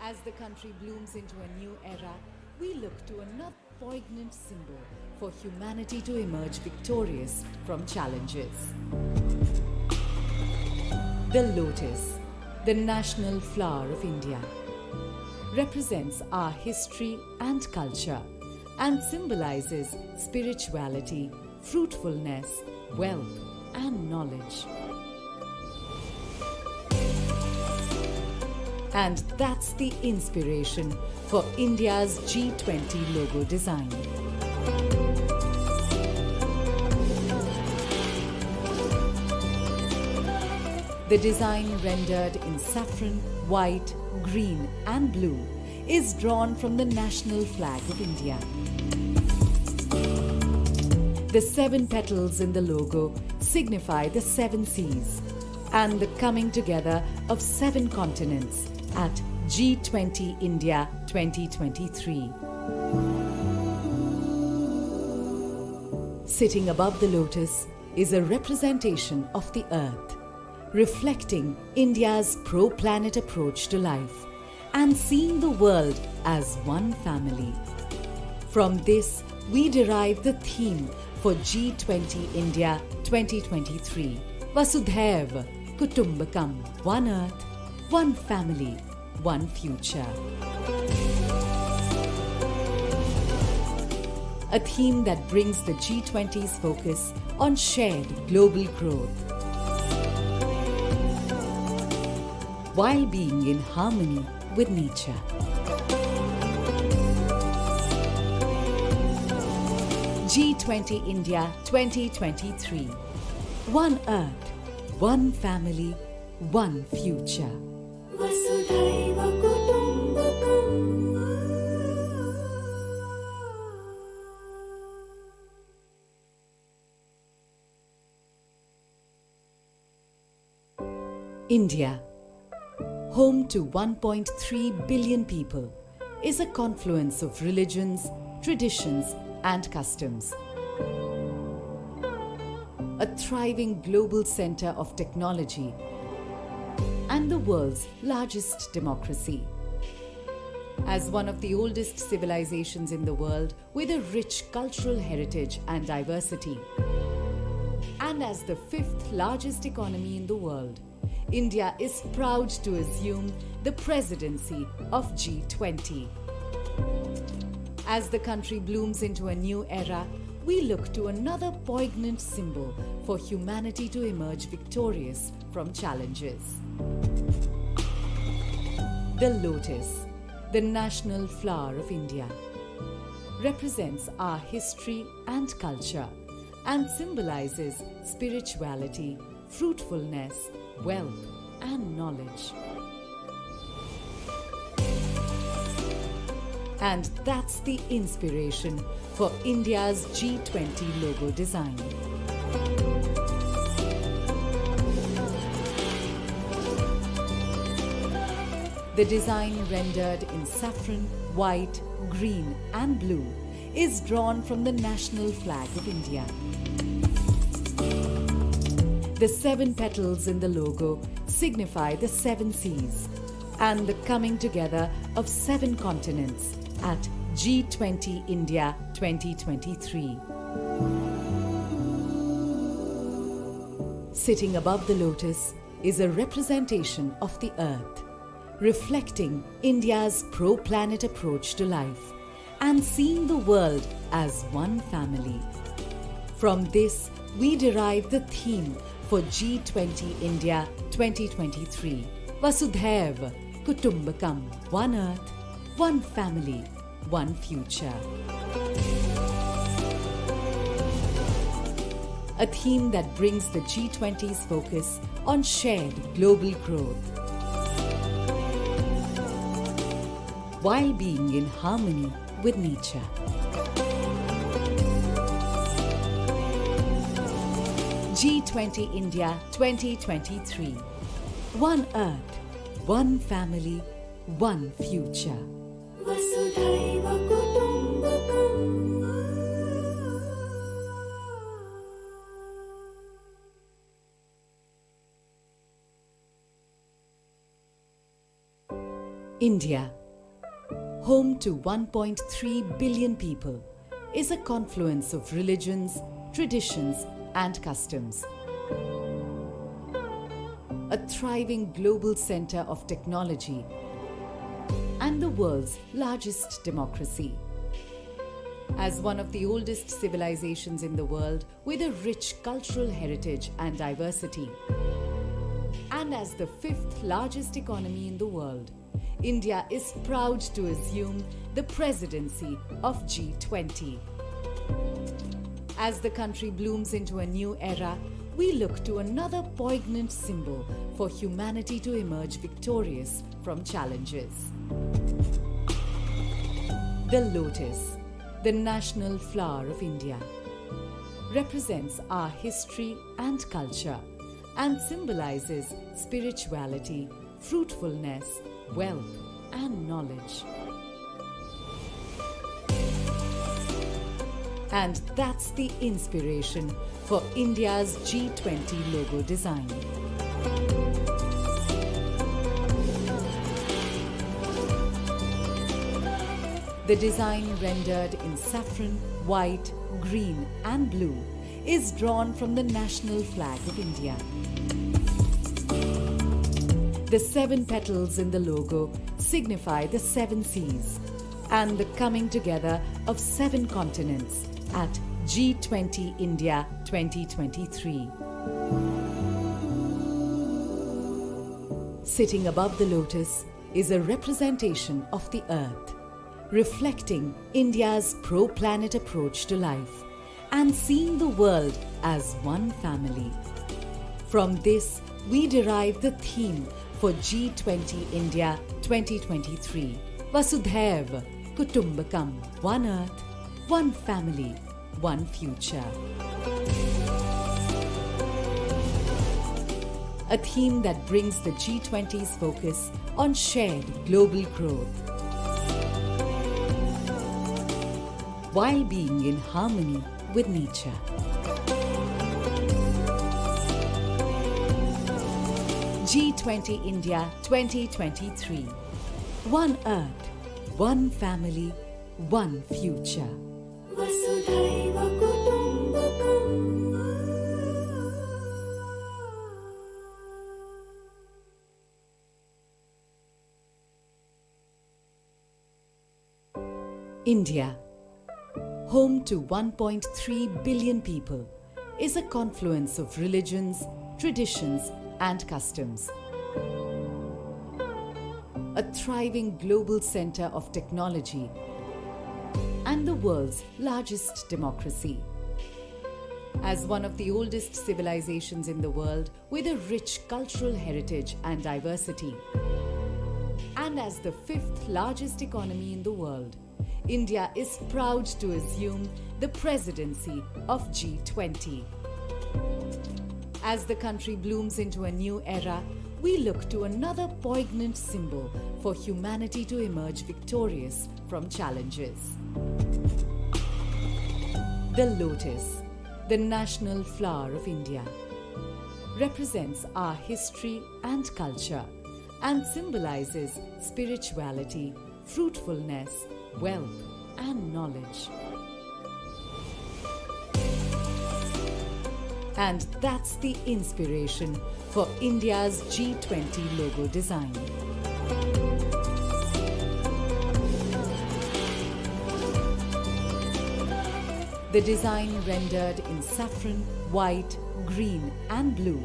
As the country blooms into a new era, we look to another poignant symbol for humanity to emerge victorious from challenges. The lotus, the national flower of India, represents our history and culture and symbolizes spirituality, fruitfulness, wealth, and knowledge. And that's the inspiration for India's G20 logo design. The design, rendered in saffron, white, green, and blue, is drawn from the national flag of India. The 7 petals in the logo signify the 7 seas and the coming together of 7 continents at G20 India 2023. Sitting above the lotus is a representation of the earth, reflecting India's pro-planet approach to life and seeing the world as one family. From this, we derive the theme for G20 India 2023, Vasudhaiva Kutumbakam, one earth, one family, one future. A theme that brings the G20's focus on shared global growth, while being in harmony with nature. G20 India 2023. One Earth, one family, one future. वसुधैव कुटुम्बकम् India, home to 1.3 billion people, is a confluence of religions, traditions, and customs. A thriving global center of technology and the world's largest democracy. As one of the oldest civilizations in the world with a rich cultural heritage and diversity, and as the fifth largest economy in the world, India is proud to assume the presidency of G20. As the country blooms into a new era, we look to another poignant symbol for humanity to emerge victorious from challenges. The lotus, the national flower of India, represents our history and culture and symbolizes spirituality, fruitfulness, wealth, and knowledge. And that's the inspiration for India's G20 logo design. The design, rendered in saffron, white, green, and blue, is drawn from the national flag of India. The 7 petals in the logo signify the 7 seas and the coming together of 7 continents at G20 India 2023. Sitting above the lotus is a representation of the earth, reflecting India's pro-planet approach to life and seeing the world as one family. From this, we derive the theme for G20 India 2023, Vasudhaiva Kutumbakam, one earth, one family, one future. A theme that brings the G20's focus on shared global growth, while being in harmony with nature. G20 India 2023. One earth, one family, one future. वसुधैव कुटुम्बकम् India, home to 1.3 billion people, is a confluence of religions, traditions, and customs. A thriving global center of technology and the world's largest democracy. As one of the oldest civilizations in the world with a rich cultural heritage and diversity, and as the 5th largest economy in the world, India is proud to assume the presidency of G20. As the country blooms into a new era, we look to another poignant symbol for humanity to emerge victorious from challenges. The lotus, the national flower of India, represents our history and culture and symbolizes spirituality, fruitfulness, wealth, and knowledge. And that's the inspiration for India's G20 logo design. The design, rendered in saffron, white, green, and blue, is drawn from the national flag of India. The 7 petals in the logo signify the 7 seas and the coming together of 7 continents at G20 India 2023. Sitting above the lotus is a representation of the earth, reflecting India's pro-planet approach to life and seeing the world as one family. From this, we derive the theme for G20 India 2023, Vasudhaiva Kutumbakam, one earth, one family, one future. A theme that brings the G20's focus on shared global growth, while being in harmony with nature. G20 India 2023. One earth, one family, one future. Vasudhaiva Kutumbakam. India, home to 1.3 billion people, is a confluence of religions, traditions, and customs. A thriving global center of technology and the world's largest democracy. As one of the oldest civilizations in the world with a rich cultural heritage and diversity, and as the fifth largest economy in the world, India is proud to assume the presidency of G20. As the country blooms into a new era, we look to another poignant symbol for humanity to emerge victorious from challenges. The lotus, the national flower of India, represents our history and culture and symbolizes spirituality, fruitfulness, wealth, and knowledge. And that's the inspiration for India's G20 logo design. The design, rendered in saffron, white, green, and blue,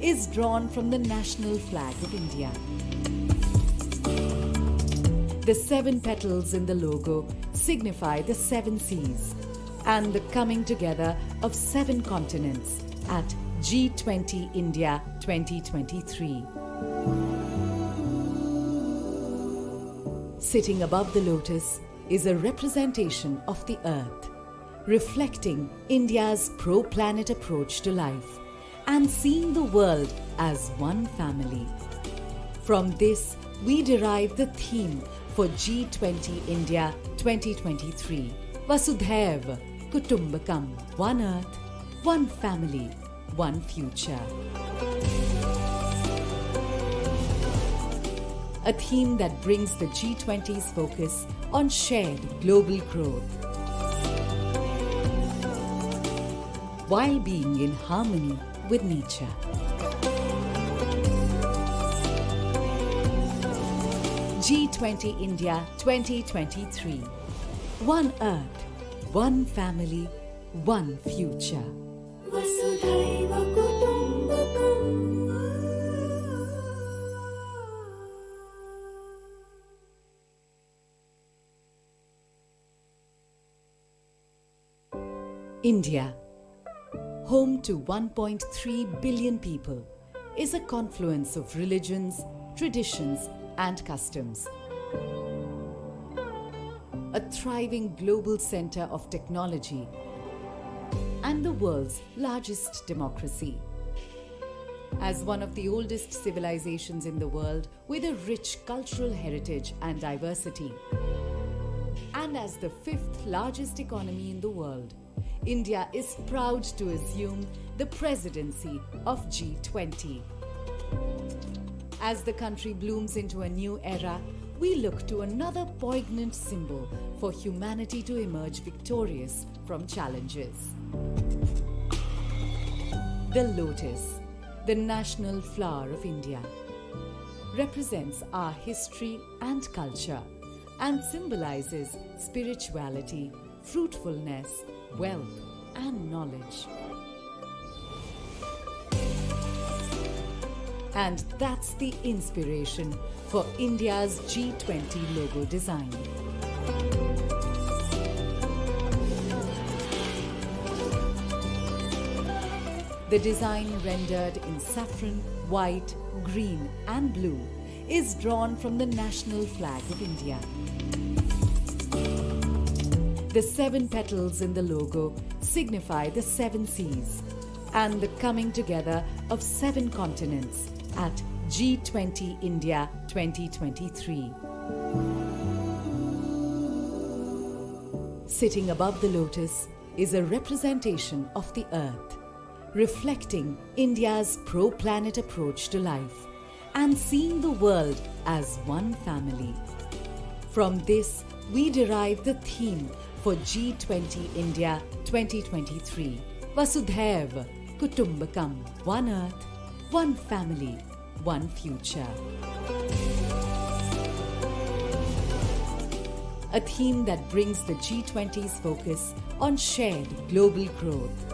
is drawn from the national flag of India. The 7 petals in the logo signify the 7 seas and the coming together of 7 continents at G20 India 2023. Sitting above the lotus is a representation of the earth, reflecting India's pro-planet approach to life and seeing the world as one family. From this, we derive the theme for G20 India 2023, Vasudhaiva Kutumbakam, one earth, one family, one future. A theme that brings the G20's focus on shared global growth, while being in harmony with nature. G20 India 2023. One earth, one family, one future. Vasudhaiva Kutumbakam. India, home to 1.3 billion people, is a confluence of religions, traditions, and customs. A thriving global center of technology and the world's largest democracy. As one of the oldest civilizations in the world with a rich cultural heritage and diversity, and as the 5th largest economy in the world, India is proud to assume the presidency of G20. As the country blooms into a new era, we look to another poignant symbol for humanity to emerge victorious from challenges. The lotus, the national flower of India, represents our history and culture and symbolizes spirituality, fruitfulness, wealth, and knowledge. And that's the inspiration for India's G20 logo design. The design, rendered in saffron, white, green and blue, is drawn from the national flag of India. The 7 petals in the logo signify the 7 seas and the coming together of 7 continents at G20 India 2023. Sitting above the lotus is a representation of the earth, reflecting India's pro-planet approach to life and seeing the world as one family. From this, we derive the theme for G20 India 2023, Vasudhaiva Kutumbakam, one earth, one family, one future. A theme that brings the G20's focus on shared global growth,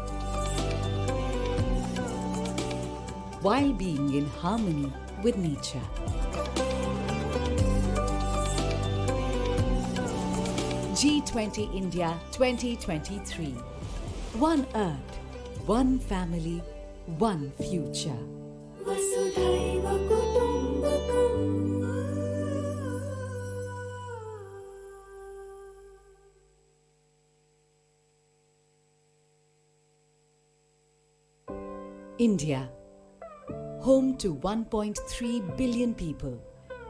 while being in harmony with nature. G20 India 2023. One earth, one family, one future. Vasudhaiva Kutumbakam. India, home to 1.3 billion people,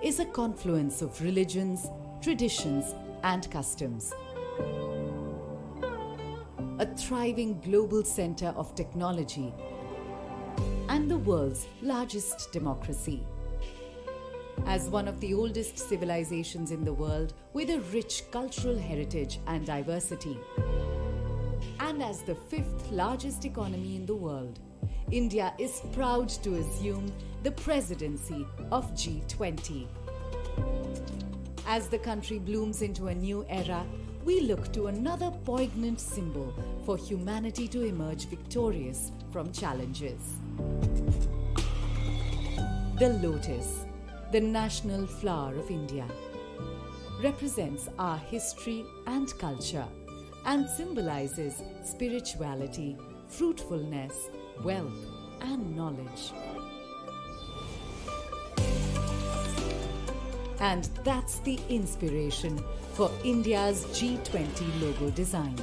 is a confluence of religions, traditions, and customs. A thriving global center of technology and the world's largest democracy. As one of the oldest civilizations in the world with a rich cultural heritage and diversity, and as the 5th largest economy in the world, India is proud to assume the presidency of G20. As the country blooms into a new era, we look to another poignant symbol for humanity to emerge victorious from challenges. The lotus, the national flower of India, represents our history and culture and symbolizes spirituality, fruitfulness, wealth, and knowledge. And that's the inspiration for India's G20 logo design.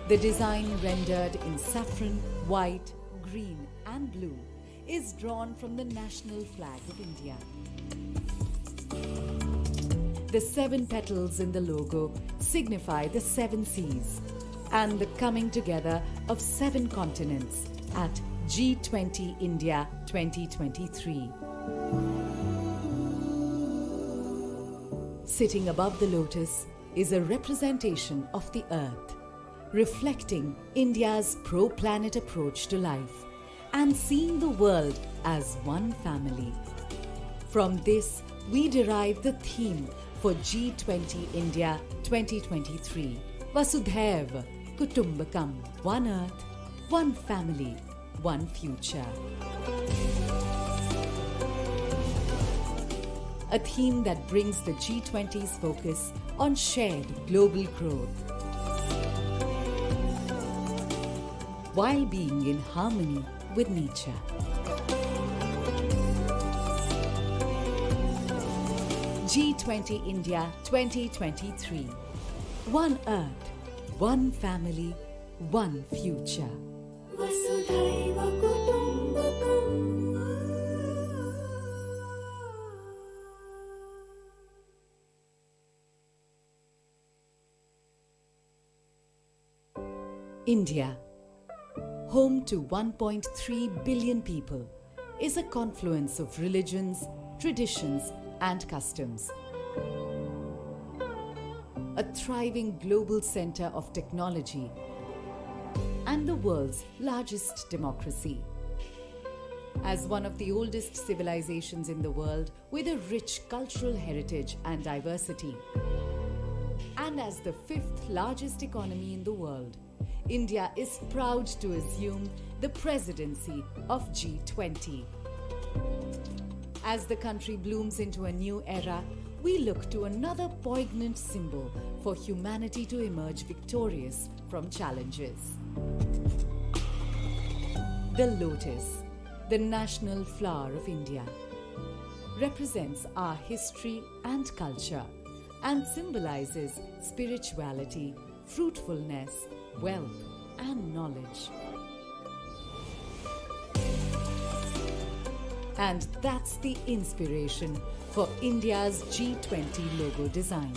The design, rendered in saffron, white, green, and blue, is drawn from the national flag of India. The 7 petals in the logo signify the 7 seas and the coming together of 7 continents at G20 India 2023. Sitting above the lotus is a representation of the earth, reflecting India's pro-planet approach to life and seeing the world as one family. From this, we derive the theme for G20 India 2023, Vasudhaiva Kutumbakam, one earth, one family, one future. A theme that brings the G20's focus on shared global growth, while being in harmony with nature. G20 India 2023. One earth, one family, one future. Vasudhaiva Kutumbakam. India, home to 1.3 billion people, is a confluence of religions, traditions, and customs. A thriving global center of technology and the world's largest democracy. As one of the oldest civilizations in the world with a rich cultural heritage and diversity, and as the fifth largest economy in the world, India is proud to assume the presidency of G20. As the country blooms into a new era, we look to another poignant symbol for humanity to emerge victorious from challenges. The lotus, the national flower of India, represents our history and culture and symbolizes spirituality, fruitfulness, wealth, and knowledge. And that's the inspiration for India's G20 logo design.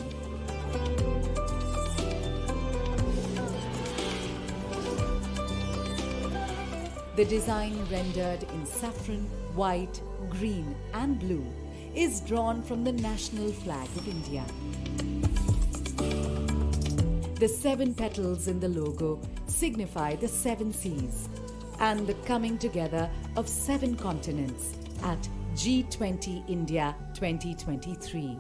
The design, rendered in saffron, white, green, and blue, is drawn from the national flag of India. The 7 petals in the logo signify the 7 seas and the coming together of 7 continents at G20 India 2023.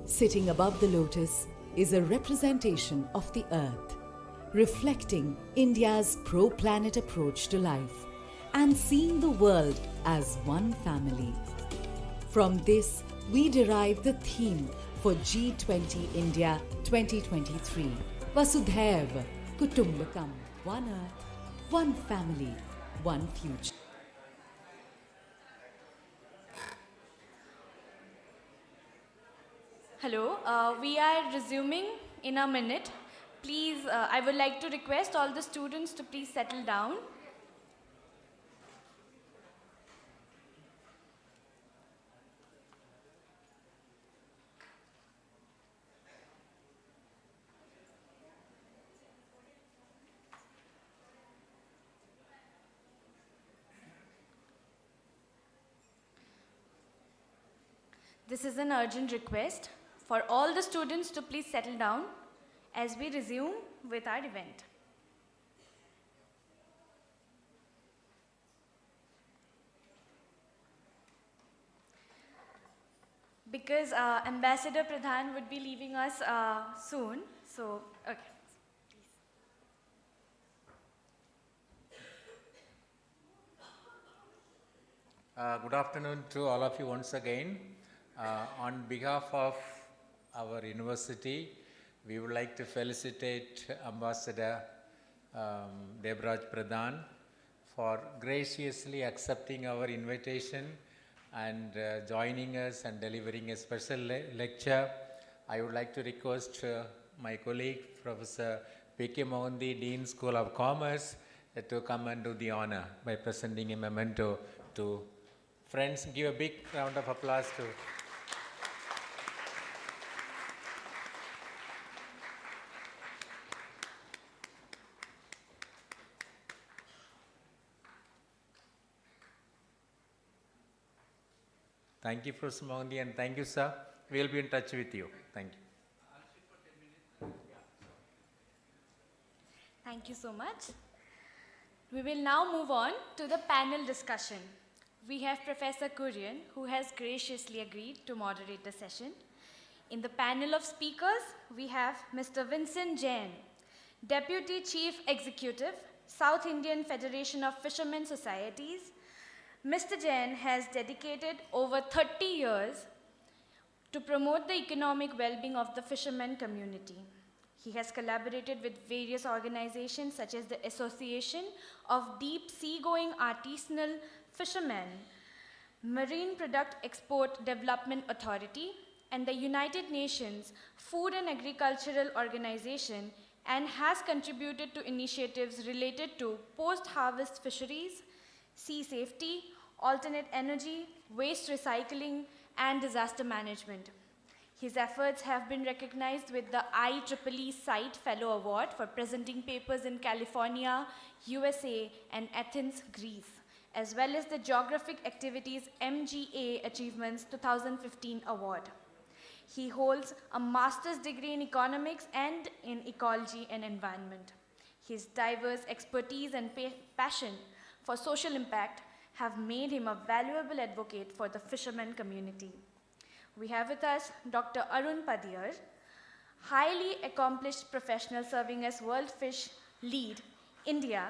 Sitting above the lotus is a representation of the earth, reflecting India's pro-planet approach to life and seeing the world as one family. From this, we derive the theme for G20 India 2023. Vasudhaiva Kutumbakam, one earth, one family, one future. Hello, we are resuming in a minute. Please, I would like to request all the students to please settle down. This is an urgent request for all the students to please settle down as we resume with our event. Because Ambassador Pradhan would be leaving us soon, so, okay. Good afternoon to all of you once again. On behalf of our university, we would like to felicitate Ambassador Debraj Pradhan for graciously accepting our invitation and joining us and delivering a special lecture. I would like to request my colleague, Professor P.K. Mohanty, Dean School of Commerce, to come and do the honor by presenting a memento to friends. Give a big round of applause to Thank you, Professor Mohanty, and thank you, sir. We will be in touch with you. Thank you. Thank you so much. We will now move on to the panel discussion. We have Professor Kurian, who has graciously agreed to moderate the session. In the panel of speakers, we have Mr. Vincent Jain, Deputy Chief Executive, South Indian Federation of Fishermen Societies. Mr. Jain has dedicated over 30 years to promote the economic well-being of the fishermen community. He has collaborated with various organizations such as the Association of Deep Sea-Going Artisanal Fishermen, Marine Product Export Development Authority, and the United Nations Food and Agricultural Organization, and has contributed to initiatives related to post-harvest fisheries, sea safety, alternate energy, waste recycling, and disaster management. His efforts have been recognized with the IEEE Site Fellow Award for presenting papers in California, USA, and Athens, Greece, as well as the Geographic Activities MGA Achievements 2015 Award. He holds a master's degree in economics and in ecology and environment. His diverse expertise and passion for social impact have made him a valuable advocate for the fishermen community. We have with us Dr. Arun Padiyar, highly accomplished professional serving as World Fish Lead, India,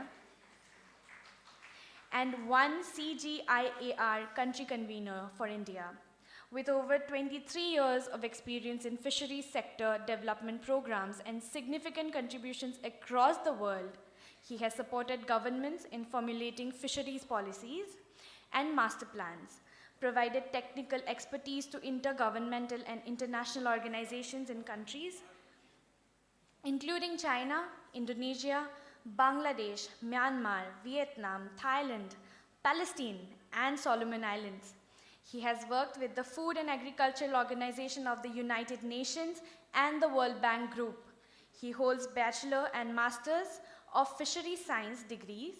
and one CGIAR country convener for India. With over 23 years of experience in fisheries sector development programs and significant contributions across the world, he has supported governments in formulating fisheries policies and master plans, provided technical expertise to intergovernmental and international organizations in countries, including China, Indonesia, Bangladesh, Myanmar, Vietnam, Thailand, Palestine, and Solomon Islands. He has worked with the Food and Agricultural Organization of the United Nations and the World Bank Group. He holds Bachelor and Masters of Fisheries Science degrees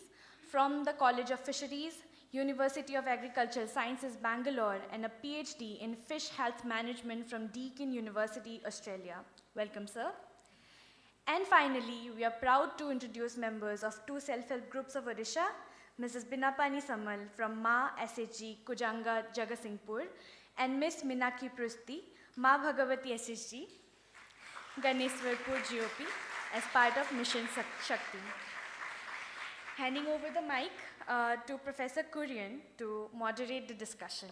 from the College of Fisheries, University of Agricultural Sciences, Bangalore, and a PhD in Fish Health Management from Deakin University, Australia. Welcome, sir. And finally, we are proud to introduce members of two self-help groups of Odisha, Mrs. Binapani Samal from Ma SHG, Kujanga, Jagasinghpur, and Ms. Minaki Prusti, Ma Bhagavati SHG, Ganeshwarpur GOP, as part of Mission Shakti. Handing over the mic to Professor Kurian to moderate the discussion.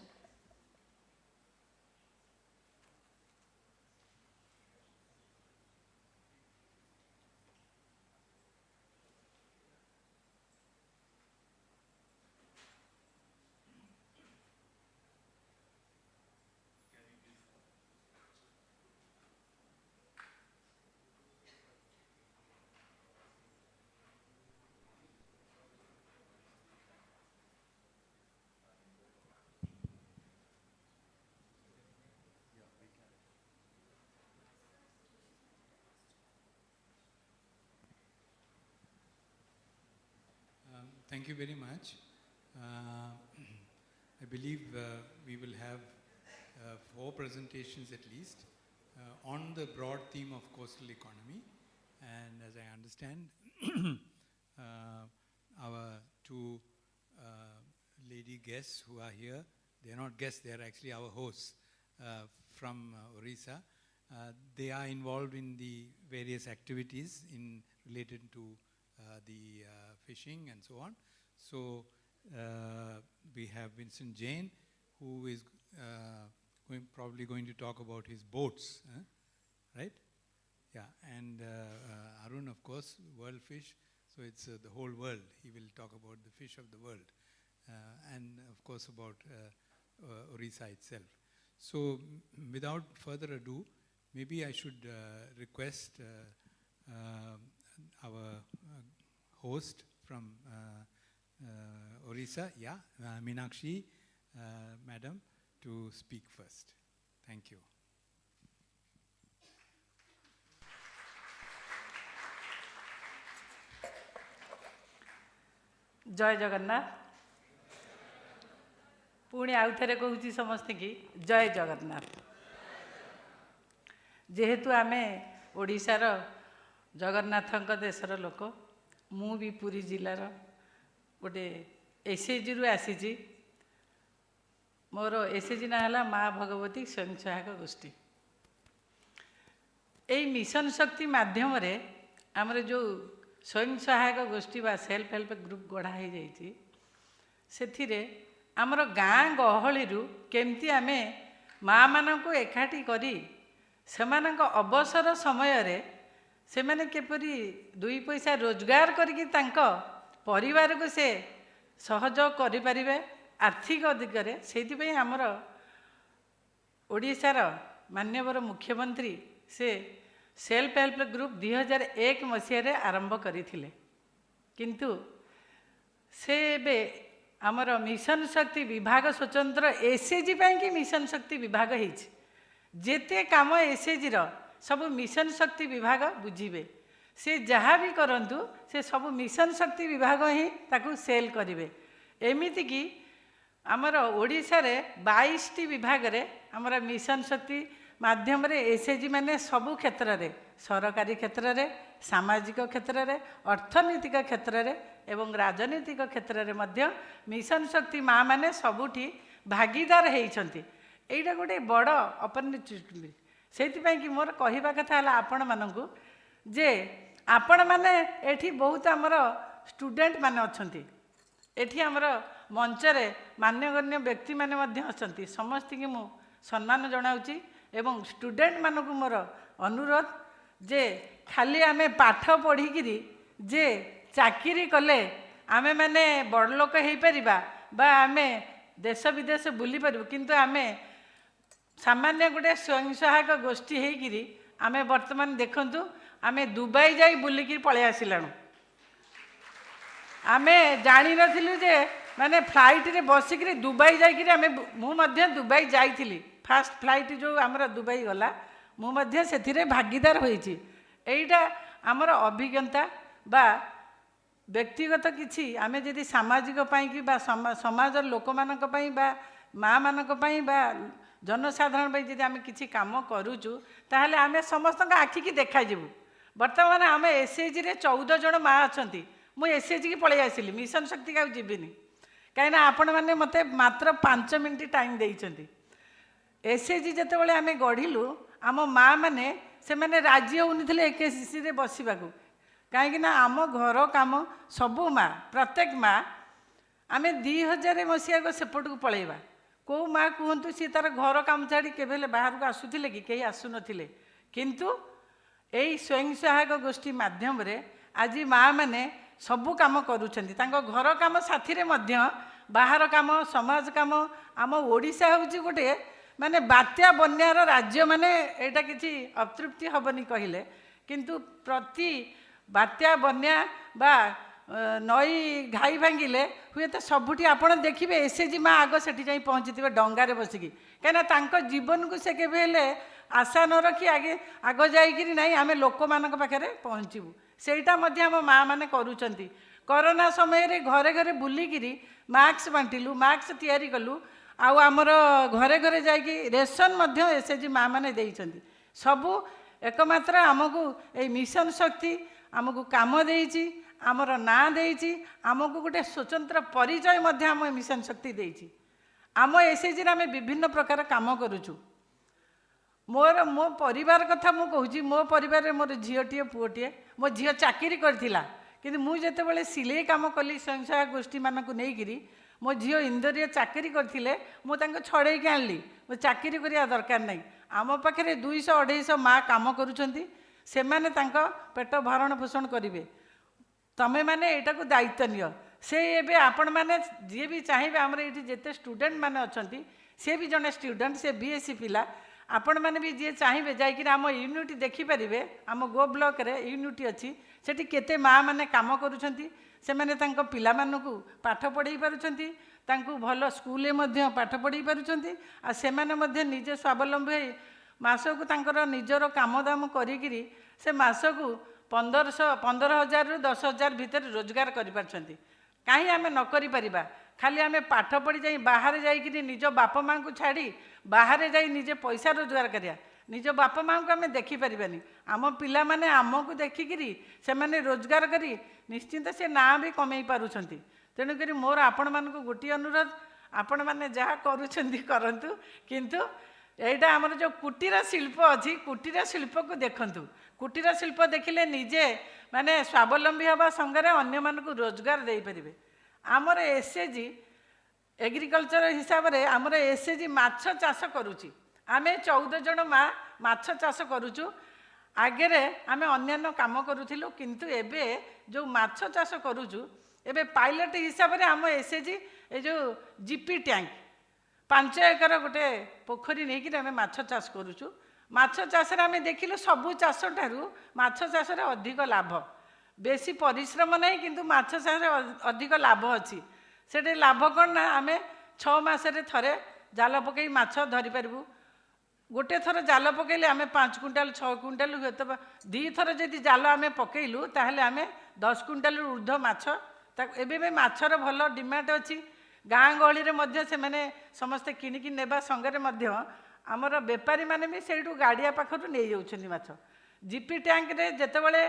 Thank you very much. I believe we will have 4 presentations at least on the broad theme of coastal economy. And as I understand, our 2 lady guests who are here, they are not guests, they are actually our hosts from Orissa. They are involved in the various activities related to the fishing and so on. So we have Vincent Jain, who is probably going to talk about his boats, right? Yeah, and Arun, of course, world fish, so it's the whole world. He will talk about the fish of the world, and of course about Orissa itself. So without further ado, maybe I should request our host from Orissa, Meenakshi, madam, to speak first. Thank you. जय जगन्नाथ पुणी आउ थे कहूँ समस्ते की जय जगन्नाथ जेहेतु आमे ओडिशार जगन्नाथंक देशर लोक मु भी पुरी जिलार गोटे एसएचजी रु आसीची मोर एसएचजी ना हला माँ भगवती स्वयं सहायक गोष्ठी यही मिशन शक्ति माध्यम रे आमर जो स्वयं सहायक गोष्ठी बा सेल्फ हेल्प ग्रुप गढ़ा हो जाइए से आमर गाँ गहली केमती आमे माँ मानक एकाठी करी सेमानक अवसर समय रे सेमाने केपरी 2 पैसा रोजगार करके तांको परिवार को से सहयोग करि परिबे आर्थिक दिगरे सेति आमर ओडिशार माननीय मुख्यमंत्री से सेल्फ हेल्प ग्रुप 2001 मसीह आरंभ करथिले किंतु से बे आमर मिशन शक्ति विभाग स्वतंत्र एसएचजी कि मिशन शक्ति विभाग होइछि जेते काम एसएचजी रो सब मिशन शक्ति विभाग बुझीबे से जहाँ भी करंतु से सब मिशन शक्ति विभाग ही ताकू सेल करिवे एमिति कि आमर ओडिशा रे 22 टी विभाग रे आमर मिशन शक्ति ମାଧ୍ୟମରେ ଏସ୍ଏଚ୍ଜି ମାନେ ସବୁ କ୍ଷେତ୍ରରେ ସରକାରୀ କ୍ଷେତ୍ରରେ ସାମାଜିକ କ୍ଷେତ୍ରରେ ଅର୍ଥନୈତିକ କ୍ଷେତ୍ରରେ ଏବଂ ରାଜନୈତିକ କ୍ଷେତ୍ରରେ ମଧ୍ୟ ମିଶନ ଶକ୍ତି ମା ମାନେ ସବୁଠି ଭାଗିଦାର ହେଇଛନ୍ତି। ଏଇଟା ଗୋଟେ ବଡ଼ ଅପରଚ୍ୟୁନିଟି। ସେଇଥିପାଇଁ କି ମୋର କହିବା କଥା ହେଲା ଆପଣମାନଙ୍କୁ ଯେ ଆପଣମାନେ ଏଠି ବହୁତ ଆମର ଷ୍ଟୁଡେଣ୍ଟ ମାନେ ଅଛନ୍ତି, ଏଠି ଆମର ମଞ୍ଚରେ ମାନ୍ୟଗଣ୍ୟ ବ୍ୟକ୍ତିମାନେ ମଧ୍ୟ ଅଛନ୍ତି। ସମସ୍ତଙ୍କୁ ମୁଁ ସମ୍ମାନ ଜଣାଉଛି ଏବଂ ଷ୍ଟୁଡେଣ୍ଟମାନଙ୍କୁ ମୋର ଅନୁରୋଧ ଯେ ଖାଲି ଆମେ ପାଠ ପଢ଼ିକିରି ଯେ ଚାକିରି କଲେ ଆମେମାନେ ବଡ଼ ଲୋକ ହେଇପାରିବା ବା ଆମେ ଦେଶ ବିଦେଶ ବୁଲିପାରିବୁ, କିନ୍ତୁ ଆମେ ସାମାନ୍ୟ ଗୋଟେ ସ୍ୱୟଂ ସହାୟକ ଗୋଷ୍ଠୀ ହେଇକିରି ଆମେ ବର୍ତ୍ତମାନ ଦେଖନ୍ତୁ ଆମେ ଦୁବାଇ ଯାଇ ବୁଲିକି ପଳେଇ ଆସିଲାଣୁ। ଆମେ ଜାଣିନଥିଲୁ ଯେ ମାନେ ଫ୍ଲାଇଟ୍ରେ ବସିକିରି ଦୁବାଇ ଯାଇକିରି ମୁଁ ମଧ୍ୟ ଦୁବାଇ ଯାଇଥିଲି। ଫାଷ୍ଟ ଫ୍ଲାଇଟ୍ ଯେଉଁ ଆମର ଦୁବାଇ ଗଲା ମୁଁ ମଧ୍ୟ ସେଥିରେ ଭାଗିଦାର ହୋଇଛି। ଏଇଟା ଆମର ଅଭିଜ୍ଞତା ବା ବ୍ୟକ୍ତିଗତ କିଛି ଆମେ ଯଦି ସାମାଜିକ ପାଇଁକି ବା ସମାଜର ଲୋକମାନଙ୍କ ପାଇଁ ବା ମାଆମାନଙ୍କ ପାଇଁ ବା ଜନସାଧାରଣ ପାଇଁ ଯଦି ଆମେ କିଛି କାମ କରୁଛୁ ତାହେଲେ ଆମେ ସମସ୍ତଙ୍କ ଆଖିକି ଦେଖାଯିବୁ। ବର୍ତ୍ତମାନ ଆମେ ଏସ୍ଏଚ୍ଜିରେ 14 ଜଣ ମା ଅଛନ୍ତି। ମୁଁ ଏସ୍ଏଚ୍ଜିକି ପଳେଇ ଆସିଲି, ମିଶନ ଶକ୍ତିକି ଆଉ ଯିବିନି, କାହିଁକିନା ଆପଣମାନେ ମୋତେ ମାତ୍ର 5 ମିନିଟ୍ ଟାଇମ୍ ଦେଇଛନ୍ତି। ଏସ୍ଏଚ୍ଜି ଯେତେବେଳେ ଆମେ ଗଢ଼ିଲୁ ଆମ ମା ମାନେ ସେମାନେ ରାଜି ହେଉନଥିଲେ ଏକେସିସିରେ ବସିବାକୁ, କାହିଁକିନା ଆମ ଘର କାମ ସବୁ ମା ପ୍ରତ୍ୟେକ ମା ଆମେ 2000 ମସିହାକୁ ସେପଟକୁ ପଳେଇବା। କେଉଁ ମା କୁହନ୍ତୁ ସିଏ ତାର ଘର କାମ ଛାଡ଼ି କେବେ ହେଲେ ବାହାରକୁ ଆସୁଥିଲେ କି? କେହି ଆସୁନଥିଲେ। କିନ୍ତୁ ଏଇ ସ୍ୱୟଂ ସହାୟକ ଗୋଷ୍ଠୀ ମାଧ୍ୟମରେ ଆଜି ମା ମାନେ ସବୁ କାମ କରୁଛନ୍ତି, ତାଙ୍କ ଘର କାମ ସାଥିରେ ମଧ୍ୟ ବାହାର କାମ ସମାଜ କାମ। ଆମ ଓଡ଼ିଶା ହେଉଛି ଗୋଟେ ମାନେ ବାତ୍ୟା ବନ୍ୟାର ରାଜ୍ୟ, ମାନେ ଏଇଟା କିଛି ଅତୃପ୍ତି ହେବନି କହିଲେ, କିନ୍ତୁ ପ୍ରତି ବାତ୍ୟା ବନ୍ୟା ବା ନଈ ଘାଇ ଭାଙ୍ଗିଲେ ହୁଏତ ସବୁଠି ଆପଣ ଦେଖିବେ ଏସ୍ଏଚ୍ଜି ମା ଆଗ ସେଠି ଯାଇ ପହଞ୍ଚିଥିବେ ଡଙ୍ଗାରେ ବସିକି, କାହିଁକିନା ତାଙ୍କ ଜୀବନକୁ ସେ କେବେ ହେଲେ ଆଶା ନ ରଖି ଆଗ ଯାଇକିରି ନାହିଁ ଆମେ ଲୋକମାନଙ୍କ ପାଖରେ ପହଞ୍ଚିବୁ। ସେଇଟା ମଧ୍ୟ ଆମ ମା ମାନେ କରୁଛନ୍ତି। କରୋନା ସମୟରେ ଘରେ ଘରେ ବୁଲିକିରି ମାସ୍କ ବାଣ୍ଟିଲୁ, ମାସ୍କ ତିଆରି କଲୁ, ଆଉ ଆମର ଘରେ ଘରେ ଯାଇକି ରେସନ୍ ମଧ୍ୟ ଏସ୍ଏଚ୍ଜି ମା ମାନେ ଦେଇଛନ୍ତି। ସବୁ ଏକମାତ୍ର ଆମକୁ ଏଇ ମିଶନ ଶକ୍ତି ଆମକୁ କାମ ଦେଇଛି, ଆମର ନାଁ ଦେଇଛି, ଆମକୁ ଗୋଟେ ସ୍ୱତନ୍ତ୍ର ପରିଚୟ ମଧ୍ୟ ଆମ ମିଶନ ଶକ୍ତି ଦେଇଛି। ଆମ ଏସ୍ଏଚ୍ଜିରେ ଆମେ ବିଭିନ୍ନ ପ୍ରକାର କାମ କରୁଛୁ। ମୋ ପରିବାର କଥା ମୁଁ କହୁଛି, ମୋ ପରିବାରରେ ମୋର ଝିଅଟିଏ ପୁଅଟିଏ। ମୋ ଝିଅ ଚାକିରି କରିଥିଲା, କିନ୍ତୁ ମୁଁ ଯେତେବେଳେ ସିଲେଇ କାମ କଲି ସ୍ୱୟଂ ସହାୟକ ଗୋଷ୍ଠୀମାନଙ୍କୁ ନେଇକିରି, ମୋ ଝିଅ ଇନ୍ଦୋରରେ ଚାକିରି କରିଥିଲେ, ମୁଁ ତାଙ୍କୁ ଛଡ଼େଇକି ଆଣିଲି। ମୁଁ ଚାକିରି କରିବା ଦରକାର ନାହିଁ, ଆମ ପାଖରେ 200-250 ମା କାମ କରୁଛନ୍ତି, ସେମାନେ ତାଙ୍କ ପେଟ ଭରଣ ପୋଷଣ କରିବେ, ତମେମାନେ ଏଇଟାକୁ ଦାୟିତ୍ୱ ନିଅ। ସେ ଏବେ ଆପଣମାନେ ଯିଏ ବି ଚାହିଁବେ, ଆମର ଏଇଠି ଯେତେ ଷ୍ଟୁଡେଣ୍ଟ ମାନେ ଅଛନ୍ତି ସେ ବି ଜଣେ ଷ୍ଟୁଡେଣ୍ଟ, ସେ ବିଏସ୍ସି ପିଲା। ଆପଣମାନେ ବି ଯିଏ ଚାହିଁବେ ଯାଇକିରି ଆମ ୟୁନିଟ୍ ଦେଖିପାରିବେ। ଆମ ଗୋ ବ୍ଲକରେ ୟୁନିଟ୍ ଅଛି, ସେଠି କେତେ ମା ମାନେ କାମ କରୁଛନ୍ତି। ସେମାନେ ତାଙ୍କ ପିଲାମାନଙ୍କୁ ପାଠ ପଢ଼ାଇ ପାରୁଛନ୍ତି, ତାଙ୍କୁ ଭଲ ସ୍କୁଲରେ ମଧ୍ୟ ପାଠ ପଢ଼ାଇ ପାରୁଛନ୍ତି, ଆଉ ସେମାନେ ମଧ୍ୟ ନିଜେ ସ୍ୱାବଲମ୍ବୀ ହୋଇ ମାସକୁ ତାଙ୍କର ନିଜର କାମ ଦାମ କରିକିରି ସେ ମାସକୁ 15,000ରୁ 10,000 ଭିତରେ ରୋଜଗାର କରିପାରୁଛନ୍ତି। କାହିଁ ଆମେ ନ କରିପାରିବା? ଖାଲି ଆମେ ପାଠ ପଢ଼ି ଯାଇ ବାହାରେ ଯାଇକିରି ନିଜ ବାପା ମାଆଙ୍କୁ ଛାଡ଼ି ବାହାରେ ଯାଇ ନିଜେ ପଇସା ରୋଜଗାର କରିବା, ନିଜ ବାପା ମାଆଙ୍କୁ ଆମେ ଦେଖିପାରିବାନି। ଆମ ପିଲାମାନେ ଆମକୁ ଦେଖିକିରି ସେମାନେ ରୋଜଗାର କରି ନିଶ୍ଚିନ୍ତ ସେ ନାଁ ବି କମେଇ ପାରୁଛନ୍ତି। ତେଣୁକରି ମୋର ଆପଣମାନଙ୍କୁ ଗୋଟିଏ ଅନୁରୋଧ, ଆପଣମାନେ ଯାହା କରୁଛନ୍ତି କରନ୍ତୁ, କିନ୍ତୁ ଏଇଟା ଆମର ଯେଉଁ କୁଟୀର ଶିଳ୍ପ ଅଛି, କୁଟୀର ଶିଳ୍ପକୁ ଦେଖନ୍ତୁ। କୁଟୀର ଶିଳ୍ପ ଦେଖିଲେ ନିଜେ ମାନେ ସ୍ୱାବଲମ୍ବୀ ହେବା ସଙ୍ଗରେ ଅନ୍ୟମାନଙ୍କୁ ରୋଜଗାର ଦେଇପାରିବେ। ଆମର ଏସ୍ଏଚ୍ଜି ଏଗ୍ରିକଲଚର ହିସାବରେ ଆମର ଏସ୍ଏଚ୍ଜି ମାଛ ଚାଷ କରୁଛି। ଆମେ 14 ଜଣ ମା ମାଛ ଚାଷ କରୁଛୁ। ଆଗରେ ଆମେ ଅନ୍ୟାନ୍ୟ କାମ କରୁଥିଲୁ, କିନ୍ତୁ ଏବେ ଯେଉଁ ମାଛ ଚାଷ କରୁଛୁ, ଏବେ ପାଇଲଟ ହିସାବରେ ଆମ ଏସ୍ଏଚ୍ଜି ଏ ଯେଉଁ ଜିପି ଟ୍ୟାଙ୍କ 5 ଏକର ଗୋଟେ ପୋଖରୀ ନେଇକିରି ଆମେ ମାଛ ଚାଷ କରୁଛୁ। ମାଛ ଚାଷରେ ଆମେ ଦେଖିଲୁ ସବୁ ଚାଷଠାରୁ ମାଛ ଚାଷରେ ଅଧିକ ଲାଭ, ବେଶୀ ପରିଶ୍ରମ ନାହିଁ, କିନ୍ତୁ ମାଛ ଚାଷରେ ଅଧିକ ଲାଭ ଅଛି। ସେଠି ଲାଭ କ'ଣ ନା ଆମେ 6 ମାସରେ ଥରେ ଜାଲ ପକାଇ ମାଛ ଧରିପାରିବୁ। ଗୋଟେ ଥର ଜାଲ ପକାଇଲେ ଆମେ 5 କୁଇଣ୍ଟାଲ 6 କୁଇଣ୍ଟାଲ, ହୁଏତ 2 ଥର ଯଦି ଜାଲ ଆମେ ପକାଇଲୁ ତାହେଲେ ଆମେ 10 କୁଇଣ୍ଟାଲରୁ ଉର୍ଦ୍ଧ୍ୱ ମାଛ। ଏବେ ବି ମାଛର ଭଲ ଡିମାଣ୍ଡ ଅଛି। ଗାଁ ଗହଳିରେ ମଧ୍ୟ ସେମାନେ ସମସ୍ତେ କିଣିକି ନେବା ସଙ୍ଗରେ ମଧ୍ୟ ଆମର ବେପାରୀମାନେ ବି ସେଇଠୁ ଗାଡ଼ିଆ ପାଖରୁ ନେଇଯାଉଛନ୍ତି ମାଛ। ଜିପି ଟ୍ୟାଙ୍କରେ ଯେତେବେଳେ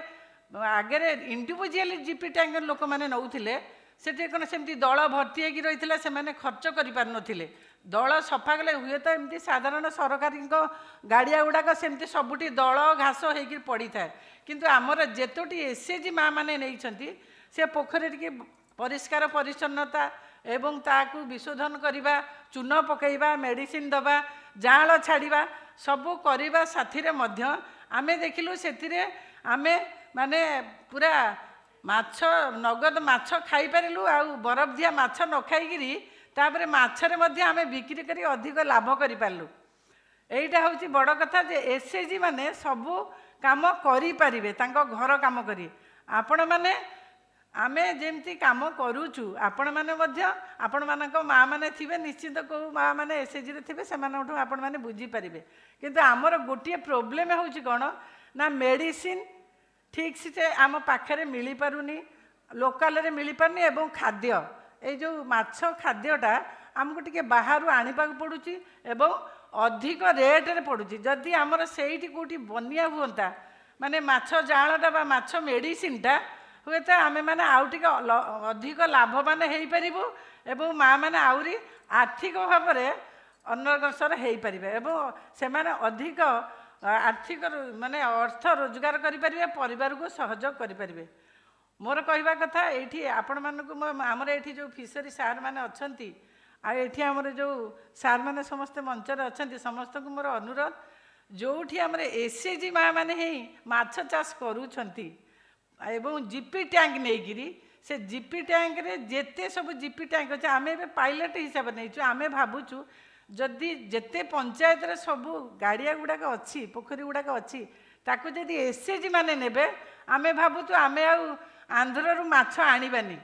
ଆଗରେ ଇଣ୍ଡିଭିଜୁଆଲି ଜିପି ଟ୍ୟାଙ୍କ ଲୋକମାନେ ନେଉଥିଲେ, ସେଠି କ'ଣ ସେମିତି ଦଳ ଭର୍ତ୍ତି ହେଇକି ରହିଥିଲା, ସେମାନେ ଖର୍ଚ୍ଚ କରିପାରୁନଥିଲେ। ଦଳ ସଫା କଲେ ହୁଏତ ଏମିତି ସାଧାରଣ ସରକାରୀଙ୍କ ଗାଡ଼ିଆ ଗୁଡ଼ାକ ସେମିତି ସବୁଠି ଦଳ ଘାସ ହେଇକି ପଡ଼ିଥାଏ, କିନ୍ତୁ ଆମର ଯେତୋଟି ଏସ୍ଏଚଜି ମା ମାନେ ନେଇଛନ୍ତି ସେ ପୋଖରୀ ଟିକେ ପରିଷ୍କାର ପରିଚ୍ଛନ୍ନତା ଏବଂ ତାକୁ ବିଶୋଧନ କରିବା, ଚୂନ ପକାଇବା, ମେଡ଼ିସିନ ଦେବା, ଜାଆଁଳ ଛାଡ଼ିବା ସବୁ କରିବା ସାଥିରେ ମଧ୍ୟ ଆମେ ଦେଖିଲୁ ସେଥିରେ ଆମେ ମାନେ ପୁରା ମାଛ ନଗଦ ମାଛ ଖାଇପାରିଲୁ, ଆଉ ବରଫ ଦିଆ ମାଛ ନ ଖାଇକିରି ତାପରେ ମାଛରେ ମଧ୍ୟ ଆମେ ବିକ୍ରି କରି ଅଧିକ ଲାଭ କରିପାରିଲୁ। এইটা ହେଉଛି ବଡ଼ କଥା ଯେ ଏସ୍ଏଚଜି ମାନେ ସବୁ କାମ କରିପାରିବେ, ତାଙ୍କ ଘର କାମ କରି। ଆପଣମାନେ ଆମେ ଯେମିତି କାମ କରୁଛୁ, ଆପଣମାନେ ମଧ୍ୟ ଆପଣମାନଙ୍କ ମାଆ ମାନେ ଥିବେ, ନିଶ୍ଚିତ କେଉଁ ମାଆ ମାନେ ଏସ୍ଏଚଜିରେ ଥିବେ, ସେମାନଙ୍କଠୁ ଆପଣମାନେ ବୁଝିପାରିବେ। କିନ୍ତୁ ଆମର ଗୋଟିଏ ପ୍ରୋବ୍ଲେମ୍ ହେଉଛି କ'ଣ ନା ମେଡ଼ିସିନ ଠିକ୍ ସେ ଆମ ପାଖରେ ମିଳିପାରୁନି, ଲୋକାଲରେ ମିଳିପାରୁନି, ଏବଂ ଖାଦ୍ୟ ଏଇ ଯେଉଁ ମାଛ ଖାଦ୍ୟଟା ଆମକୁ ଟିକେ ବାହାରୁ ଆଣିବାକୁ ପଡ଼ୁଛି ଏବଂ ଅଧିକ ରେଟ୍ରେ ପଡ଼ୁଛି। ଯଦି ଆମର ସେଇଠି କେଉଁଠି ବନିଆ ହୁଅନ୍ତା, ମାନେ ମାଛ ଜାଆଁଳଟା ବା ମାଛ ମେଡ଼ିସିନଟା, ହୁଏତ ଆମେମାନେ ଆଉ ଟିକେ ଅଧିକ ଲାଭବାନ ହେଇପାରିବୁ ଏବଂ ମାଆ ମାନେ ଆହୁରି ଆର୍ଥିକ ଭାବରେ ଅନଗ୍ରସର ହେଇପାରିବେ ଏବଂ ସେମାନେ ଅଧିକ ଆର୍ଥିକ ମାନେ ଅର୍ଥ ରୋଜଗାର କରିପାରିବେ, ପରିବାରକୁ ସହଯୋଗ କରିପାରିବେ। ମୋର କହିବା କଥା ଏଇଠି ଆପଣମାନଙ୍କୁ ଆମର ଏଇଠି ଯେଉଁ ଫିସରୀ ସାର୍ମାନେ ଅଛନ୍ତି, ଆଉ ଏଠି ଆମର ଯେଉଁ ସାର୍ମାନେ ସମସ୍ତେ ମଞ୍ଚରେ ଅଛନ୍ତି, ସମସ୍ତଙ୍କୁ ମୋର ଅନୁରୋଧ, ଯେଉଁଠି ଆମର ଏସ୍ଏଚଜି ମା ମାନେ ହିଁ ମାଛ ଚାଷ କରୁଛନ୍ତି ଏବଂ ଜିପି ଟ୍ୟାଙ୍କ ନେଇକିରି, ସେ ଜିପି ଟ୍ୟାଙ୍କରେ ଯେତେ ସବୁ ଜିପି ଟ୍ୟାଙ୍କ ଅଛି, ଆମେ ଏବେ ପାଇଲଟ ହିସାବରେ ନେଇଛୁ। ଆମେ ଭାବୁଛୁ ଯଦି ଯେତେ ପଞ୍ଚାୟତରେ ସବୁ ଗାଡ଼ିଆ ଗୁଡ଼ାକ ଅଛି, ପୋଖରୀ ଗୁଡ଼ାକ ଅଛି, ତାକୁ ଯଦି ଏସ୍ଏଚଜି ମାନେ ନେବେ, ଆମେ ଭାବୁଛୁ ଆମେ ଆଉ ଆନ୍ଧ୍ରରୁ ମାଛ ଆଣିବାନି,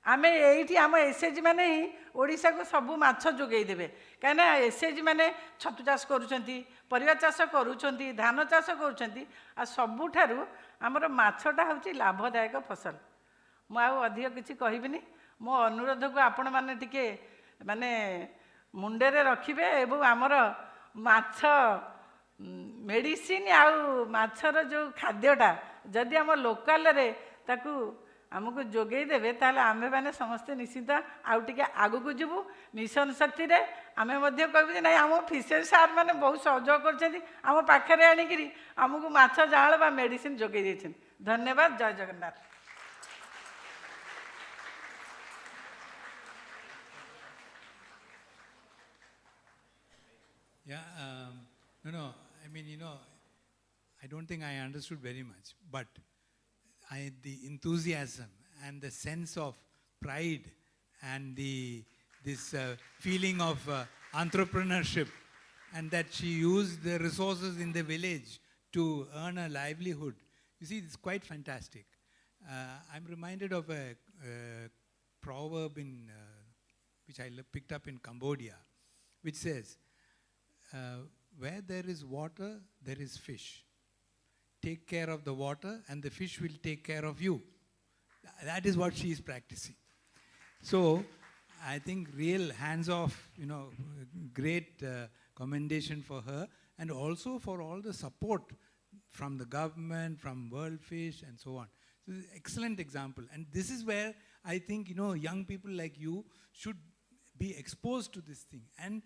ଆମେ ଏଇଠି ଆମ ଏସ୍ଏଚଜି ମାନେ ହିଁ ଓଡ଼ିଶାକୁ ସବୁ ମାଛ ଯୋଗାଇ ଦେବେ। କାହିଁକିନା ଏସ୍ଏଚଜି ମାନେ ଛତୁ ଚାଷ କରୁଛନ୍ତି, ପରିବା ଚାଷ କରୁଛନ୍ତି, ଧାନ ଚାଷ କରୁଛନ୍ତି, ଆଉ ସବୁଠାରୁ ଆମର ମାଛଟା ହେଉଛି ଲାଭଦାୟକ ଫସଲ। ମୁଁ ଆଉ ଅଧିକ କିଛି କହିବିନି। ମୋ ଅନୁରୋଧକୁ ଆପଣମାନେ ଟିକେ ମାନେ ମୁଣ୍ଡରେ ରଖିବେ ଏବଂ ଆମର ମାଛ ମେଡ଼ିସିନ ଆଉ ମାଛର ଯେଉଁ ଖାଦ୍ୟଟା ଯଦି ଆମ ଲୋକାଲରେ ତାକୁ ଆମକୁ ଯୋଗାଇ ଦେବେ, ତାହେଲେ ଆମେମାନେ ସମସ୍ତେ ନିଶ୍ଚିତ ଆଉ ଟିକେ ଆଗକୁ ଯିବୁ। ମିଶନ ଶକ୍ତିରେ ଆମେ ମଧ୍ୟ କହିବୁ ଯେ ନାଇଁ, ଆମ ଫିସର ସାର୍ ମାନେ ବହୁତ ସହଯୋଗ କରିଛନ୍ତି, ଆମ ପାଖରେ ଆଣିକିରି ଆମକୁ ମାଛ ଜାଆଁଳ ବା ମେଡ଼ିସିନ ଯୋଗାଇ ଦେଇଛନ୍ତି। ଧନ୍ୟବାଦ। ଜୟ Jagannath. Yeah, no, I mean, I don't think I understood very much, but the enthusiasm and the sense of pride and this feeling of entrepreneurship, and that she used the resources in the village to earn a livelihood. You see, it's quite fantastic. I'm reminded of a proverb which I picked up in Cambodia, which says, where there is water, there is fish. Take care of the water and the fish will take care of you. That is what she is practicing. So I think real hands-off, great commendation for her, and also for all the support from the government, from World Fish and so on. So this is an excellent example. And this is where I think, young people like you should be exposed to this thing and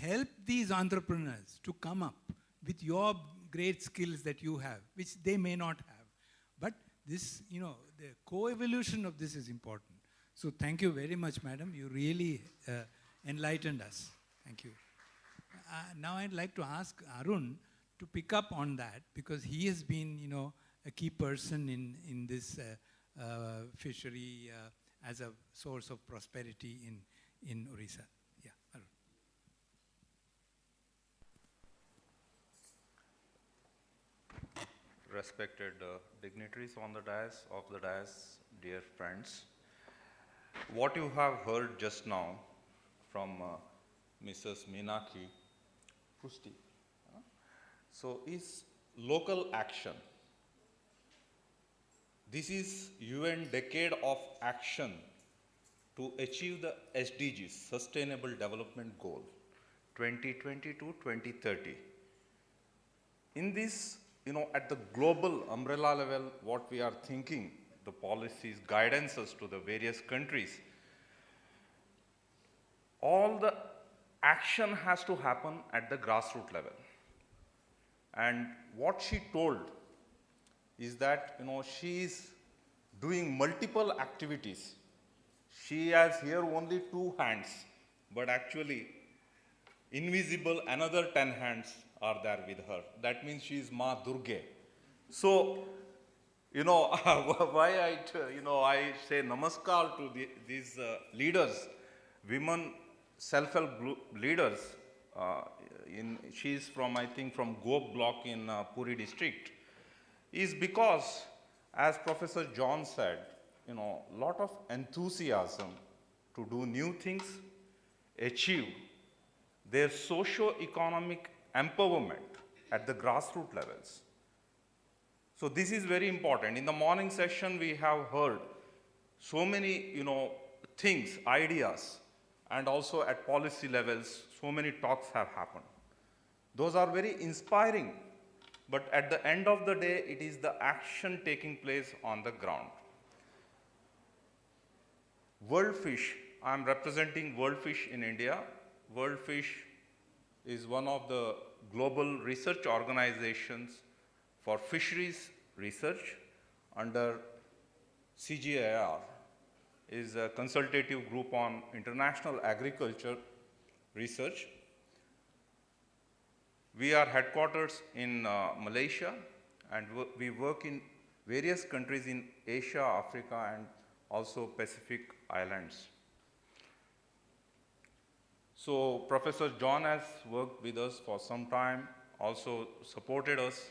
help these entrepreneurs to come up with your great skills that you have, which they may not have. But this, the co-evolution of this is important. So thank you very much, madam. You really enlightened us. Thank you. Now I'd like to ask Arun to pick up on that, because he has been, a key person in this fishery as a source of prosperity in Orissa. Yeah, Arun. Respected dignitaries on the dais, dear friends. What you have heard just now from Mrs. Meenakshi Pusti, so is local action. This is UN Decade of Action to achieve the SDGs, Sustainable Development Goal, 2020 to 2030. In this, at the global umbrella level, what we are thinking, the policies, guidances to the various countries, all the action has to happen at the grassroots level. And what she told is that, she is doing multiple activities. She has here only 2 hands, but actually invisible another 10 hands are there with her. That means she is Ma Durga. So, why I say namaskar to these leaders, women self-help leaders. She is from, I think, from Gop block in Puri district, is because, as Professor John said, lot of enthusiasm to do new things, achieve their socio-economic empowerment at the grassroots levels. So this is very important. In the morning session, we have heard so many, things, ideas, and also at policy levels, so many talks have happened. Those are very inspiring, but at the end of the day, it is the action taking place on the ground. World Fish, I'm representing World Fish in India. World Fish is one of the global research organizations for fisheries research under CGIAR, is a consultative group on international agriculture research. We are headquartered in Malaysia, and we work in various countries in Asia, Africa, and also Pacific Islands. So Professor John has worked with us for some time, also supported us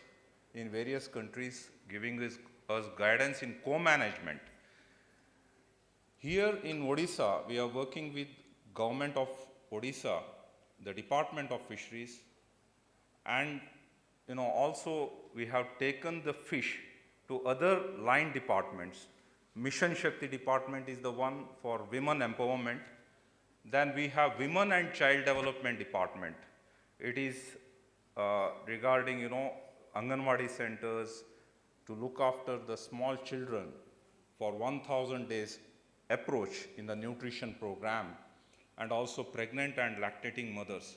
in various countries, giving us guidance in co-management. Here in Odisha, we are working with Government of Odisha, the Department of Fisheries, and also we have taken the fish to other line departments. Mission Shakti department is the one for women empowerment. Then we have Women and Child Development department. It is regarding, Anganwadi centers to look after the small children for 1,000 days approach in the nutrition program, and also pregnant and lactating mothers.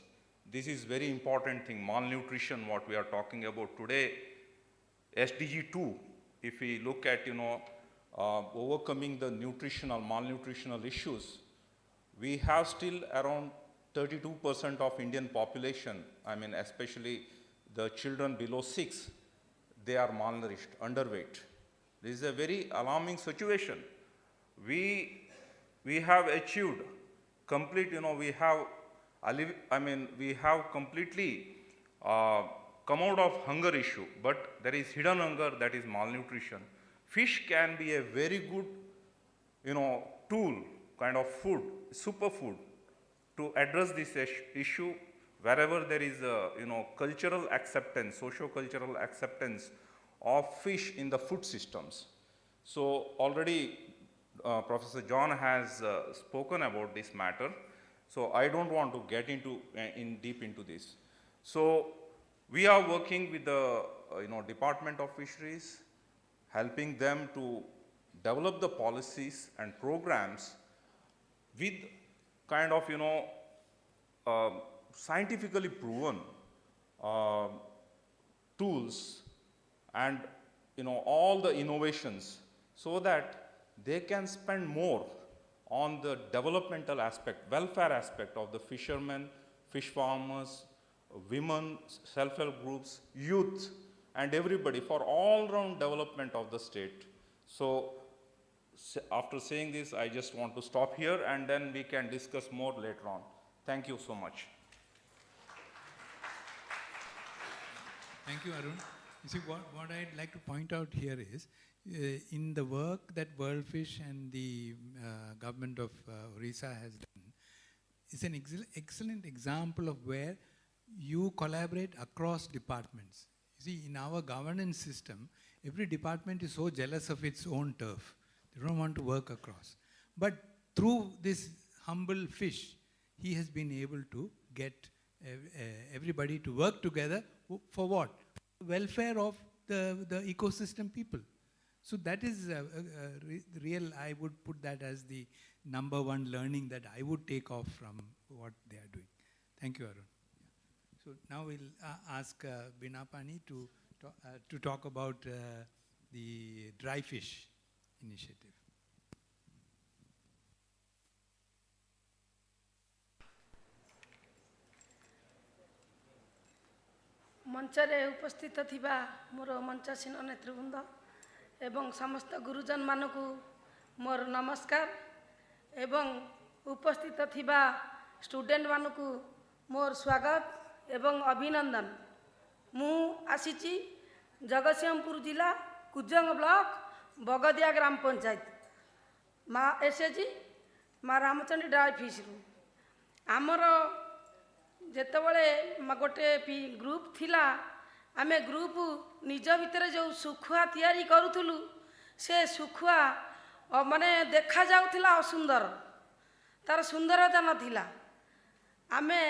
This is very important thing, malnutrition, what we are talking about today. SDG 2, if we look at, overcoming the malnutritional issues, we have still around 32% of Indian population, especially the children below 6, they are malnourished, underweight. This is a very alarming situation. We have achieved complete, we have completely come out of hunger issue, but there is hidden hunger, that is malnutrition. Fish can be a very good, tool, kind of food, superfood, to address this issue wherever there is a, cultural acceptance, socio-cultural acceptance of fish in the food systems. So already Professor John has spoken about this matter, so I don't want to get into deep into this. So we are working with the Department of Fisheries, helping them to develop the policies and programs with kind of scientifically proven tools and all the innovations, so that they can spend more on the developmental aspect, welfare aspect of the fishermen, fish farmers, women, self-help groups, youth, and everybody, for all-round development of the state. So after saying this, I just want to stop here, and then we can discuss more later on. Thank you so much. Thank you, Arun. You see, what I'd like to point out here is, in the work that World Fish and the government of Orissa has done, it's an excellent example of where you collaborate across departments. You see, in our governance system, every department is so jealous of its own turf. They don't want to work across. But through this humble fish, he has been able to get everybody to work together for what? Welfare of the ecosystem people. So that is real, I would put that as the number one learning that I would take off from what they are doing. Thank you, Arun. So now we'll ask Binapani to talk about the dry fish initiative. मंचरे उपस्थित थिबा मोर मंचासीन नेतृवृंद एवं समस्त गुरुजन मानकु मोर नमस्कार एवं उपस्थित थिबा student मानकु मोर स्वागत एवं अभिनंदन। मु आसीची जगतसिंहपुर जिला कुजंग ब्लॉक बगदिया ग्राम पंचायत मा एसएजी मा रामचंडी ड्राई फिश रु आमर जेतबले गोटे ग्रुप थिला आमे ग्रुप निज भितर जो सुखुआ तैयारी करूथुलु से सुखुआ माने देखा जाउथिला असुंदर तार सुंदरता नथिला। आमे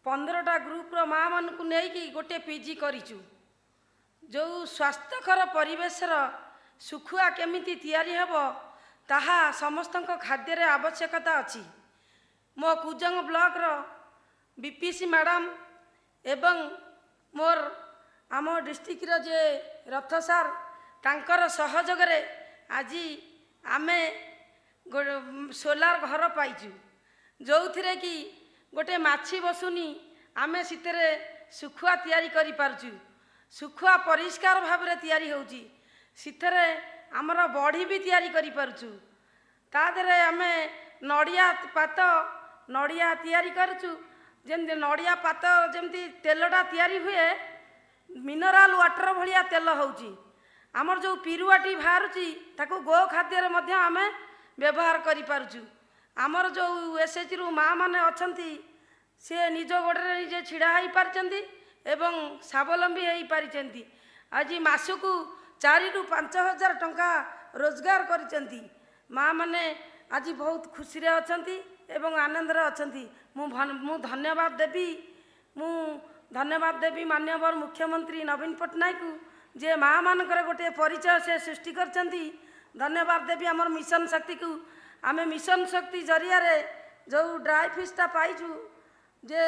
15टा ग्रुप रो माँ मानकु नेकी गोटे पीजी करिचु जो स्वास्थ्यकर परिवेशर सुखुआ केमिति तैयारी हेबो ताहा समस्तक खाद्य रे आवश्यकता अछि। मो कुजंग ब्लॉक रो बीपीसी मैडम एवं मोर आम डिस्ट्रिक्ट रो जे रथ सार तांकर सहयोग रे आज आमे सोलार घर पाइचु जो थिरे कि गोटे माछी बसुनी आमे सितरे सुखुआ तैयारी करि पारचु। सुखुआ परिष्कार भाव रे तैयारी होउची सितरे हमर बॉडी भी तैयारी करि पारचु। ता देरे आमे नडिया पात नडिया तैयारी करचु जेमती नडिया पात जेमती तेलटा तैयारी हुए मिनरल वाटर भलिया तेल होउची। आमर जो पिरुआटी बाहरुची ताको गो खाद्य रे मध्य आमे व्यवहार करि पारचु। आमर जो एसएच रु माँ माने अछंती से निज गोड़े निजे छिड़ा होई पारचंती एवं स्वावलंबी होई पारिचंती। आज मासकु 4 रु 5 हजार टंका रोजगार करिचंती। माँ माने आज बहुत खुशी रे अछंती एवं आनंद रे अछंती। मु धन्यवाद देवी माननीय मुख्यमंत्री नवीन पट्टनायक जे माँ मानकर गोटे परिचय से सृष्टि करचंती। धन्यवाद देवी आमर मिशन शक्ति को आमे मिशन शक्ति जरिया रे जो ड्राई फिशटा पाइचु जे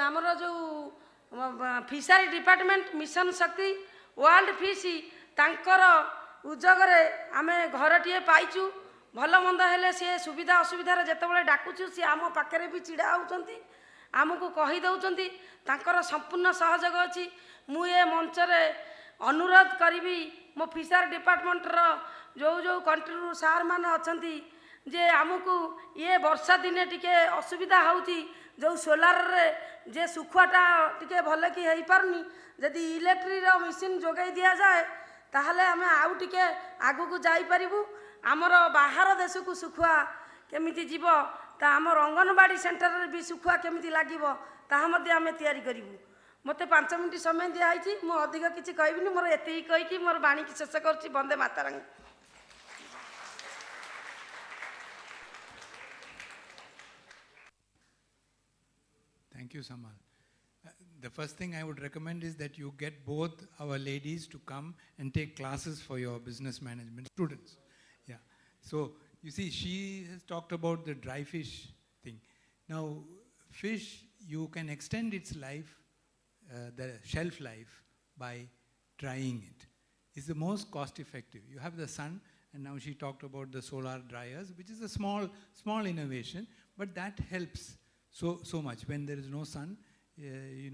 आमर जो फिशरी डिपार्टमेंट मिशन शक्ति वर्ल्ड फिश तांकर उद्योगरे आमे घरटिए पाइचु। भल मंद हेले से सुविधा असुविधा जेतेबेले डाकुचु से आम पाखरे भी चिड़ा होउचंती आमको कहि दउचंती तांकर संपूर्ण सहयोग अछि। मु ए मंचरे अनुरोध करिवि मो फिशर डिपार्टमेंट रो जो जो कंट्री सार मान अछंती जे आमको ये वर्षा दिने टिके असुविधा होउची जो सोलार रे जे सुखुआटा टिके भले कि हेई पारनी जदि इलेक्ट्रिक रो मशीन जोगाई दिया जाए ताहले आमे आउ टिके आगु को जाई परिबु। आमर बाहर देश को सुखुआ केमिति जीव ता आमर अंगनवाड़ी सेंटर रे भी सुखुआ केमिति लागिवो ताहा मध्ये आमे तैयारी करिवु। मते 5 मिनिट समय दिया आइछि मो अधिक किछि कहबिनी मोर एतेई कहि कि मोर बाणी कि शेष करछि। Vande Mataram. Thank you, Samal. The first thing I would recommend is that you get both our ladies to come and take classes for your business management students. Yeah. So, you see, she has talked about the dry fish thing. Now, fish, you can extend its life, the shelf life, by drying it. It's the most cost effective. You have the sun, and now she talked about the solar dryers, which is a small innovation, but that helps so much. When there is no sun, it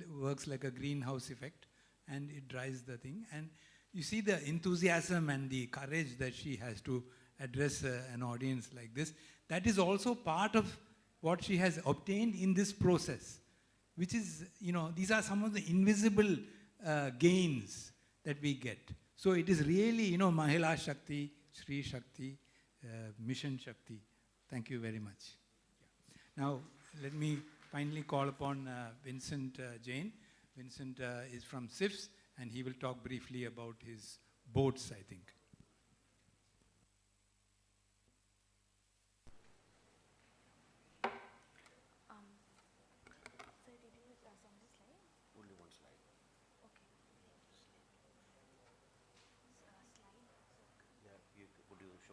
works like a greenhouse effect, and it dries the thing. And you see the enthusiasm and the courage that she has to address an audience like this. That is also part of what she has obtained in this process, which is, these are some of the invisible gains that we get. So it is really, Mahila Shakti, Shri Shakti, Mission Shakti. Thank you very much. Now, let me finally call upon Vincent Jain. Vincent is from CIFS, and he will talk briefly about his boats, I think.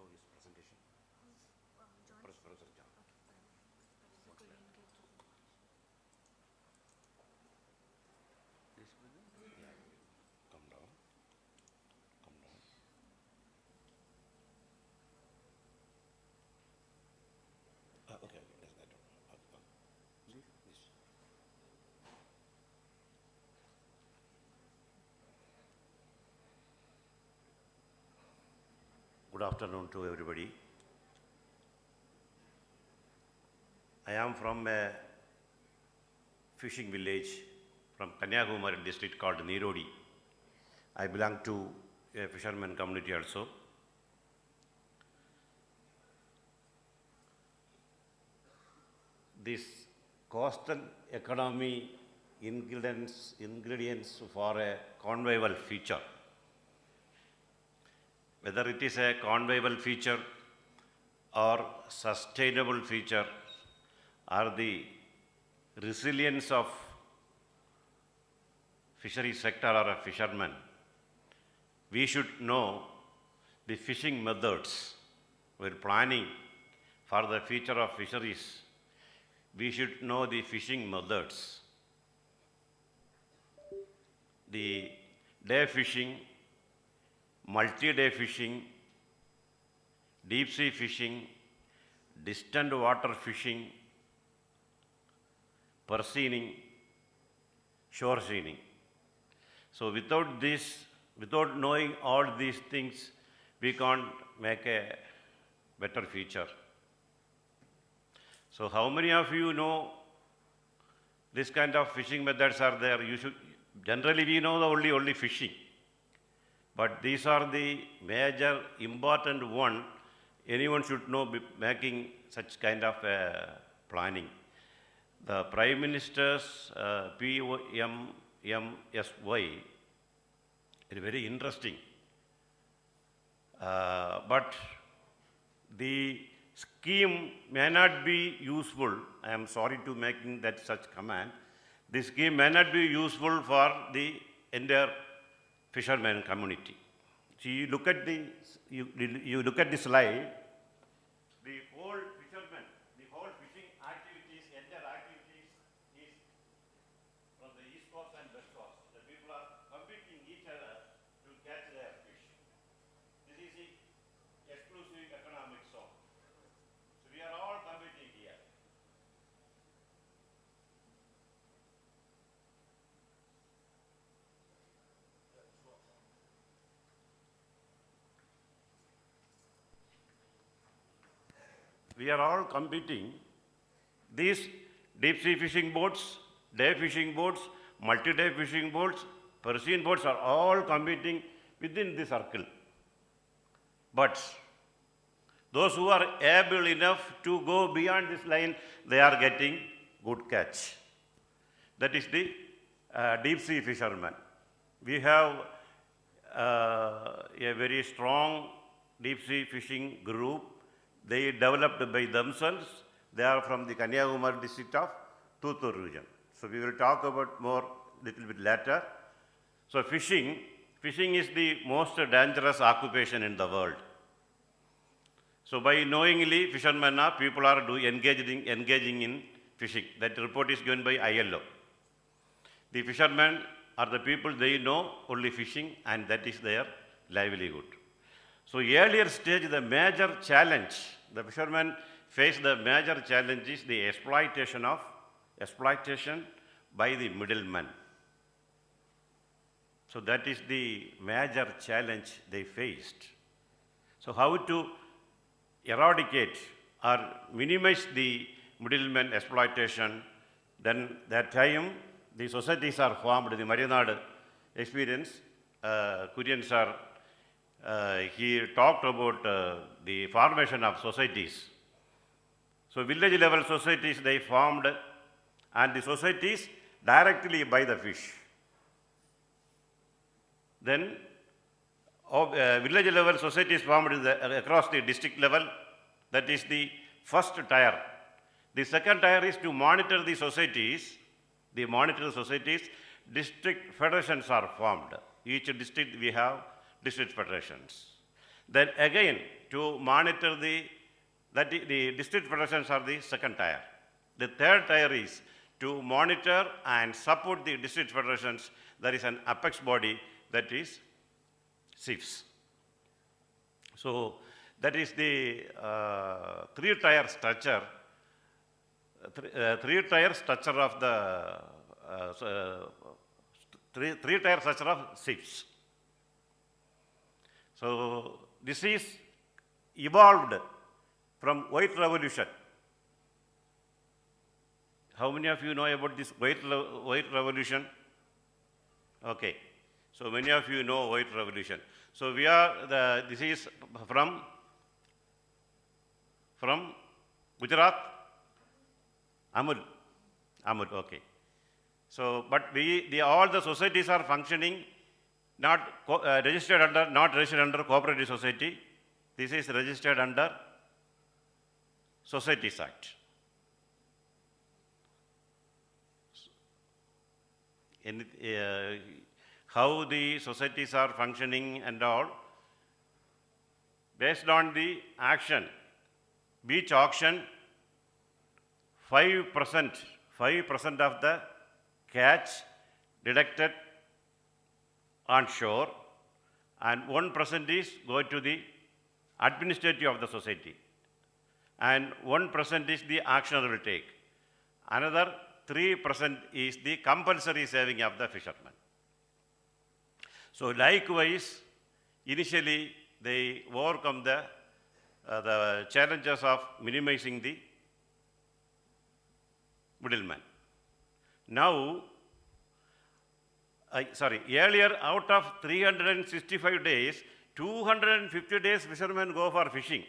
show his presentation. Professor John. Yeah. Come down. Come down. Okay, that's that one. Leave this. Good afternoon to everybody. I am from a fishing village from Kanyakumari district called Nirodi. I belong to a fisherman community also. This coastal economy ingredients for a convivial future. Whether it is a convivial feature or sustainable feature or the resilience of fishery sector or a fisherman, we should know the fishing methods. We're planning for the future of fisheries. We should know the fishing methods. The day fishing, multi-day fishing, deep sea fishing, distant water fishing, purseeining, shore sealing. So without this, without knowing all these things, we can't make a better future. So how many of you know this kind of fishing methods are there? You should, generally we know the only fishing. But these are the major important one. Anyone should know making such kind of planning. The Prime Minister's PMMSY is very interesting. But the scheme may not be useful. I am sorry to making that such comment. This scheme may not be useful for the entire fisherman community. So you look at the slide. The whole fishermen, the whole fishing activities, entire activities is from the east coast and west coast. The people are competing each other to catch their fish. This is the exclusive economic zone. So we are all competing here. We are all competing. These deep sea fishing boats, day fishing boats, multi-day fishing boats, Persian boats are all competing within the circle. But those who are able enough to go beyond this line, they are getting good catch. That is the deep sea fishermen. We have a very strong deep sea fishing group. They developed by themselves. They are from the Kanyakumari district of Thuthur region. So we will talk about more little bit later. So fishing is the most dangerous occupation in the world. So by knowingly fishermen are people are engaging in fishing. That report is given by ILO. The fishermen are the people they know only fishing and that is their livelihood. So earlier stage, the major challenge, the fishermen face the major challenge is the exploitation by the middlemen. So that is the major challenge they faced. So how to eradicate or minimize the middlemen exploitation? Then that time the societies are formed, the Marianad experience, Kurian sir, he talked about the formation of societies. So village level societies they formed and the societies directly buy the fish. Then village level societies formed across the district level, that is the first tier. The second tier is to monitor the societies. The monitor societies, district federations are formed. Each district we have district federations. Then again, to monitor the district federations are the second tier. The third tier is to monitor and support the district federations. There is an apex body, that is CIFs. So that is the three-tier structure. Three-tier structure of the three-tier structure of CIFs. So this is evolved from White Revolution. How many of you know about this White Revolution? Okay. So many of you know White Revolution. So this is from Gujarat? Amul, okay. So, but all the societies are functioning, not registered under cooperative society. This is registered under Societies Act. How the societies are functioning and all, based on the action, beach auction, 5% of the catch deducted on shore, and 1% is going to the administrative of the society, and 1% is the auctioneer will take. Another 3% is the compulsory saving of the fishermen. So likewise, initially they overcome the challenges of minimizing the middleman. Now, earlier out of 365 days, 250 days fishermen go for fishing,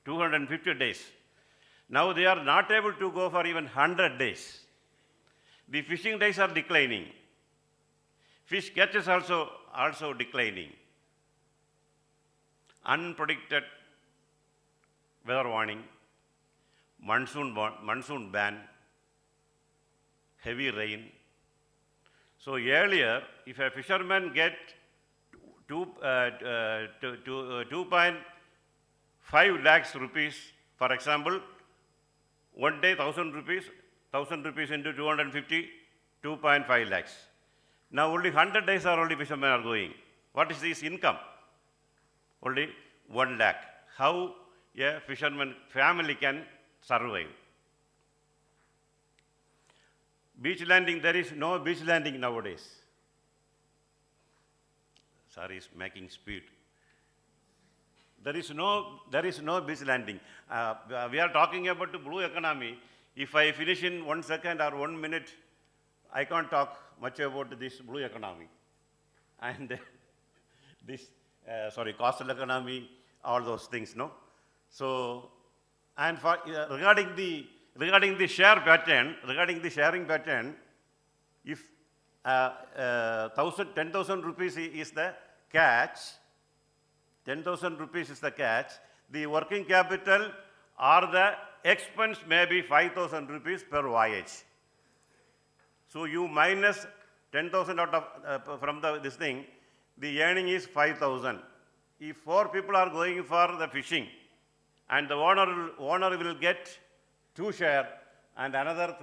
250 days. Now they are not able to go for even 100 days. The fishing days are declining. Fish catches also declining. Unpredicted weather warning, monsoon ban, heavy rain. So earlier, if a fisherman get 2.5 lakhs rupees, for example, one day 1,000 rupees into 250, 2.5 lakhs. Now only 100 days are only fishermen are going. What is this income? Only 1 lakh. How a fisherman family can survive? Beach landing, there is no beach landing nowadays. Sorry, is making speed. There is no beach landing. We are talking about the blue economy. If I finish in 1 second or 1 minute, I can't talk much about this blue economy. And this, coastal economy, all those things, no? So, and for, regarding the share pattern, regarding the sharing pattern, if 10,000 rupees is the catch, 10,000 rupees is the catch, the working capital or the expense may be 5,000 rupees per voyage. So you minus 10,000 out of from this thing, the earning is 5,000. If 4 people are going for the fishing, and the owner will get 2 share, and another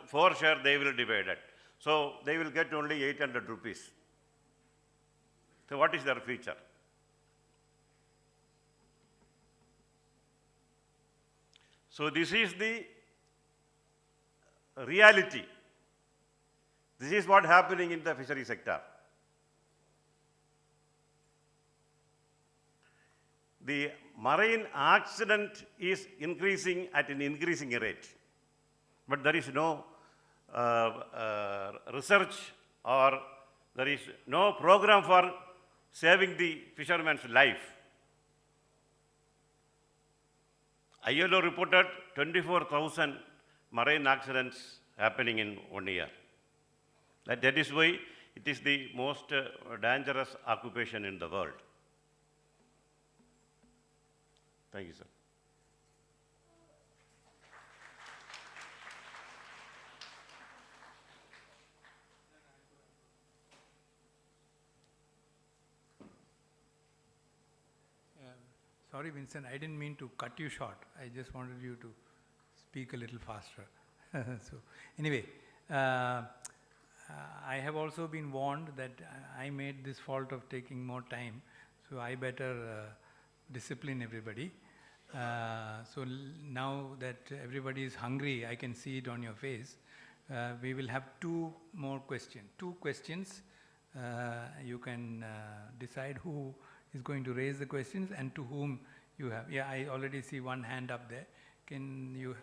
4 share they will divide it. So they will get only 800 rupees. So what is their future? So this is the reality. This is what happening in the fishery sector. The marine accident is increasing at an increasing rate, but there is no research or there is no program for saving the fisherman's life. ILO reported 24,000 marine accidents happening in 1 year. That is why it is the most dangerous occupation in the world. Thank you, sir. sorry, Vincent, I didn't mean to cut you short. I just wanted you to speak a little faster. So, anyway, I have also been warned that I made this fault of taking more time, so I better discipline everybody. So now that everybody is hungry, I can see it on your face. We will have two more questions. Two questions. You can decide who is going to raise the questions and to whom you have. Yeah, I already see one hand up there. Can you?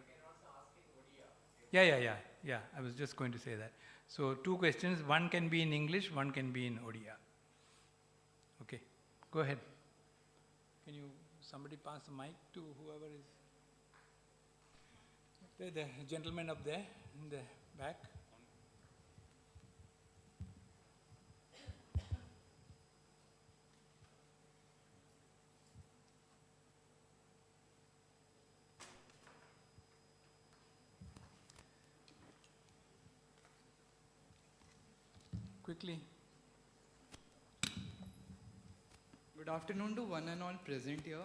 Yeah. I was just going to say that. So two questions. One can be in English. One can be in Odia. Okay. Go ahead. Can you? Somebody pass the mic to whoever is. The gentleman up there in the back. Quickly. Good afternoon to one and all present here.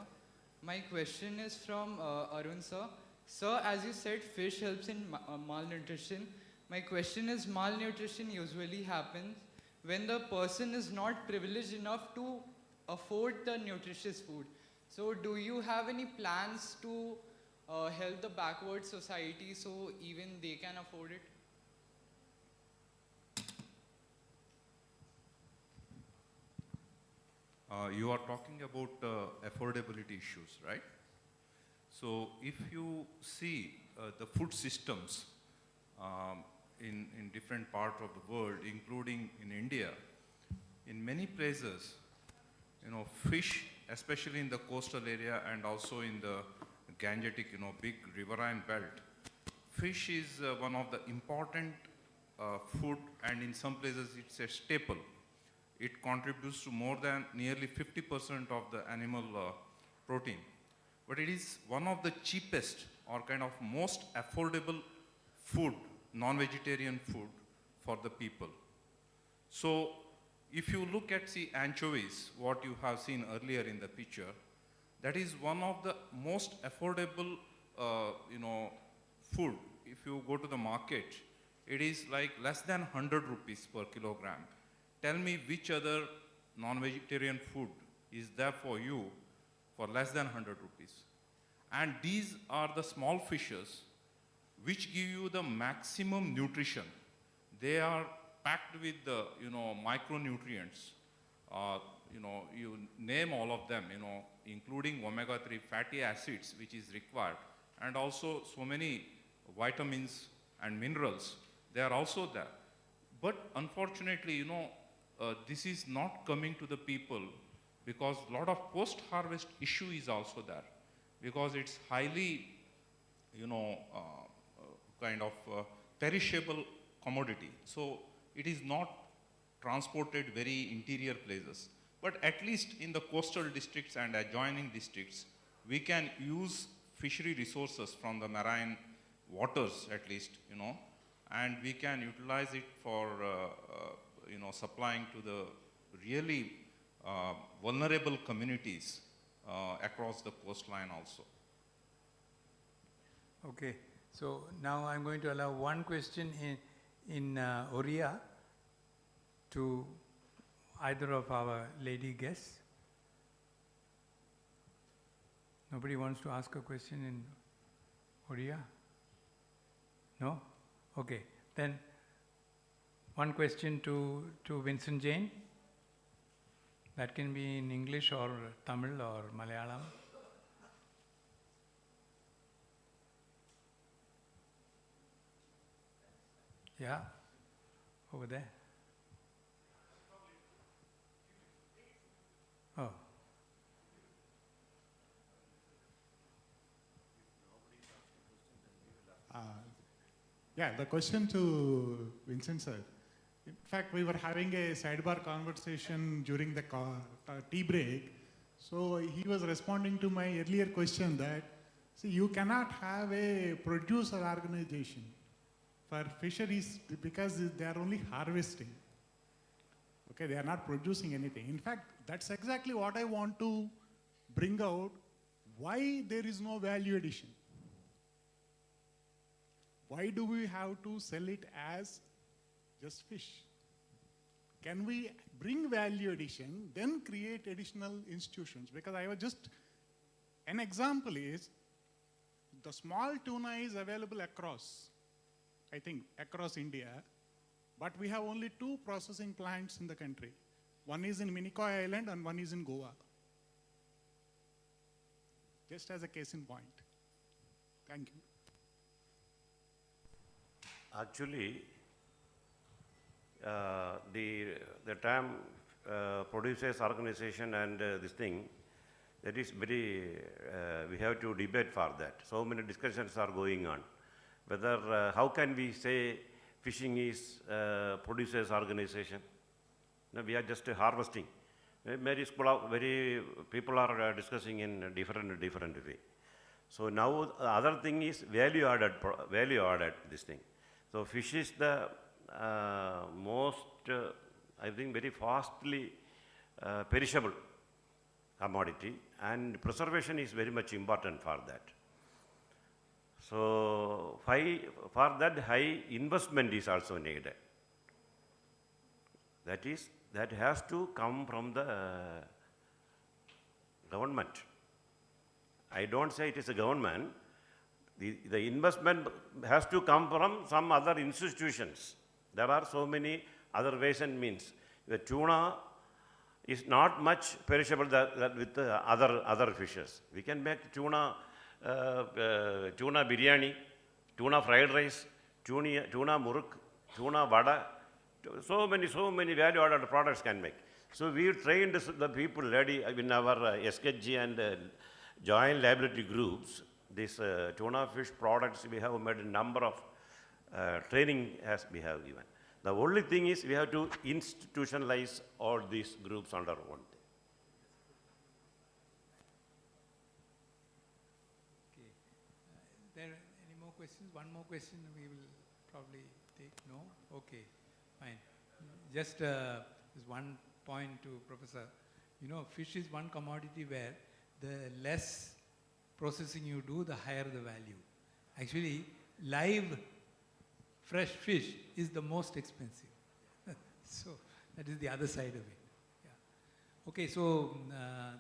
My question is from Arun sir. Sir, as you said, fish helps in malnutrition. My question is, malnutrition usually happens when the person is not privileged enough to afford the nutritious food. So do you have any plans to help the backward society so even they can afford it? You are talking about affordability issues, right? So if you see the food systems in different parts of the world, including in India, in many places, fish, especially in the coastal area and also in the Gangetic, big riverine belt, fish is one of the important food, and in some places it's a staple. It contributes to more than nearly 50% of the animal protein. But it is one of the cheapest or kind of most affordable food, non-vegetarian food for the people. So if you look at the anchovies, what you have seen earlier in the picture, that is one of the most affordable, food. If you go to the market, it is like less than 100 rupees per kilogram. Tell me which other non-vegetarian food is there for you for less than 100 rupees. And these are the small fishes which give you the maximum nutrition. They are packed with the, micronutrients. You name all of them, including omega-3 fatty acids, which is required, and also so many vitamins and minerals. They are also there. But unfortunately, this is not coming to the people because a lot of post-harvest issue is also there, because it's highly, perishable commodity. So it is not transported very interior places. But at least in the coastal districts and adjoining districts, we can use fishery resources from the marine waters at least, and we can utilize it for supplying to the really vulnerable communities across the coastline also. Okay, so now I'm going to allow one question in Oriya to either of our lady guests. Nobody wants to ask a question in Oriya? No? Okay, then one question to Vincent Jain. That can be in English or Tamil or Malayalam. Yeah, over there. Oh. Yeah, the question to Vincent sir. In fact, we were having a sidebar conversation during the tea break. So he was responding to my earlier question that, see, you cannot have a producer organization for fisheries because they are only harvesting. Okay, they are not producing anything. In fact, that's exactly what I want to bring out why there is no value addition? Why do we have to sell it as just fish? Can we bring value addition, then create additional institutions? Because I was just, an example is, the small tuna is available across, I think, across India, but we have only 2 processing plants in the country. One is in Minicoy Island and one is in Goa. Just as a case in point. Thank you. Actually, the term producers organization and this thing, that is very, we have to debate for that. So many discussions are going on. Whether, how can we say fishing is producers organization? No, we are just harvesting. Many people are discussing in different way. So now the other thing is value added this thing. So fish is the most, I think, very fastly perishable commodity, and preservation is very much important for that. So for that, high investment is also needed. That has to come from the government. I don't say it is a government. The investment has to come from some other institutions. There are so many other ways and means. The tuna is not much perishable with other fishes. We can make tuna biryani, tuna fried rice, tuna muruk, tuna vada. So many value-added products can make. So we trained the people ready in our SKG and joint laboratory groups. These tuna fish products, we have made a number of training as we have given. The only thing is we have to institutionalize all these groups under one thing. Okay. There any more questions? One more question we will probably take. No? Okay, fine. Just one point to Professor. You know, fish is one commodity where the less processing you do, the higher the value. Actually, live fresh fish is the most expensive. So that is the other side of it. Yeah. Okay, so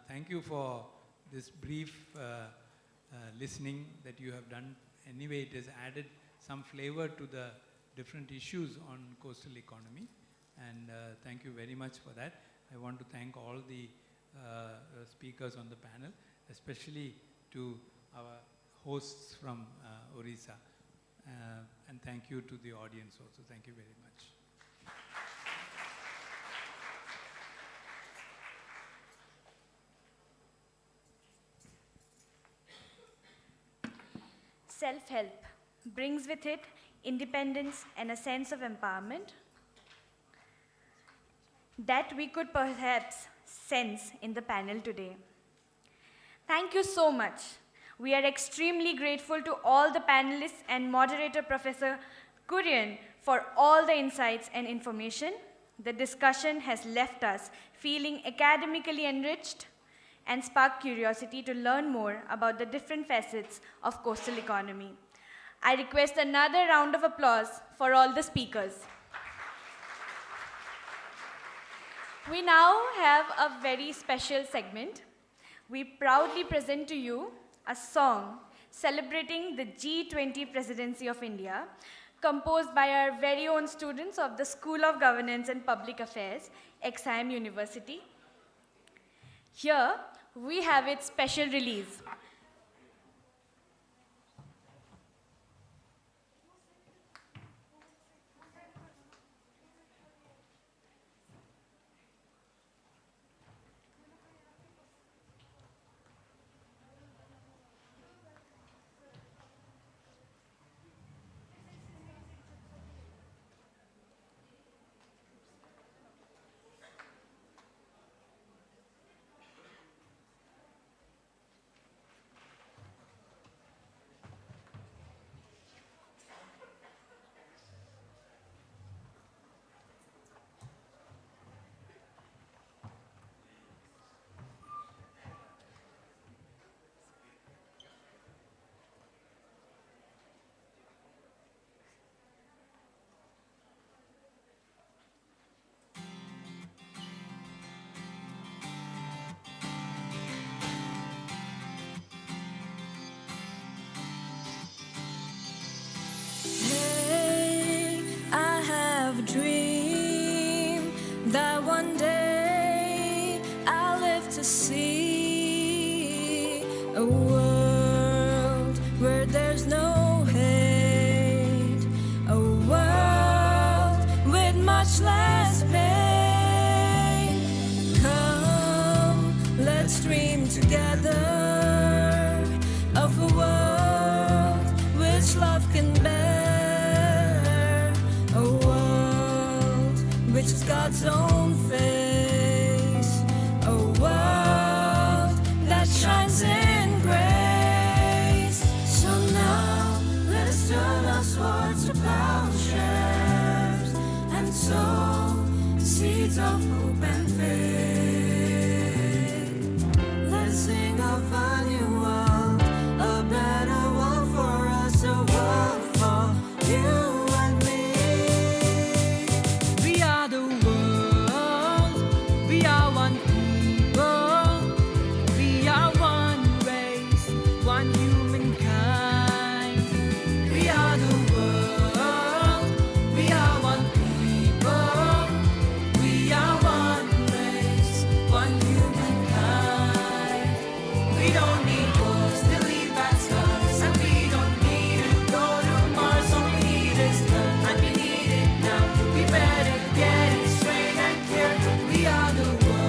thank you for this brief listening that you have done. Anyway, it has added some flavor to the different issues on coastal economy, and thank you very much for that. I want to thank all the speakers on the panel, especially to our hosts from Orissa. And thank you to the audience also. Thank you very much. Self-help brings with it independence and a sense of empowerment that we could perhaps sense in the panel today. Thank you so much. We are extremely grateful to all the panelists and moderator Professor Kurian for all the insights and information. The discussion has left us feeling academically enriched and sparked curiosity to learn more about the different facets of coastal economy. I request another round of applause for all the speakers. We now have a very special segment. We proudly present to you a song celebrating the G20 Presidency of India, composed by our very own students of the School of Governance and Public Affairs, XIM University. Here, we have its special release. a world where there's no hate, a world with much less pain. Come, let's dream together of a world which love can bear, a world which is God's own face, a world that shines in grace. So now let us turn our swords to plowshares and sow seeds of hope and faith. Let us sing of a new world, a better world for us, a world for you and me. We are the world, we are one people, we are one race, one humankind. We are the world, we are one people, we are one race, one humankind. We don't need wars to leave bad scars, and we don't need to go to Mars. All we need is love, and we need it now. We better get it straight and clear. We are the world.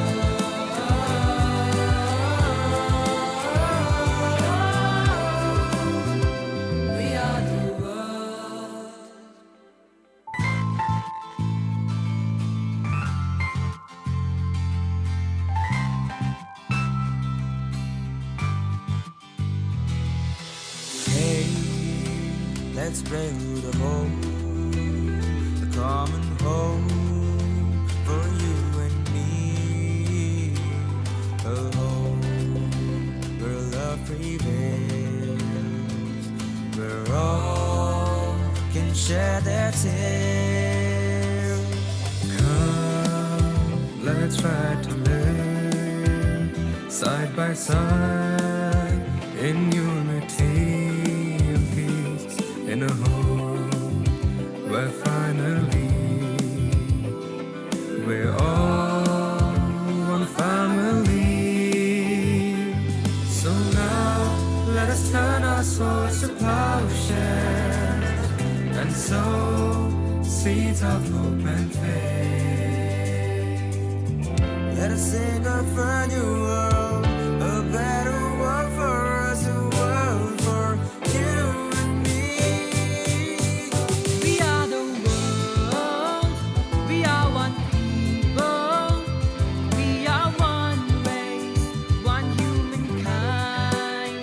We are the world. Hey, let's bring the home, the common home for you and me. A home where love prevails, where all can share their tale. Come, let's try to live side by side in unity and peace, in a home where finally we're all one family. So now let us turn our swords to plowshares and sow seeds of hope and faith. Let us sing of a new world, a better world for us, a world for you and me. We are the world, we are one people, we are one race, one humankind.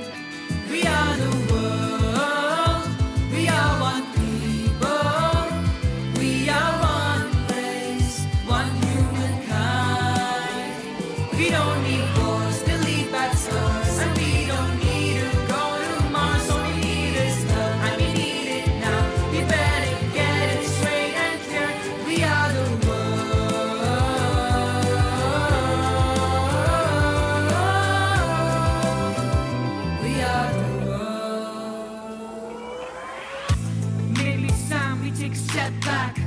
We are the world, we are one people, we are one race, one humankind. We don't need wars to leave bad scars, and we don't need to go to Mars. All we need is love, and we need it now. We better get it straight and clear. We are the world. We are the world. Maybe it's time we take a step back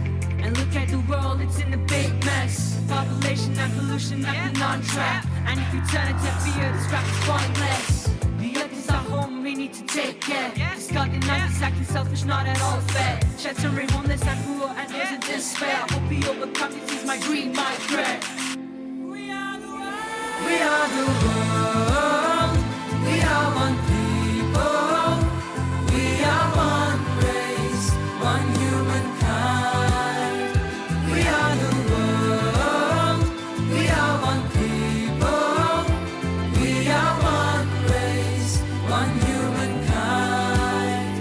and look at the world, it's in a big mess. Population and pollution have been on track, and if you turn a deaf ear, this rap is pointless. The earth is our home, we need to take care. Discarding nights, acting selfish, not at all fair. Sheltering homeless and poor and those in despair. I hope we overcome this is my dream, my prayer. We are the world. We are the world. We are one people. We are one race, one humankind. We are the world. We are one people. We are one race, one humankind.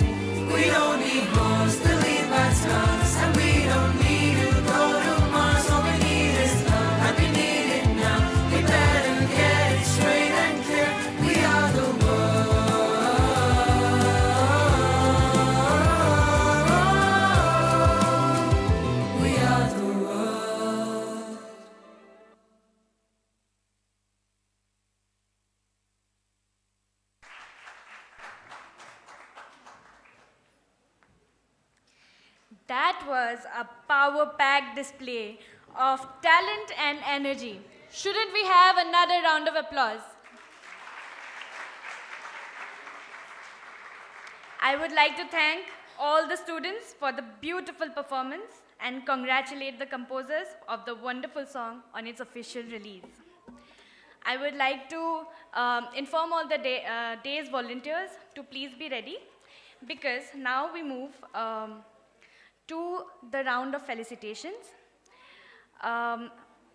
We don't need wars to leave bad scars, and we don't need to go to Mars. All we need is love, and we need it now. We better get it straight and clear. We are the world. We are the world. That was a power-packed display of talent and energy. Shouldn't we have another round of applause? I would like to thank all the students for the beautiful performance and congratulate the composers of the wonderful song on its official release. I would like to inform all the day's volunteers to please be ready, because now we move to the round of felicitations.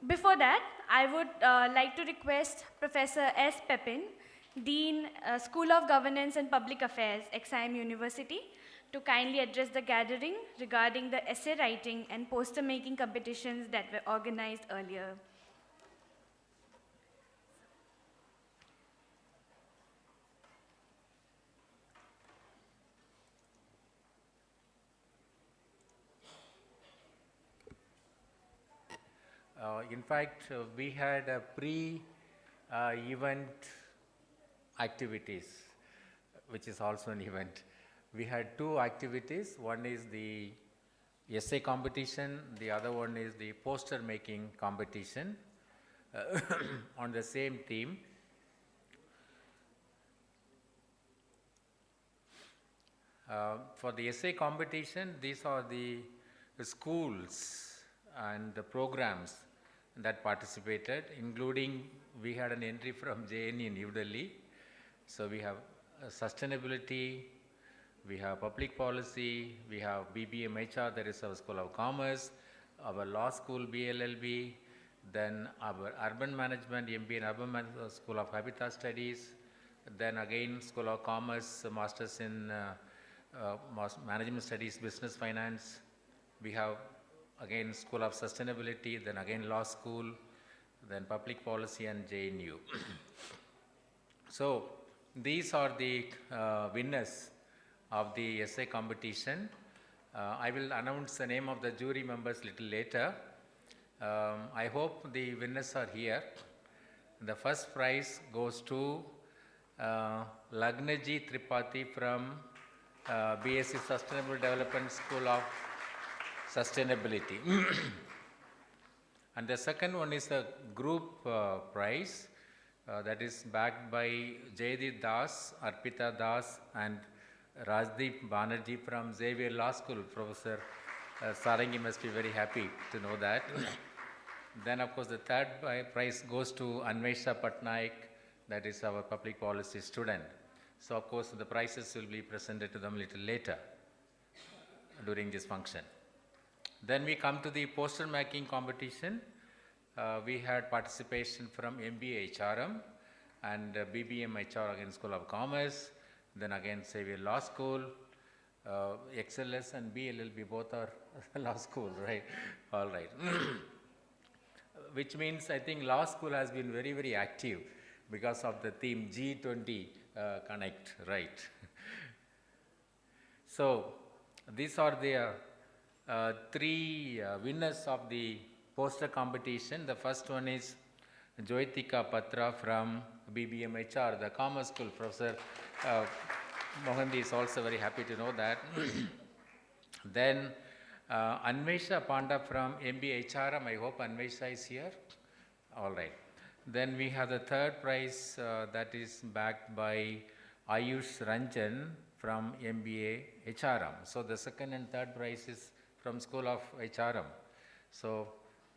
Before that, I would like to request Professor S. Pepin, Dean, School of Governance and Public Affairs, XIM University, to kindly address the gathering regarding the essay writing and poster making competitions that were organized earlier. In fact, we had a pre-event activities, which is also an event. We had two activities. One is the essay competition. The other one is the poster making competition on the same theme. For the essay competition, these are the schools and the programs that participated, including we had an entry from JNE in New Delhi. So we have sustainability, we have public policy, we have BBM HR, that is our School of Commerce, our law school BLLB, then our urban management, MBA in urban management, School of Habitat Studies, then again School of Commerce, Masters in Management Studies, Business Finance. We have again School of Sustainability, then again Law School, then Public Policy and JNU. So these are the winners of the essay competition. I will announce the name of the jury members little later. I hope the winners are here. The first prize goes to Lagnaji Tripathi from BSc Sustainable Development School of Sustainability. And the second one is the group prize that is backed by Jaydeep Das, Arpita Das and Rajdeep Banerjee from Xavier Law School. Professor Sarangi must be very happy to know that. Then of course the third prize goes to Anvesha Patnaik, that is our public policy student. So of course the prizes will be presented to them a little later during this function. Then we come to the poster making competition. We had participation from MBA HRM and BBM HR again School of Commerce, then again Xavier Law School, XLS and BLLB both are law school, right? All right. Which means I think law school has been very, very active because of the theme G20 Connect, right? So these are the three winners of the poster competition. The first one is Joitika Patra from BBM HR, the Commerce School. Professor Mohandi is also very happy to know that. Then Anvesha Panda from MBA HRM. I hope Anvesha is here. All right. Then we have the third prize that is backed by Ayush Ranjan from MBA HRM. So the second and third prize is from School of HRM. So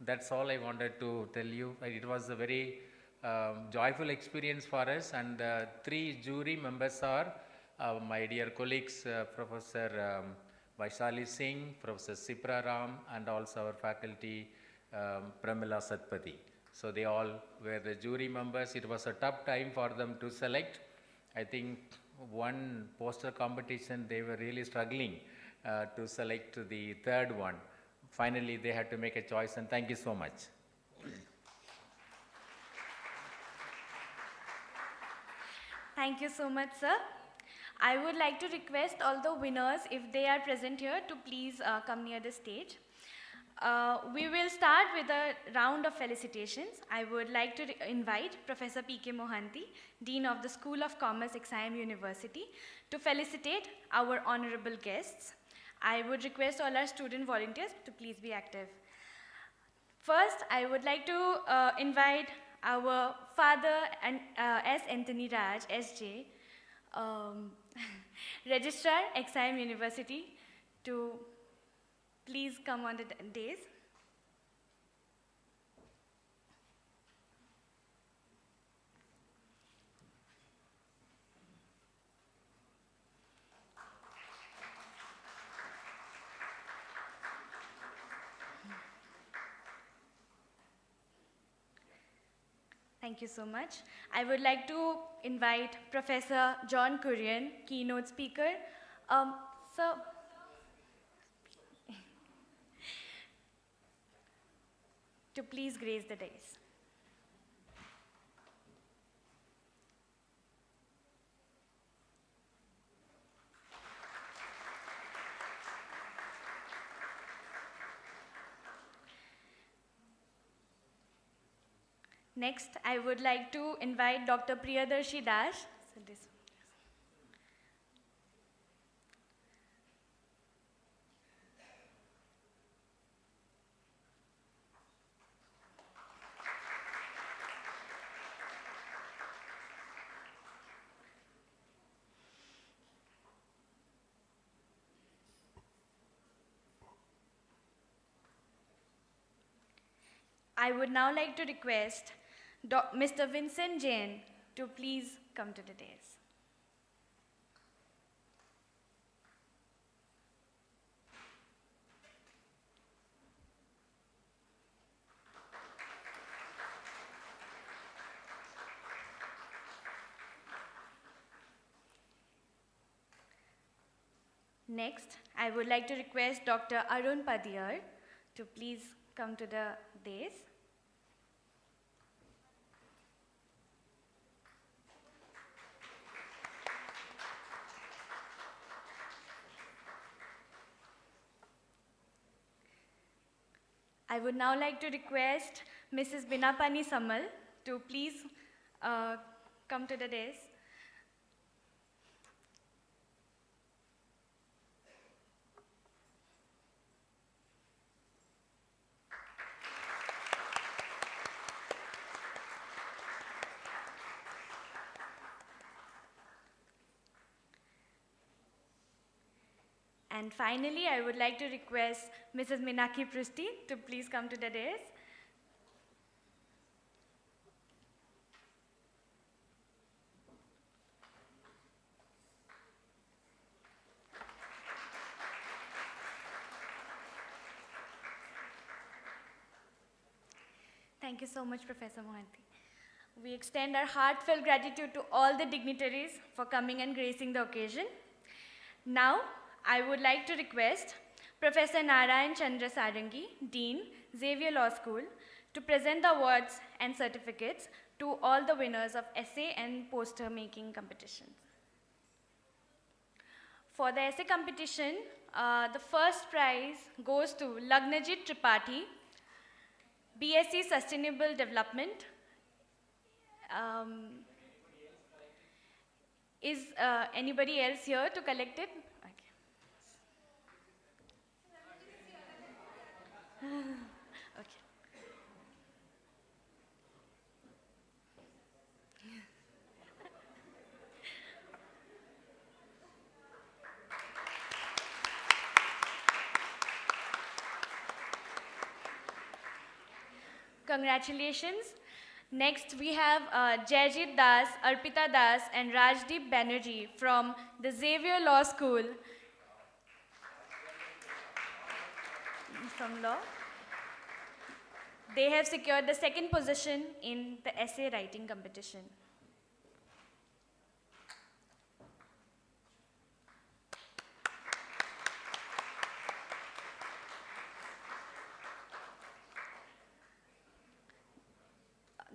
that's all I wanted to tell you. It was a very joyful experience for us, and three jury members are my dear colleagues, Professor Vaishali Singh, Professor Sipra Ram, and also our faculty Pramila Satpathy. So they all were the jury members. It was a tough time for them to select. I think one poster competition they were really struggling to select the third one. Finally, they had to make a choice, and thank you so much. Thank you so much, sir. I would like to request all the winners, if they are present here, to please come near the stage. We will start with a round of felicitations. I would like to invite Professor P.K. Mohanty, Dean of the School of Commerce, XIM University, to felicitate our honorable guests. I would request all our student volunteers to please be active. First, I would like to invite our father, and S. Anthony Raj, SJ, um, Registrar, XIM University, to please come on the days. Thank you so much. I would like to invite Professor John Kurian, keynote speaker. Sir, to please grace the dais. Next, I would like to invite Dr. Priyadarshi Das. So this. I would now like to request Mr. Vincent Jain to please come to the dais. Next, I would like to request Dr. Arun Padiyar to please come to the dais. I would now like to request Mrs. Binapani Samal to please come to the dais. And finally, I would like to request Mrs. Minaki Prusti to please come to the dais. Thank you so much, Professor Mohanty. We extend our heartfelt gratitude to all the dignitaries for coming and gracing the occasion. Now, I would like to request Professor Narayan Chandra Sarangi, Dean, Xavier Law School, to present the awards and certificates to all the winners of essay and poster making competitions. For the essay competition, the first prize goes to Lagnajit Tripathi, BSc Sustainable Development. Is anybody else here to collect it? Okay. Congratulations. Next, we have Jayjit Das, Arpita Das, and Rajdeep Banerjee from the Xavier Law School. From law. They have secured the second position in the essay writing competition.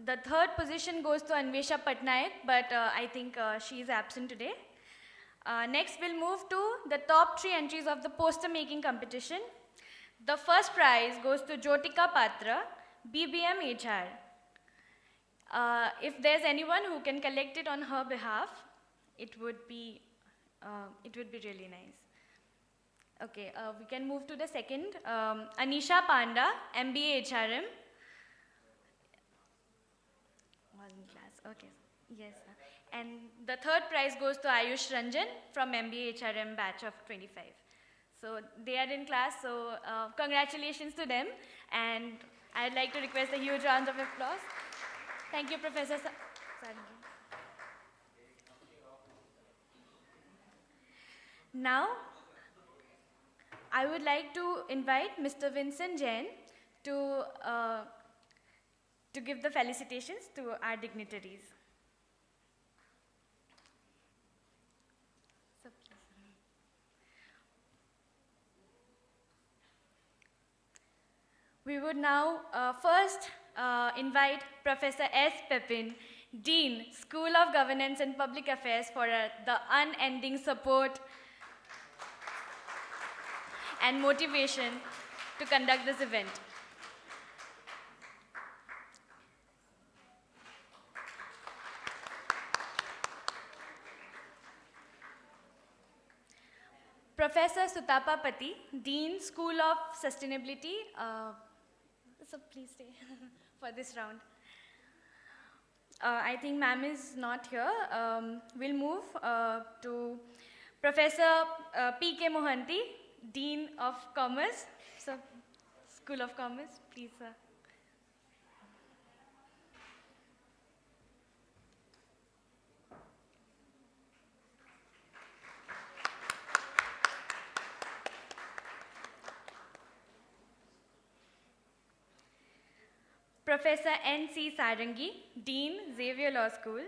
The third position goes to Anvesha Patnaik, but I think she is absent today. Next, we'll move to the top 3 entries of the poster making competition. The first prize goes to Jyotika Patra, BBM HR. If there's anyone who can collect it on her behalf, it would be really nice. Okay, we can move to the second. Anisha Panda, MBA HRM. All in class, okay. Yes. And the third prize goes to Ayush Ranjan from MBA HRM batch of 25. So they are in class, so congratulations to them. And I'd like to request a huge round of applause. Thank you, Professor Sarangi. Now, I would like to invite Mr. Vincent Jain to give the felicitations to our dignitaries. We would now first invite Professor S. Pepin, Dean, School of Governance and Public Affairs, for the unending support and motivation to conduct this event. Professor Sutapa Pati, Dean, School of Sustainability, so please stay for this round. I think ma'am is not here. We'll move to Professor P.K. Mohanty, Dean of Commerce, so School of Commerce, please, sir. Professor N.C. Sarangi, Dean, Xavier Law School.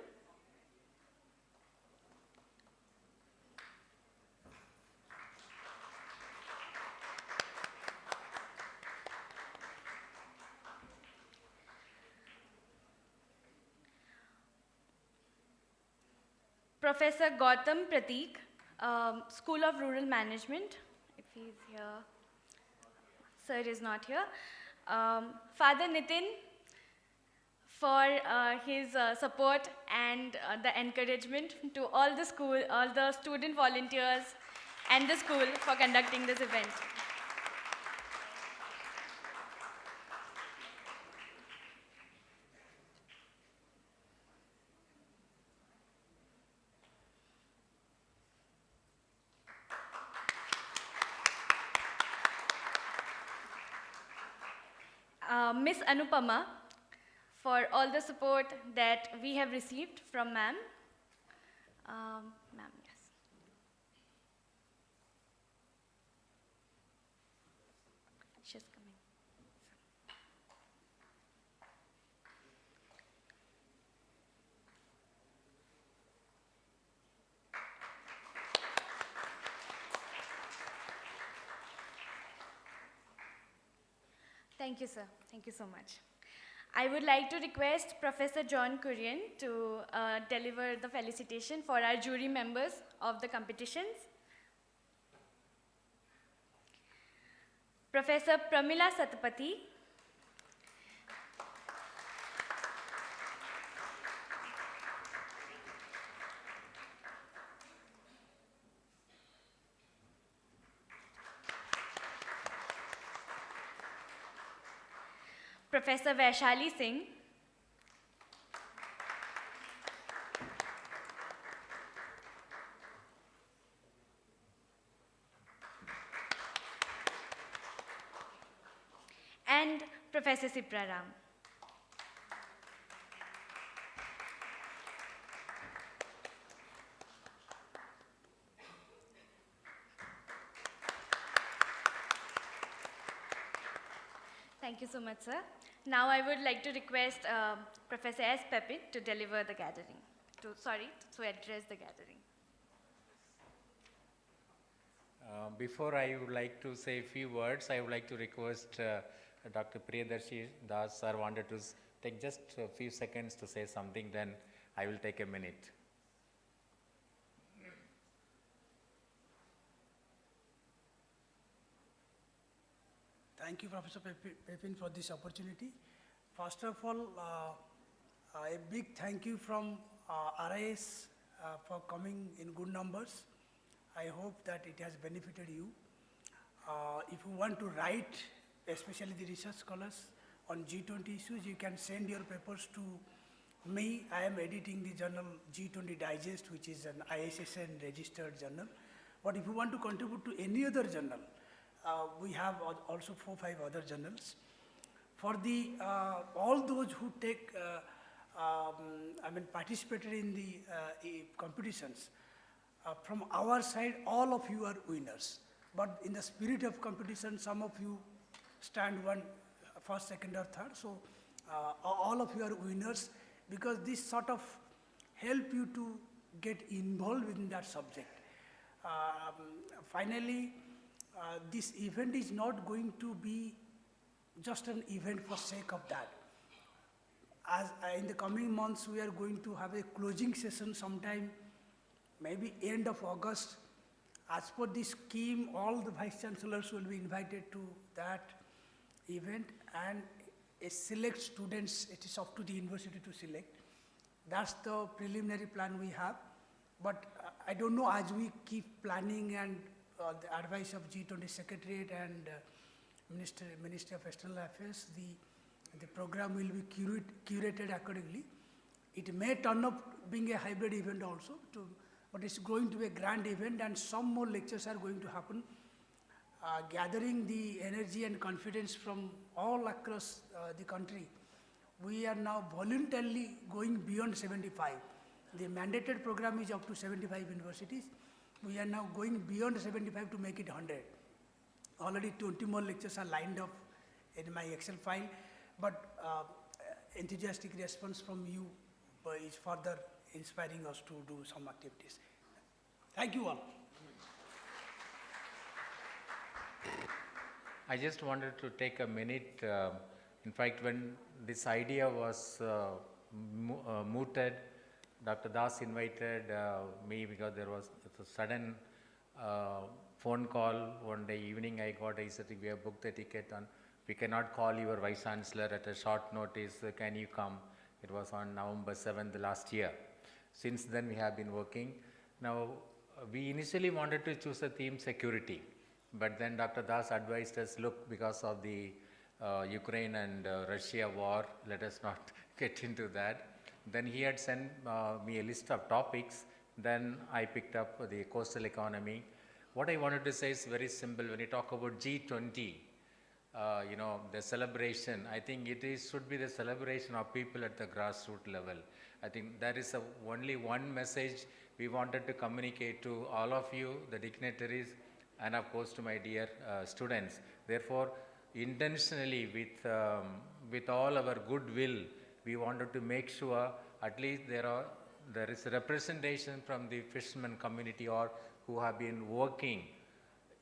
Professor Gautam Prateek, School of Rural Management, if he's here. Sir is not here. Father Nitin, for his support and the encouragement to all the school, all the student volunteers and the school for conducting this event. Miss Anupama, for all the support that we have received from ma'am. Ma'am, yes. She's coming. Thank you, sir. Thank you so much. I would like to request Professor John Kurian to deliver the felicitation for our jury members of the competitions. Professor Pramila Satapathy. Professor Vaishali Singh. And Professor Sipraram. Thank you so much, sir. Now I would like to request Professor S. Pepin to deliver the gathering, to address the gathering. Before I would like to say a few words, I would like to request Dr. Priyadarshi Das sir wanted to take just a few seconds to say something, then I will take a minute. Thank you, Professor Pepin, for this opportunity. First of all, a big thank you from RIS for coming in good numbers. I hope that it has benefited you. If you want to write, especially the research scholars, on G20 issues, you can send your papers to me, I am editing the journal G20 Digest, which is an ISSN registered journal. But if you want to contribute to any other journal, we have also 4 or 5 other journals. For the all those who take, participated in the competitions, from our side, all of you are winners. But in the spirit of competition, some of you stand first, second, or third. So all of you are winners because this sort of help you to get involved in that subject. Finally, this event is not going to be just an event for sake of that. As in the coming months, we are going to have a closing session sometime, maybe end of August. As per the scheme, all the vice chancellors will be invited to that event, and a select students, it is up to the university to select. That's the preliminary plan we have. But I don't know, as we keep planning and the advice of G20 Secretariat and Ministry of External Affairs, the program will be curated accordingly. It may turn up being a hybrid event also, but it's going to be a grand event, and some more lectures are going to happen, gathering the energy and confidence from all across the country. We are now voluntarily going beyond 75. The mandated program is up to 75 universities. We are now going beyond 75 to make it 100. Already 20 more lectures are lined up in my Excel file, but enthusiastic response from you is further inspiring us to do some activities. Thank you all. I just wanted to take a minute. In fact, when this idea was mooted, Dr. Das invited me because there was a sudden phone call one day evening. I got, he said, we have booked the ticket and we cannot call your Vice Chancellor at a short notice. Can you come? It was on November 7th last year. Since then we have been working. Now, we initially wanted to choose a theme security, but then Dr. Das advised us, look, because of the Ukraine and Russia war, let us not get into that. Then he had sent me a list of topics. Then I picked up the coastal economy. What I wanted to say is very simple. When you talk about G20, the celebration, I think should be the celebration of people at the grassroots level. I think that is only one message we wanted to communicate to all of you, the dignitaries, and of course to my dear students. Therefore, intentionally with all our goodwill, we wanted to make sure at least there is representation from the fishermen community or who have been working,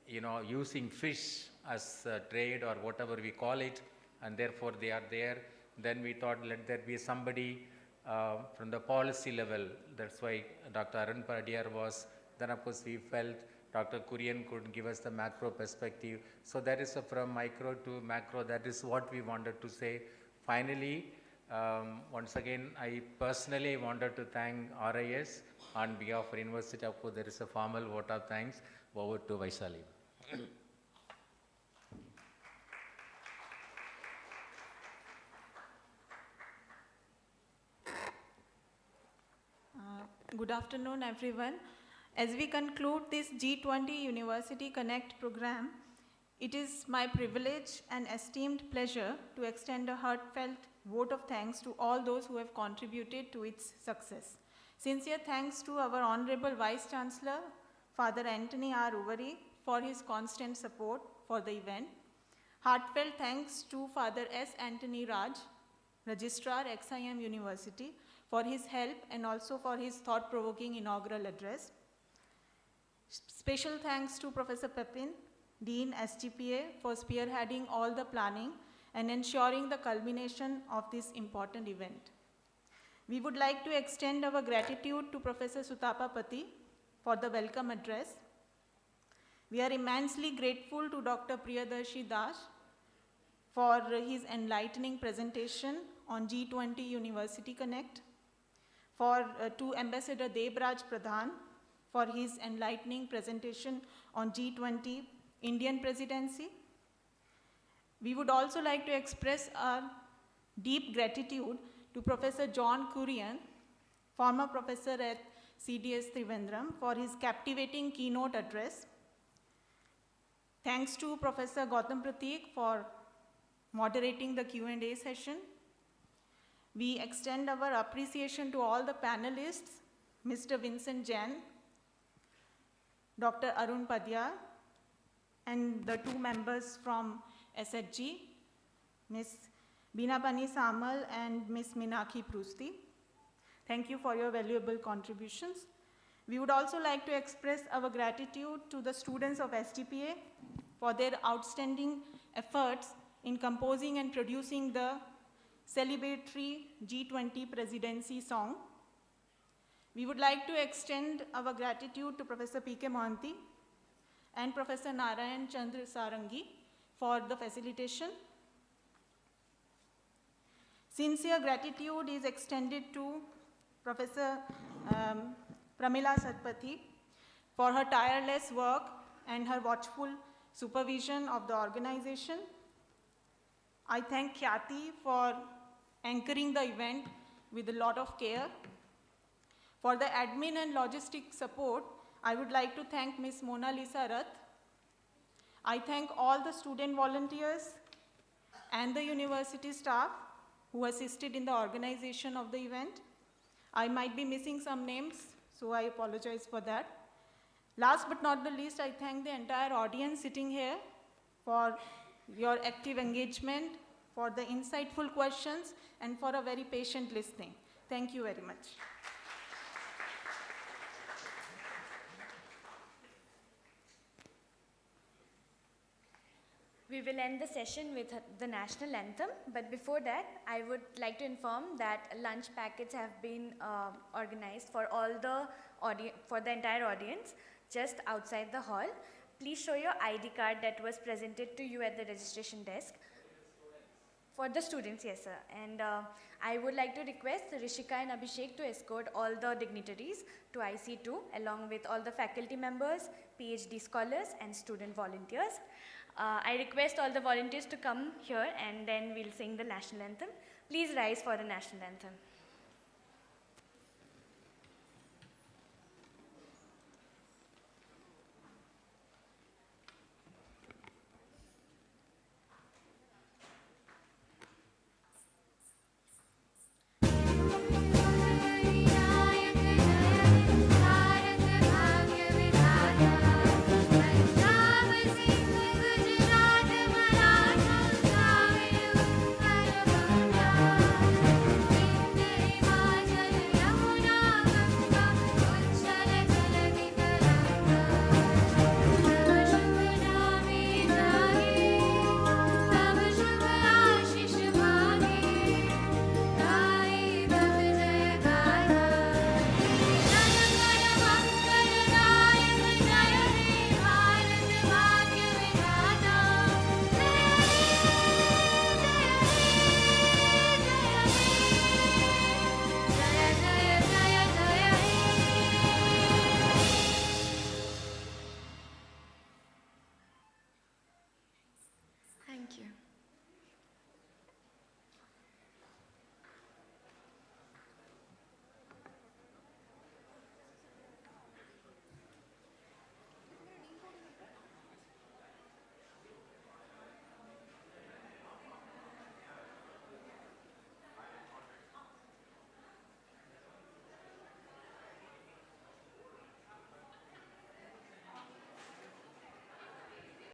using fish as a trade or whatever we call it, and therefore they are there. Then we thought, let there be somebody from the policy level. That's why Dr. Arun Padiyar was. Then of course we felt Dr. Kurian could give us the macro perspective. So that is from micro to macro. That is what we wanted to say. Finally, once again, I personally wanted to thank RIS on behalf of University. Of course, there is a formal vote of thanks. Over to Vaishali. Good afternoon, everyone. As we conclude this G20 University Connect program, it is my privilege and esteemed pleasure to extend a heartfelt vote of thanks to all those who have contributed to its success. Sincere thanks to our Honorable Vice Chancellor, Father Anthony R. Uvari, for his constant support for the event. Heartfelt thanks to Father S. Anthony Raj, Registrar, XIM University, for his help and also for his thought-provoking inaugural address. Special thanks to Professor Pepin, Dean SGPA, for spearheading all the planning and ensuring the culmination of this important event. We would like to extend our gratitude to Professor Sutapa Pati for the welcome address. We are immensely grateful to Dr. Priyadarshi Das for his enlightening presentation on G20 University Connect, to Ambassador Debraj Pradhan for his enlightening presentation on G20 Indian Presidency. We would also like to express our deep gratitude to Professor John Kurian, former professor at CDS Trivandrum, for his captivating keynote address. Thanks to Professor Gautam Prateek for moderating the Q&A session. We extend our appreciation to all the panelists, Mr. Vincent Jain, Dr. Arun Padya, and the two members from SHG, Ms. Binapani Samal and Ms. Minakhi Prusti. Thank you for your valuable contributions. We would also like to express our gratitude to the students of STPA for their outstanding efforts in composing and producing the celebratory G20 presidency song. We would like to extend our gratitude to Professor P.K. Mohanty and Professor Narayan Chandra Sarangi for the facilitation. Sincere gratitude is extended to Professor Pramila Satpathy for her tireless work and her watchful supervision of the organization. I thank Khyati for anchoring the event with a lot of care. For the admin and logistic support, I would like to thank Ms. Mona Lisa Rath. I thank all the student volunteers and the university staff who assisted in the organization of the event. I might be missing some names, so I apologize for that. Last but not the least, I thank the entire audience sitting here for your active engagement, for the insightful questions, and for a very patient listening. Thank you very much. We will end the session with the national anthem, but before that, I would like to inform that lunch packets have been organized for for the entire audience, just outside the hall. Please show your ID card that was presented to you at the registration desk. For the students, yes, sir. And I would like to request Rishika and Abhishek to escort all the dignitaries to IC2, along with all the faculty members, PhD scholars, and student volunteers. I request all the volunteers to come here, and then we'll sing the national anthem. Please rise for the national anthem.